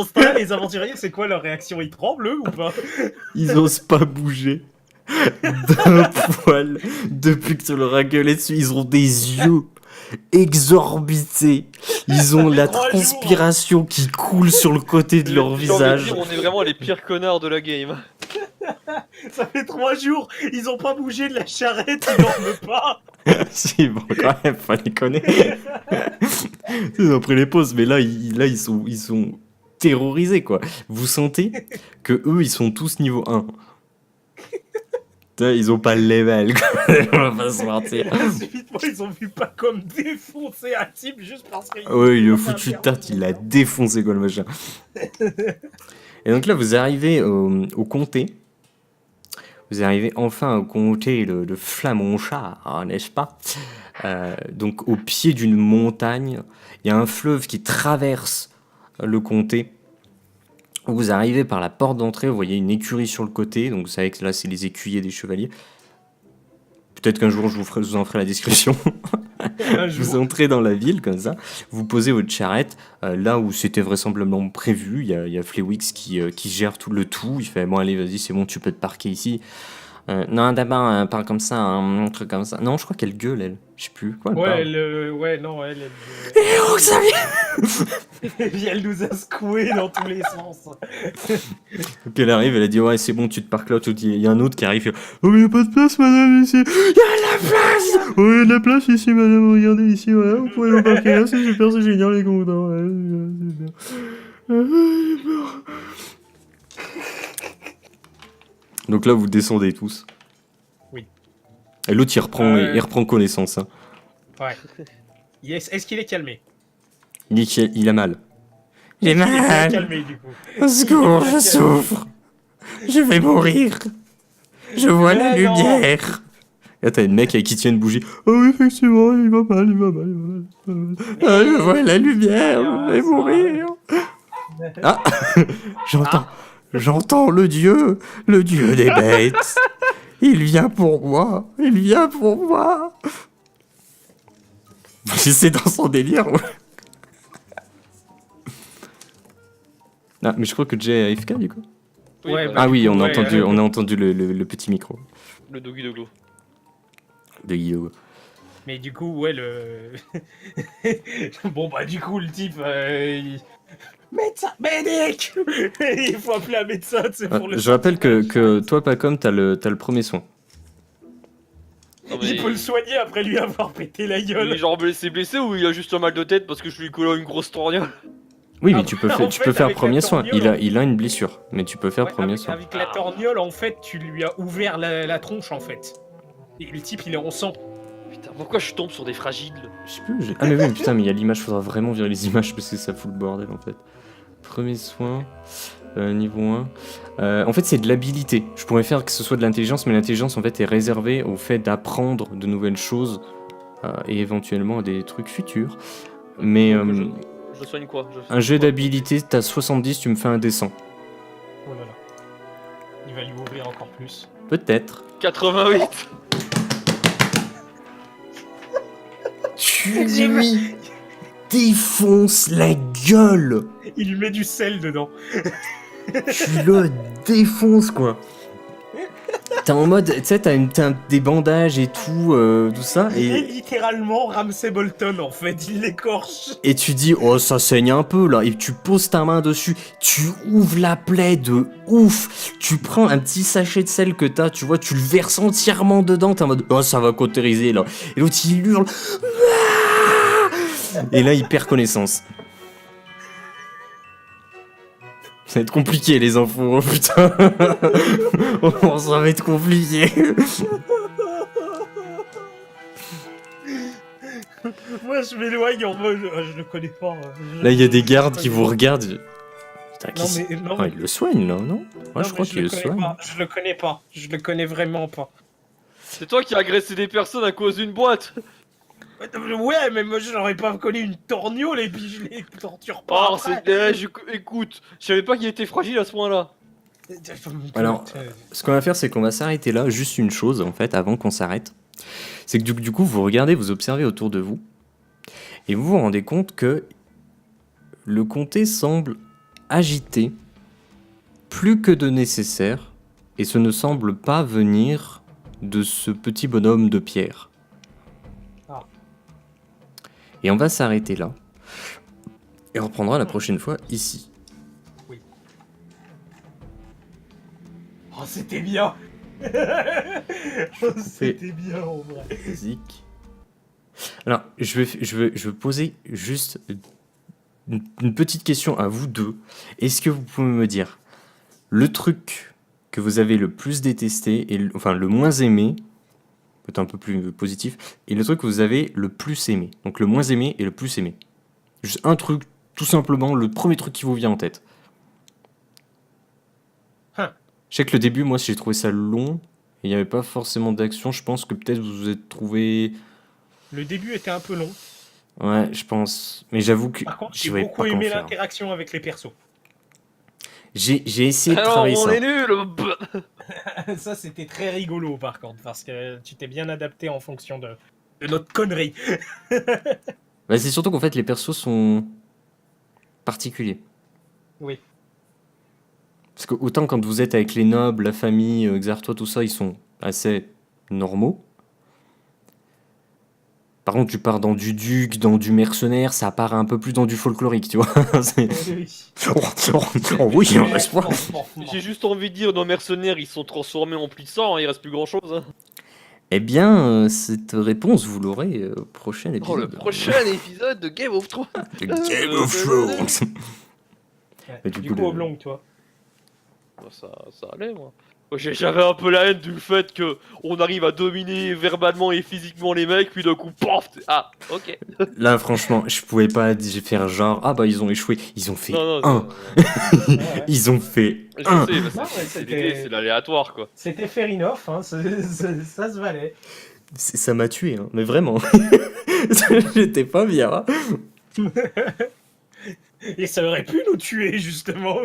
ce temps-là, les aventuriers, c'est quoi leur réaction? Ils tremblent, eux, ou pas? Ils osent pas bouger d'un poil. Depuis que tu leur as gueulé dessus, ils ont des yeux exorbités. Ils ont la 3 jours. transpiration qui coule sur le côté de leur J'ai envie de visage. dire, on est vraiment les pires connards de la game. Ça fait 3 jours, ils ont pas bougé de la charrette, ils dorment pas. Si, bon, quand même, faut déconner. Ils ont pris les pauses, mais là, ils sont terrorisés, quoi. Vous sentez que eux, ils sont tous niveau 1. Putain, ils ont pas le level, quoi. On va pas se mentir. Subitement, ils ont vu pas comme défoncer un type juste parce qu'il... Oui, le foutu de tarte, il l'a défoncé, quoi, le machin. Et donc là, vous arrivez au comté. Vous arrivez enfin au comté de Flamonchard, n'est-ce pas? Donc au pied d'une montagne, il y a un fleuve qui traverse le comté. Vous arrivez par la porte d'entrée, vous voyez une écurie sur le côté, donc vous savez que là c'est les écuyers des chevaliers. Peut-être qu'un jour je vous en ferai la description. Vous entrez dans la ville comme ça, vous posez votre charrette là où c'était vraisemblablement prévu. Il y a Flewigs qui gère tout le tout. Il fait bon allez vas-y c'est bon tu peux te parquer ici. Non d'abord parle comme ça un truc comme ça. Non je crois qu'elle gueule elle. Je sais plus quoi. Ouais, non, elle... Et oh Xavier. Elle nous a secoué dans tous les sens. Donc elle arrive, elle a dit ouais c'est bon tu te parques là. Il y a un autre qui arrive. Il fait, oh mais y a pas de place madame ici. Il y a de la place. Oh il y a de la place ici madame. Regardez ici voilà vous pouvez vous parquer là c'est super c'est génial les contents. Ouais, c'est bien. Donc là vous descendez tous. Oui. Et l'autre il reprend connaissance. Hein. Ouais. Yes. Est-ce qu'il est calmé? Il a mal. J'ai Il est bien mal. calmé du coup. Au secours, je souffre. Je vais mourir. Je vois la Mais non. lumière. Et là, t'as une mec avec qui tient une bougie. Oh oui, effectivement, il va mal. Ah, je vois la lumière, je vais mourir. Ah, j'entends le dieu des bêtes. Il vient pour moi. C'est dans son délire. Ouais. Ah, mais je crois que Jay est AFK du coup. Ouais, bah, Ah oui, on a ouais, entendu le petit micro le doggy de Glo. de Guillaume. Mais du coup, ouais, le... Bon, bah, du coup, le type... Médecin, médic. Il faut appeler un médecin, tu sais, pour le... Je rappelle que toi, Pacom, t'as le premier soin. Non, mais Il peut le soigner après lui avoir pété la il est gueule. genre blessé ou il a juste un mal de tête parce que je lui colle une grosse torgnole? Oui, mais Ah, tu peux, en tu fait, peux faire avec la premier soin. torgnole, Il a une blessure, mais tu peux faire Ouais, premier avec, soin. avec la torgnole, en fait, tu lui as ouvert la tronche, en fait. Et le type, il est en sang. Putain, pourquoi je tombe sur des fragiles? Je sais plus. Ah, mais oui, putain, mais il y a l'image, faudra vraiment virer les images parce que ça fout le bordel en fait. Premier soin, niveau 1. En fait, c'est de l'habilité. Je pourrais faire que ce soit de l'intelligence, mais l'intelligence en fait est réservée au fait d'apprendre de nouvelles choses et éventuellement à des trucs futurs. Mais Je soigne quoi? un jet d'habilité, t'as 70, tu me fais un descend. Oh là là. Il va lui ouvrir encore plus. Peut-être. 88. Tu lui défonces la gueule. Il lui met du sel dedans. Tu le défonces quoi. T'es en mode, tu sais, t'as des bandages et tout, tout ça, Il est et littéralement Ramsay Bolton, en fait. Il l'écorche. tu dis, oh ça saigne un peu là, et tu poses ta main dessus, tu ouvres la plaie de ouf, tu prends un petit sachet de sel que t'as, tu vois, tu le verses entièrement dedans, t'es en mode, oh ça va cautériser là, et l'autre il hurle, et là il perd connaissance. Ça va être compliqué les infos, oh, putain. Oh, ça va être compliqué. Moi, je m'éloigne en mode. Je le connais pas. Là il y a des gardes qui vous regardent. Putain, Non, mais. Non, Ah, il le soigne là, non? Ouais, je crois qu'il le soigne. Je le connais pas. Je le connais vraiment pas. C'est toi qui as agressé des personnes à cause d'une boîte. Ouais, mais moi, j'aurais pas collé une torgnole et puis je les torture pas. Oh, après. écoute, je savais pas qu'il était fragile à ce point-là. Alors, ce qu'on va faire, c'est qu'on va s'arrêter là. Juste une chose, en fait, avant qu'on s'arrête. C'est que du coup, vous regardez, vous observez autour de vous. Et vous vous rendez compte que le comté semble agité plus que de nécessaire. Et ce ne semble pas venir de ce petit bonhomme de pierre. Ah. Et on va s'arrêter là. Et on reprendra la prochaine fois ici. Oh, c'était bien. Oh, c'était bien en vrai. Zik. Alors, je vais poser juste une petite question à vous deux. Est-ce que vous pouvez me dire le truc que vous avez le plus détesté, et enfin le moins aimé, peut-être un peu plus positif, et le truc que vous avez le plus aimé? Donc le moins aimé et le plus aimé. Juste un truc, tout simplement, le premier truc qui vous vient en tête. Je sais que le début, moi, j'ai trouvé ça long, et il n'y avait pas forcément d'action. Je pense que peut-être vous vous êtes trouvé... Le début était un peu long. Ouais, je pense. Mais j'avoue que Par contre, je j'ai savais beaucoup pas comment aimé faire. l'interaction avec les persos. J'ai essayé de Alors, travailler on ça. est nul. Ça, c'était très rigolo par contre, parce que tu t'es bien adapté en fonction de notre connerie. Bah, c'est surtout qu'en fait, les persos sont particuliers. Oui. Parce que autant quand vous êtes avec les nobles, la famille, Xartois, tout ça, ils sont assez normaux. Par contre, tu pars dans du duc, dans du mercenaire, ça part un peu plus dans du folklorique, tu vois. C'est- oh oui, reste pas. J'ai juste envie de dire, nos mercenaires, ils sont transformés en puissants, hein, il reste plus grand chose. Eh bien, cette réponse, vous l'aurez au prochain épisode. Oh, le prochain épisode de Game of Thrones. The Game of Thrones. Mais du Du coup, coup, le- Oblong, toi. Ça allait, moi. Moi, j'avais un peu la haine du fait que on arrive à dominer verbalement et physiquement les mecs, puis d'un coup, paf. Ah, ok. Là, franchement, je pouvais pas faire genre, ah bah ils ont échoué. Ils ont fait Non, un. non, Ils ont fait je un. sais, parce que Non, mais c'est c'était- l'idée, c'est l'aléatoire, quoi. C'était fair enough, hein, ça se valait. Ça m'a tué, hein, mais vraiment. J'étais pas bien. Hein. Et ça aurait pu nous tuer, justement.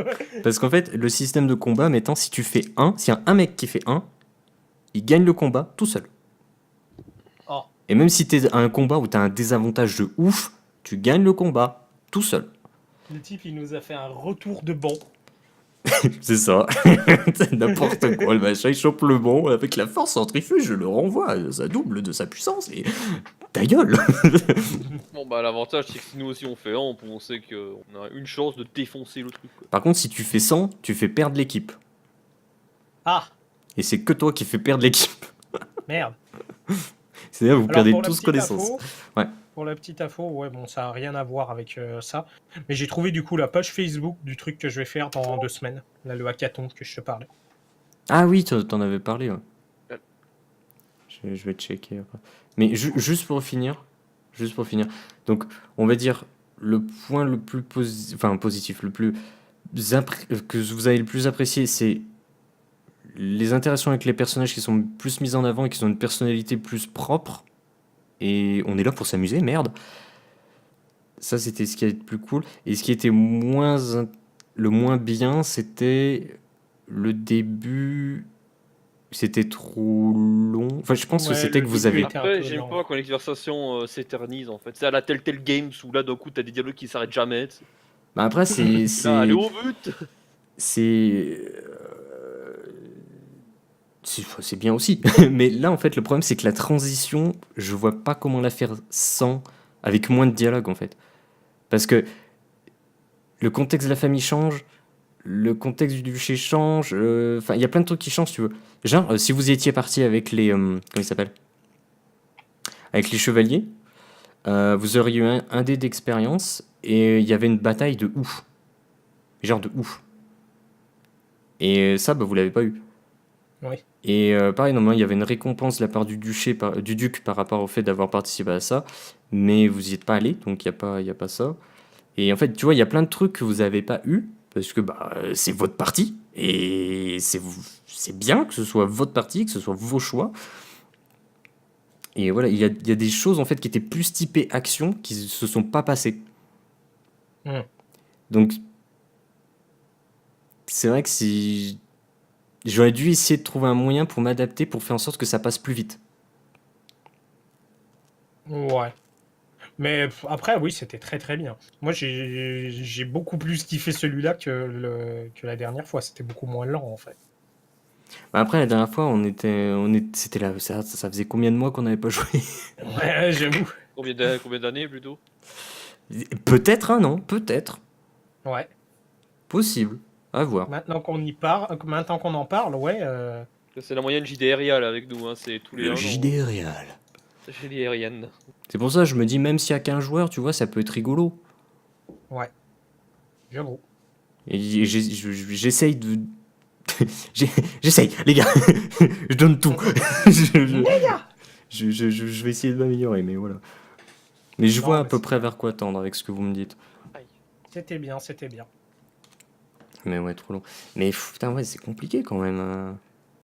Parce qu'en fait, le système de combat, mettant, si tu fais un, s'il y a un mec qui fait un, il gagne le combat tout seul. Oh. Et même si t'es à un combat où t'as un désavantage de ouf, tu gagnes le combat tout seul. Le type, il nous a fait un retour de banc. C'est ça. C'est n'importe quoi. Le machin, il chope le bon avec la force centrifuge, je le renvoie. Ça double de sa puissance et. Ta gueule. Bon, bah, l'avantage, c'est que si nous aussi on fait un, on sait qu'on a une chance de défoncer le truc, quoi. Par contre, si tu fais 100, tu fais perdre l'équipe. Ah, Et c'est que toi qui fais perdre l'équipe. merde. C'est-à-dire vous Alors, perdez pour la tous petite connaissance. info, Ouais. pour la petite info, ouais, bon, ça a rien à voir avec ça. Mais j'ai trouvé du coup la page Facebook du truc que je vais faire dans 2 semaines. Là, le hackathon que je te parlais. Ah oui, t'en avais parlé, ouais. Ouais. Je vais checker après. Mais juste pour finir, donc on va dire le point le plus positif, le plus que vous avez le plus apprécié, c'est les interactions avec les personnages qui sont plus mises en avant et qui ont une personnalité plus propre. Et on est là pour s'amuser, merde. Ça, c'était ce qui était le plus cool. Et ce qui était le moins bien, c'était le début. C'était trop long. Enfin, je pense que Ouais, c'était le que vous début avez. était un Après, peu j'aime lent. pas quand les conversations s'éternisent en fait. C'est à la Telltale Games où là d'un coup t'as des dialogues qui s'arrêtent jamais. Tu sais. Bah après, c'est. Là, allez C'est. au but. C'est. C'est bien aussi. Mais là, en fait, le problème, c'est que la transition, je vois pas comment la faire sans. Avec moins de dialogue, en fait. Parce que le contexte de la famille change, le contexte du duché change. Enfin, il y a plein de trucs qui changent, si tu veux. Genre, si vous étiez parti avec les. Comment ils s'appellent? Avec les chevaliers, vous auriez eu un dé d'expérience et il y avait une bataille de ouf. Genre de ouf. Et ça, bah, vous l'avez pas eu. Oui. Et pareil, normalement, il y avait une récompense de la part du duc par rapport au fait d'avoir participé à ça, mais vous n'y êtes pas allé, donc il y a pas ça. Et en fait, tu vois, il y a plein de trucs que vous n'avez pas eu, parce que bah, c'est votre partie, et c'est bien que ce soit votre partie, que ce soit vos choix. Et voilà, il y a des choses en fait qui étaient plus typées action qui se sont pas passées. Hmm. Donc, c'est vrai que si j'aurais dû essayer de trouver un moyen pour m'adapter pour faire en sorte que ça passe plus vite. Ouais. Mais après, oui, c'était très très bien. Moi, j'ai beaucoup plus kiffé celui-là que la dernière fois. C'était beaucoup moins lent en fait. Bah après, la dernière fois, c'était là, ça faisait combien de mois qu'on n'avait pas joué? Ouais, j'avoue. Combien d'années plutôt? Peut-être un an, peut-être. Ouais. Possible. À voir. Maintenant qu'on en parle, ouais. C'est la moyenne JDRial avec nous, hein. C'est tous les 1 an. JD Real. JDRienne. C'est pour ça que je me dis, même s'il y a qu'un joueur, tu vois, ça peut être rigolo. Ouais. J'avoue. Et j'essaye de. J'essaye, les gars. Je donne tout. Je vais essayer de m'améliorer, mais voilà. Mais je Non, vois à mais peu c'est près bien. vers quoi tendre avec ce que vous me dites. C'était bien, c'était bien. Mais ouais, trop long. Mais putain, ouais, c'est compliqué quand même.